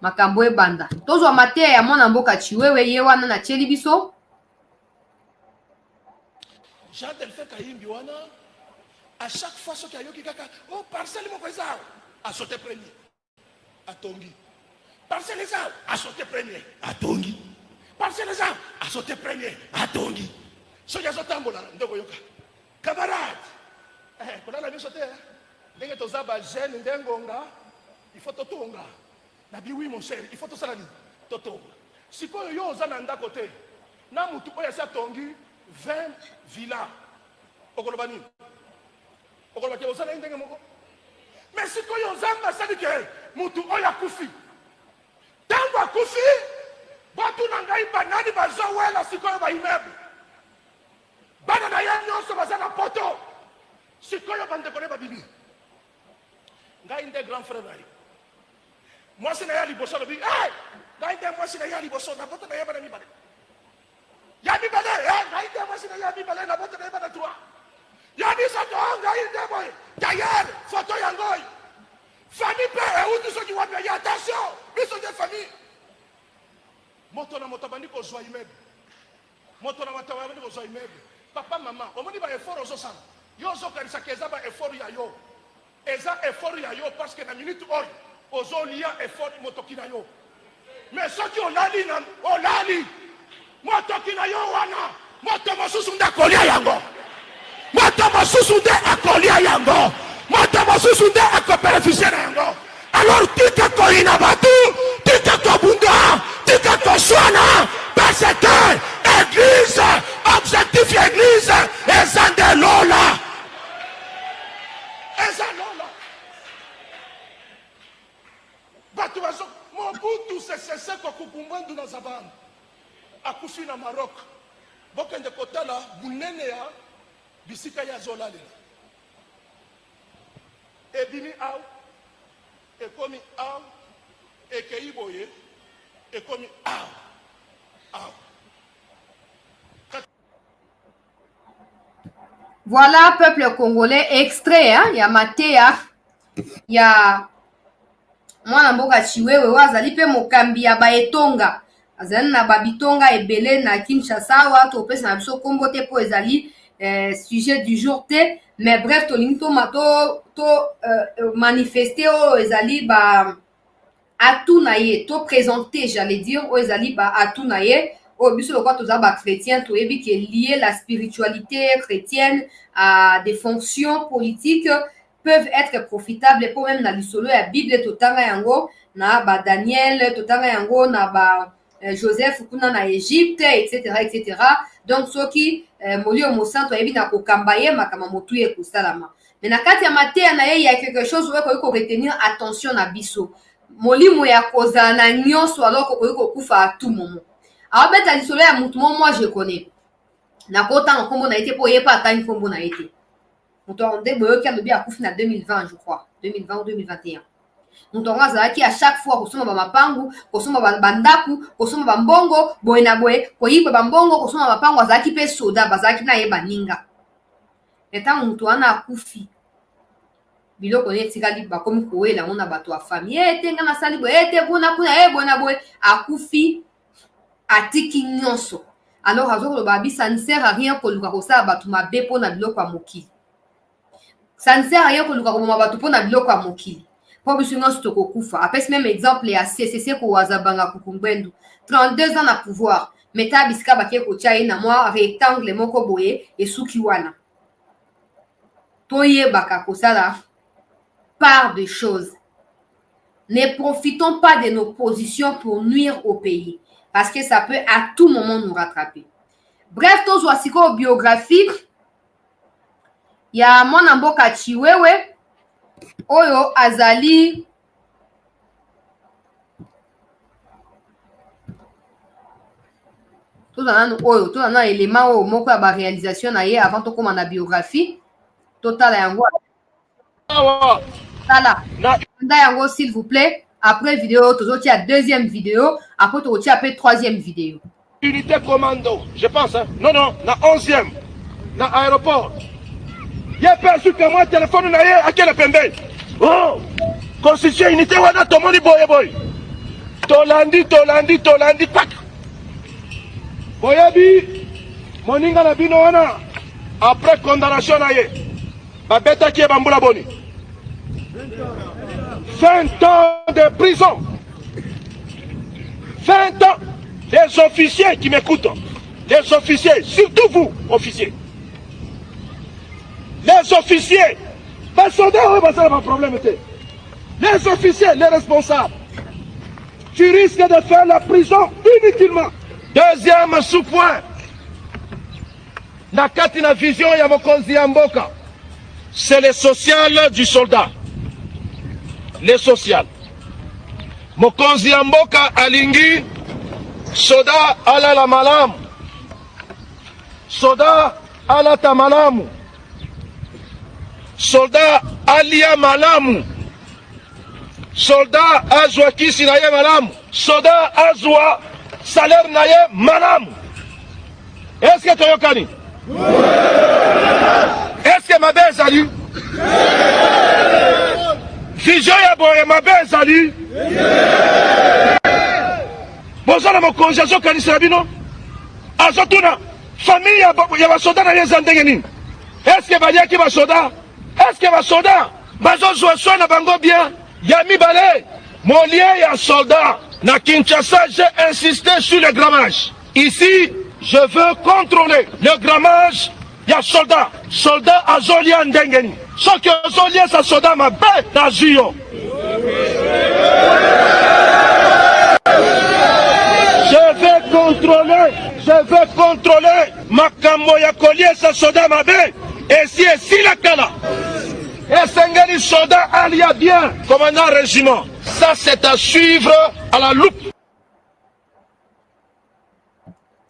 Makambo e banda. Tozwa matière ya mwana mboka Chiwewe ye wana na cheli biso. Jean Delphin Kayimbi wana à chaque fois ce qu'il y a yoki kaka oh parcelle moko eza a sauté premier. Atongi. Parcelle eza a sauté premier. Atongi. Parcelle eza a sauté premier. Atongi. So ya zotambola ndeko yoka. Camarade. Kuna la biso te. Ndenge tozaba jeune ndengonga il faut totonga. Nabi oui mon cher, il faut tout ça là. Toto. sikoyo yo oza na ndako te na mutu oyo esi atongi 20 villa okoloba nini okoloba ke osala ndenge moko mais sikoyo nzambe asali ke mutu oyo akufi ntango akufi bato na ngai banani bazowela sikoyo baimmeuble bana na ye nyonso baza na poto sikoyo bandeko ne babibi ngai nde grand frère na ye mwasi na ye liboso alobi ngai nde mwasi na ye liboso na poto na ye bana mibale ya mibale ngai nde mwasi na ye mibale na poto na ye bana 3 ya misato ngai nde boye d'ailleurs photo yangoy famille pe euti soki wapi ya attention biso nde famille moto na moto bandi kozwa immeuble moto na moto bandi kozwa immeuble papa mama omoni ba effort ozosala yo ozokanisaka eza ba effort ya yo eza effort ya yo parce que na minute oyo ozolia effort motoki na yo mais soki olali motoki na yo wana moto mosusu nde akolia yango moto mosusu nde akolia yango moto mosusu nde akobeneficie na yango alors tika koyina batu tika kobunda tika koswana parce que église objectif ya église eza nde lola eza lola bato bazo mobutu sesese kokupumbwandu na zabana akufi na Maroc bokende kotala bunene ya bisika ya zolalela ebimi aw ekomi aw ekei boye ekomi aw. Voilà, peuple congolais, extrait, hein, ya Matea, ya mwana mboka chiwewe wazali pe mokambi ya baetonga azali na babitonga ebele na Kinshasa watu opesa na biso kombo te po ezali sujet du jour te mais bref tolingi to manifester o ezali ba atu na ye to présenter j'allais dire o ezali ba atu na ye o biso lokwa toza ba chrétien to ebi qui est lié la spiritualité chrétienne à des fonctions politiques peuvent être profitables pour même na lisolo ya Bible totanga yango na ba Daniel totanga yango na ba Joseph kuna na Égypte etc. Donc soki molio mosanto yebi na kokamba ye makama motu ye kosalama mais na kati ya Matea na ye il y a quelque chose où ko retenir attention na biso molimo ya kozala na nyonso alors ko kufa à tout moment alors beta lisolo ya mutu moi je connais na kota nkombo na été po yepa atani nkombo na été Mutonde boyo ki alobi akufi na 2020 je crois 2020 ou 2021 Mutonga azalaki à chaque fois kosoma ba mapangu kosoma ba ndaku kosoma ba mbongo boye na boye koyiba ba mbongo kosoma ba mapangu azalaki pe soda bazalaki na yeba ninga eta mutu wana akufi biloko ne tikali ba komi koela ona bato wa famille etenga na sali boye ete bona kuna bona boye akufi atiki nyonso alors azoko ba bi ça ne sert à rien ko luka kosala bato mabe pona biloko ya mokili ça ne sert à rien ko luka ko bato pona biloko ya mokili po biso nyonso tokokufa apesi même exemple ya CCC ko wazabanga kukumbwendu 32 ans na pouvoir meta bisika bakie kotia ye na mwa rectangle moko boye esuki wana toyebaka kosala part de choses. Ne profitons pas de nos positions pour nuire au pays parce que ça peut à tout moment nous rattraper. Bref, tous wasiko biographie ya mwana mboka chiwewe oyo azali tout un élément oyo moko ya ba réalisation na ye avant to koma na biographie totala yango Tala, yango s'il vous plaît. Après vidéo, toujours la deuxième vidéo. Après, tu as après troisième vidéo. Unité commando, je pense. Hein? Non, la 11e. Dans l'aéroport. Il y a perçu que moi, téléphone, à quel pembe. Oh, constitution unité, wana, tout le monde boy. Tolandi, pak. Boyabi, moninga na bino wana. Après condamnation, babeta qui est bamboula boni. 20 ans de prison. 20 ans. Les officiers qui m'écoutent, les officiers, surtout vous, officiers. Les officiers, pas soldats, oui, c'est un problème. Les officiers, les responsables. tu risques de faire la prison inutilement. Deuxième sous-point, nakati na vision ya mokonzi ya mboka, c'est le social du soldat. Le social. Mokonzi ya mboka alingi soda ala la malamu. Soda ala ta malamu. Soda alia malamu. Soda azwa kisi na ye malamu. Soda azwa salaire na ye malamu. Est-ce que toyokani? Est-ce que mabe ezali? Vision ya boye mabe ezali? Bozala mokonzi azokanisa bino? Azotuna famille ya basoda na ye eza ndenge nini? Est-ce que baliaki basoda? Est-ce que basoda bazozwa soin na bango bien? Ya mibale molie ya soldat na Kinshasa, j'ai insisté sur le grammage. Ici, je veux contrôler le grammage. Il y a soldat. Soldat azolia ndengeni. Ce que azolia sa soldat ma bête na zio. Je veux contrôler makambo ya kolia sa soldat ma bête. Et si la kala. Et Sengeli soldat alia bien, commandant régiment. Ça, c'est à suivre à la loupe.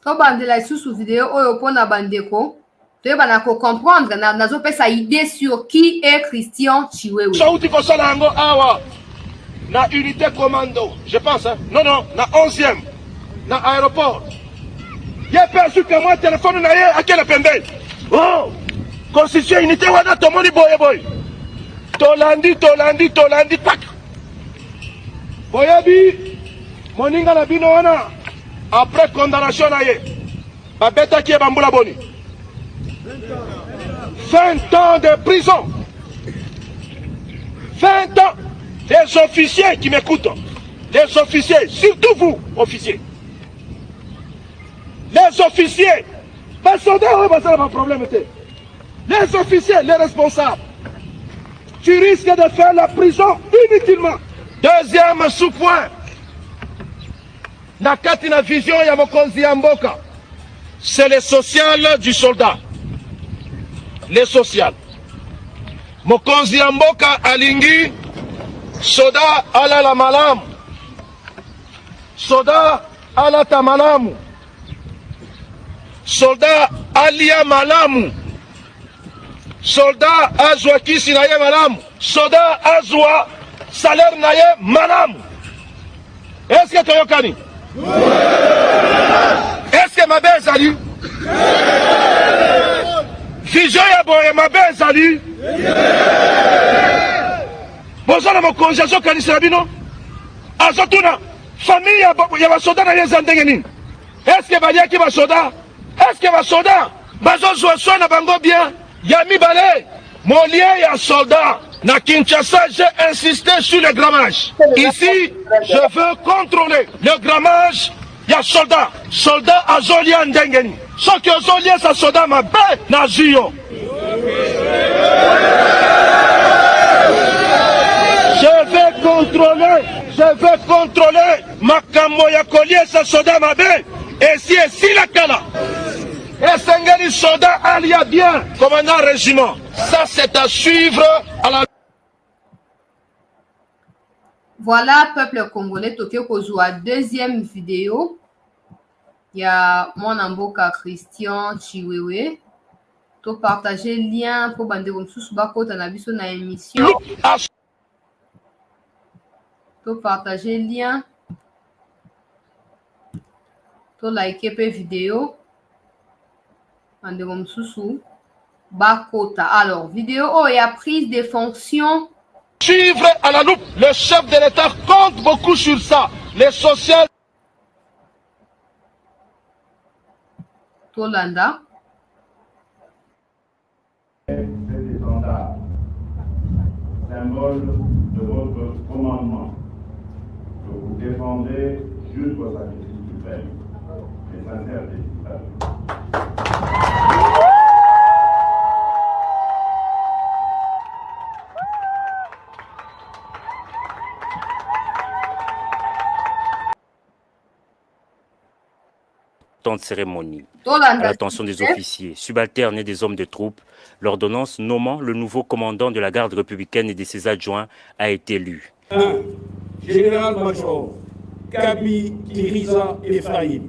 To bandela sous vidéo oyo pona bandeko. Tu vas comprendre, nazo pesa idée sur qui est Christian Chiwewe. Sauti kosala ngo awa na unité commando, je pense hein. Non, na 11e, na aéroport. Y'a perçu que moi téléphone na ye à quel pembe. Oh, constitution unité wana tomoni boy. Tolandi tak. Boyabi moninga na bino wana après condamnation na ye. Babeta ki bambula boni. 20 ans de prison. 20 ans. Les officiers qui m'écoutent, les officiers, surtout vous, officiers. Les officiers, les officiers, les responsables, tu risques de faire la prison inutilement. Deuxième sous-point, nakati na vision ya mokonzi ya mboka, c'est le social du soldat. Le social. Mokonzi ya mboka alingi soda ala la malamu. Soda ala ta malamu. Soda alia malamu. Soda azwa kisi na ye malamu. Soda azwa salaire na ye malamu. Est-ce que toyokani? Est-ce que mabe ezali? Vision ya boye mabe ezali? Bozala mokonzi azokanisa bino? Azotuna famille ya basoda na ye eza ndenge nini? Est-ce que baliaki basoda? Est-ce que basoda bazozwa soin na bango bien? Ya mibale molie ya soldat na Kinshasa, j'ai insisté sur le grammage. Ici, je veux contrôler le grammage. Il y a soldat. Soldat azolia ndengeni. Ce que azolia sa soldat ma bête na zio. Je veux contrôler makambo ya kolia sa soldat ma bête. Et si la kala. Et Sengeli soldat alia bien, commandant régiment. Ça, c'est à suivre à la... Voilà, peuple congolais, Tokyo Kozua, deuxième vidéo. Il y a mon amboka Christian Chiwewe. To partager lien pour bande comme sous bako tanabiso na émission. To partager lien. To liker pe vidéo. Bande comme sous bakota. Alors, vidéo oh, il y a prise des fonctions. Suivre à la loupe, le chef de l'État compte beaucoup sur ça. Les social. Tolanda. C'est des standards, symbole de votre commandement, que vous défendez jusqu'au sacrifice suprême, les sincères félicitations. importante cérémonie. À l'attention des officiers, subalternes et des hommes de troupes, l'ordonnance nommant le nouveau commandant de la garde républicaine et de ses adjoints a été lue. 1. Général-major Kaby Kiriza Ephraim.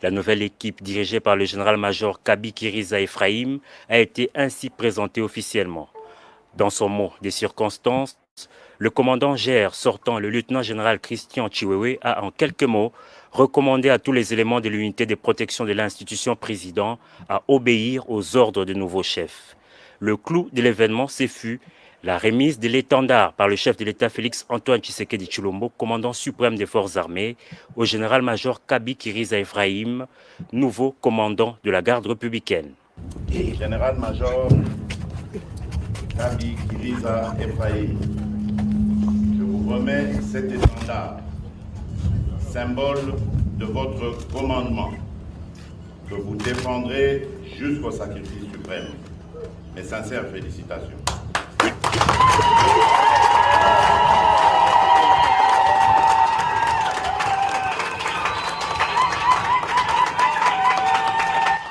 La nouvelle équipe dirigée par le général-major Kaby Kiriza Ephraim a été ainsi présentée officiellement. Dans son mot des circonstances, le commandant GR sortant, le lieutenant-général Christian Chiwewe, a en quelques mots recommandé à tous les éléments de l'unité de protection de l'institution président à obéir aux ordres du nouveau chef. Le clou de l'événement, ce fut la remise de l'étendard par le chef de l'État Félix Antoine Tshisekedi Tshilombo, commandant suprême des forces armées, au général-major Kaby Kiriza Ephraim, nouveau commandant de la garde républicaine. Général-major Kaby Kiriza Ephraim, je vous remets cet étendard, symbole de votre commandement, que vous défendrez jusqu'au sacrifice suprême. Mes sincères félicitations.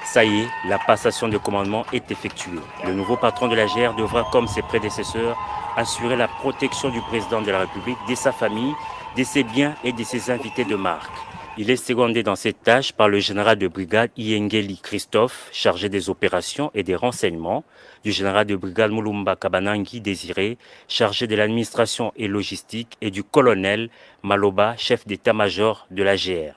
Ça y est, la passation de commandement est effectuée. Le nouveau patron de la GR devra, comme ses prédécesseurs, assurer la protection du président de la République, de sa famille, de ses biens et de ses invités de marque. Il est secondé dans cette tâche par le général de brigade Iengeli Christophe, chargé des opérations et des renseignements, du général de brigade Mulumba Kabanangi Désiré, chargé de l'administration et logistique, et du colonel Maloba, chef d'état-major de la GR.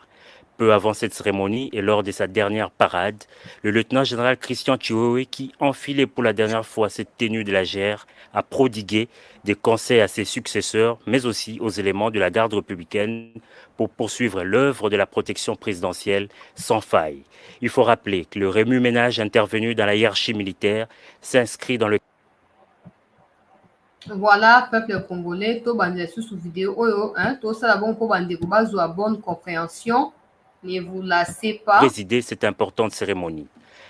Peu avant cette cérémonie et lors de sa dernière parade, le lieutenant-général Christian Chiwewe, qui enfilait pour la dernière fois cette tenue de la GR, a prodigué des conseils à ses successeurs, mais aussi aux éléments de la garde républicaine pour poursuivre l'œuvre de la protection présidentielle sans faille. Il faut rappeler que le remue-ménage intervenu dans la hiérarchie militaire s'inscrit dans le... Voilà, peuple congolais, tout bandé sous vidéo, tout ça bon pour bandé à bonne compréhension. Ne vous lassez pas. Présider cette importante cérémonie.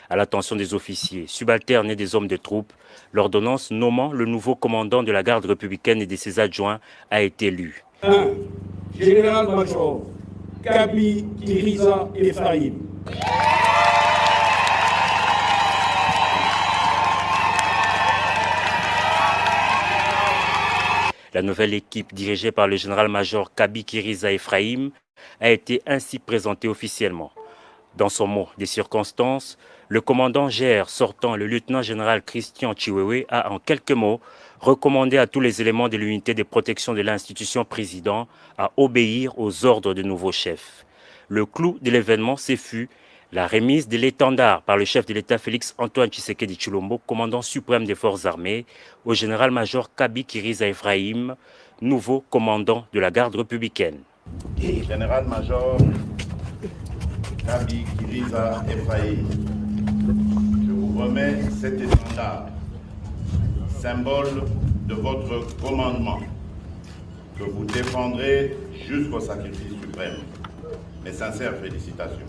À l'attention des officiers, subalternes et des hommes de troupes, l'ordonnance nommant le nouveau commandant de la garde républicaine et de ses adjoints a été lue. 1. Général-major Kaby Kiriza Ephraim. La nouvelle équipe dirigée par le général-major Kaby Kiriza Ephraim a été ainsi présentée officiellement. Dans son mot des circonstances, le commandant GR sortant, le lieutenant-général Christian Chiwewe, a en quelques mots recommandé à tous les éléments de l'unité de protection de l'institution président à obéir aux ordres du nouveau chef. Le clou de l'événement, ce fut la remise de l'étendard par le chef de l'État Félix Antoine Tshisekedi Tshilombo, commandant suprême des forces armées, au général-major Kaby Kiriza Ephraim, nouveau commandant de la garde républicaine. Général-major Kaby Kiriza Ephraim, je vous remets cet étendard, symbole de votre commandement, que vous défendrez jusqu'au sacrifice suprême. Mes sincères félicitations.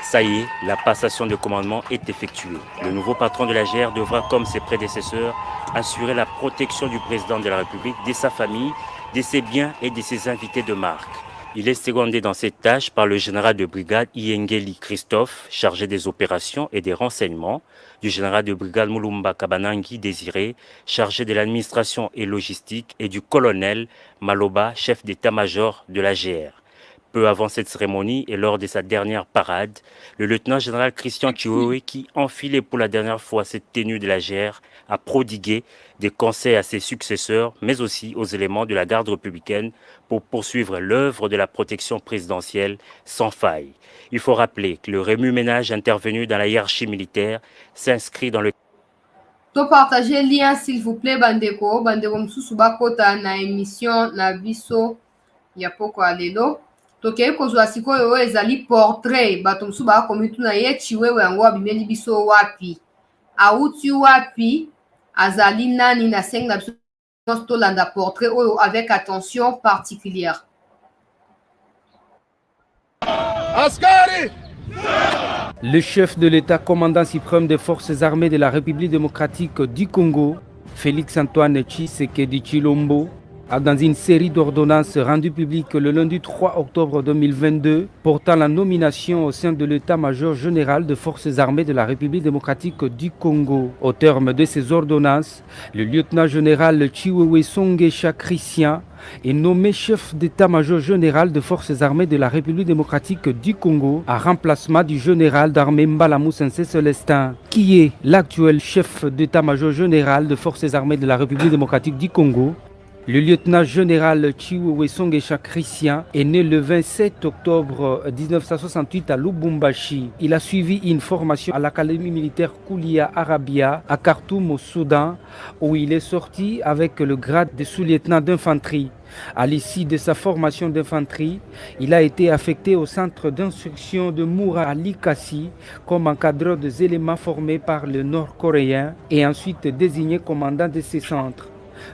Ça y est, la passation de commandement est effectuée. Le nouveau patron de la GR devra, comme ses prédécesseurs, assurer la protection du président de la République, de sa famille, de ses biens et de ses invités de marque. Il est secondé dans cette tâche par le général de brigade Iengeli Christophe, chargé des opérations et des renseignements, du général de brigade Mulumba Kabanangi Désiré, chargé de l'administration et logistique, et du colonel Maloba, chef d'état-major de la GR. Peu avant cette cérémonie et lors de sa dernière parade, le lieutenant-général Christian Chiwewe, qui enfilait pour la dernière fois cette tenue de la GR, a prodigué des conseils à ses successeurs, mais aussi aux éléments de la garde républicaine pour poursuivre l'œuvre de la protection présidentielle sans faille. Il faut rappeler que le remue-ménage intervenu dans la hiérarchie militaire s'inscrit dans le... To partager lien s'il vous plaît bandeko msusu bakota na émission na biso ya poko alelo. Tokei kozwa sikoyo ezali portrait bato mosusu bakomi tuna ye Chiwewe yango abimeli biso wapi auti wapi azali nani na sengi na biso tolanda portrait oyo avec attention particulière. Askari! Le chef de l'État commandant suprême des forces armées de la République démocratique du Congo, Félix-Antoine Tshisekedi Tshilombo, a dans une série d'ordonnances rendues publiques le lundi 3 octobre 2022 portant la nomination au sein de l'état-major général des forces armées de la République démocratique du Congo. Au terme de ces ordonnances, le lieutenant-général Chiwewe Songesha Christian est nommé chef d'état-major général des forces armées de la République démocratique du Congo à remplacement du général d'armée Mbalamu Sensé Célestin, qui est l'actuel chef d'état-major général des forces armées de la République démocratique du Congo. Le lieutenant-général Chiwewe Songesha Christian est né le 27 octobre 1968 à Lubumbashi. Il a suivi une formation à l'Académie militaire Koulia Arabia à Khartoum au Soudan, où il est sorti avec le grade de sous-lieutenant d'infanterie. À l'issue de sa formation d'infanterie, il a été affecté au centre d'instruction de Moura à Likasi comme encadreur des éléments formés par le Nord-Coréen et ensuite désigné commandant de ces centres.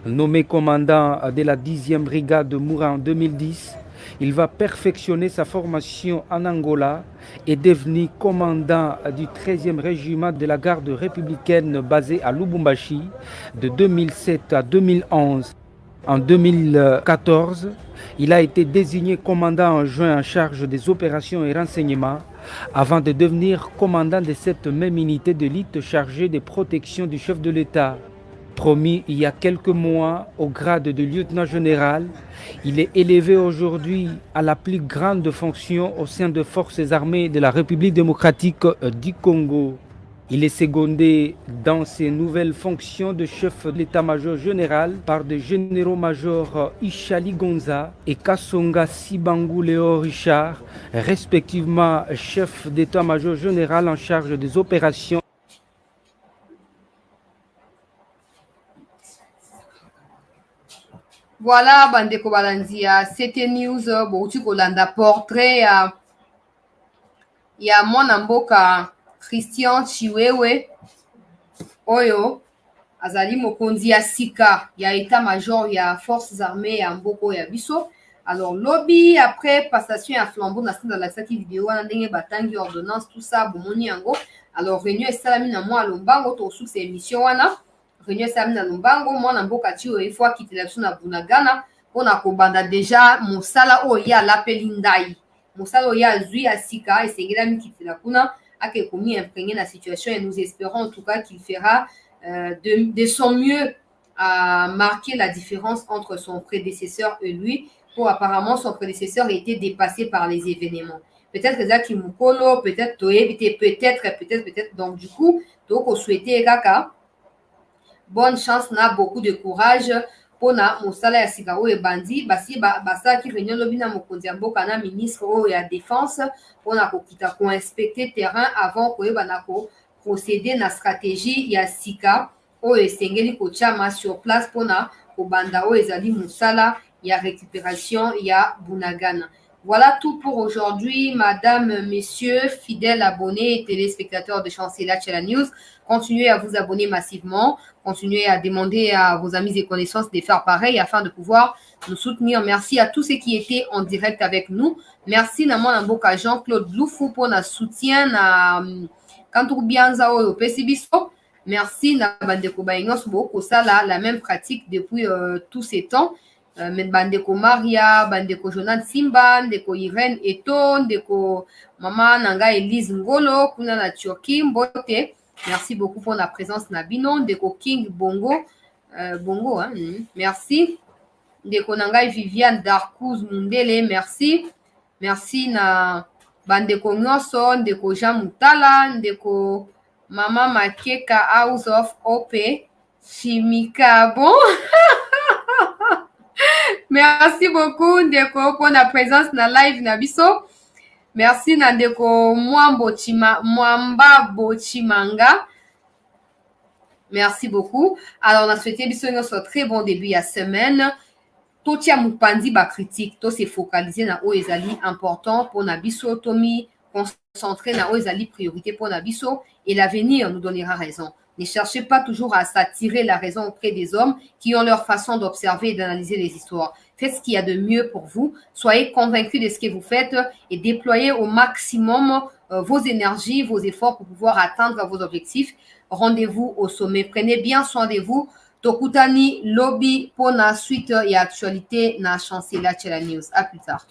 Nommé commandant de la 10e brigade de Moura en 2010, il va perfectionner sa formation en Angola et devenir commandant du 13e régiment de la garde républicaine basé à Lubumbashi de 2007 à 2011. En 2014, il a été désigné commandant adjoint en charge des opérations et renseignements avant de devenir commandant de cette même unité d'élite chargée de protection du chef de l'État. Promis il y a quelques mois au grade de lieutenant-général, il est élevé aujourd'hui à la plus grande fonction au sein des forces armées de la République démocratique du Congo. Il est secondé dans ses nouvelles fonctions de chef de l'état-major général par des généraux-majors Ishali Gonza et Kasonga Sibangu Léo Richard, respectivement chef d'état-major général en charge des opérations. Voilà, Bandeko Balanzia, c'était news, Bouti Kolanda, portrait, il y a mon amboka Christian Chiwewe, Oyo, Azali Mokondi ya Sika, il y a état-major, il y a forces armées, il y a Mboko, il y a Bisso. Alors, lobby, après, passation à flambeau, dans la cette vidéo, on a des batangi, ordonnance, tout ça, Bomoni Yango. Alors, réunion et salami na moi, Lombango, tout sous ces émissions, réunion samedi na Lombango, moi na mboka tio il faut quitter la na Bunagana on a kobanda déjà mosala oya l'appel ndai mosala oya zui asika et sengela mi quitter la kuna ake komi imprégné la situation et nous espérons en tout cas qu'il fera de son mieux à marquer la différence entre son prédécesseur et lui pour apparemment son prédécesseur a été dépassé par les événements. Peut-être que Zaki Mukolo, peut-être donc du coup donc on souhaitait kaka bonne chance, n'a beaucoup de courage pour na mosala ya sika oyo bandi basi basa ki réunion lobina mokonzi mboka na ministre oyo ya défense pour na kokita ko inspecter terrain avant ko yeba ko procéder na stratégie ya sika oyo esengeli ko chama sur place pour na ko banda oyo ezali mosala ya récupération ya Bunagana. Voilà tout pour aujourd'hui, madame, messieurs, fidèles abonnés et téléspectateurs de Chancela Tchela News. Continuez à vous abonner massivement. Continuez à demander à vos amis et connaissances de faire pareil afin de pouvoir nous soutenir. Merci à tous ceux qui étaient en direct avec nous. Merci à moi, Jean-Claude Loufou pour notre soutien à Kantou Bianza au PCBISO. Merci à Bandeko Baïnos beaucoup ça la même pratique depuis tous ces temps. Bandeko Maria, Bandeko Jonathan Simba, Bandeko Irène Eto, Bandeko Maman Nanga Elise Ngolo, Kuna na Turquie, Mbote. Merci beaucoup pour la présence Nabino, Bandeko King Bongo, Bongo, hein. Merci. Bandeko Nanga Viviane Darkouz Mundele, merci. Merci na Bandeko Nyoso, Bandeko Jean Moutala, Bandeko Maman Makeka House of OP, Chimika, bon. Merci beaucoup, Ndeko, pour la présence dans live Nabiso. Merci, Ndeko Mwamba Bochimanga. Merci beaucoup. Alors, on a souhaité un très bon début à semaine. Totia Mupandi ba critique, to se focaliser na oezali important pour Nabiso, Tomi concentrer na oezali priorité pour Nabiso et l'avenir nous donnera raison. Ne cherchez pas toujours à s'attirer la raison auprès des hommes qui ont leur façon d'observer et d'analyser les histoires. faites ce qu'il y a de mieux pour vous. Soyez convaincus de ce que vous faites et déployez au maximum vos énergies, vos efforts pour pouvoir atteindre vos objectifs. Rendez-vous au sommet. Prenez bien soin de vous. Tokutani lobby pour la suite et actualité na Chancela Chela News. À plus tard.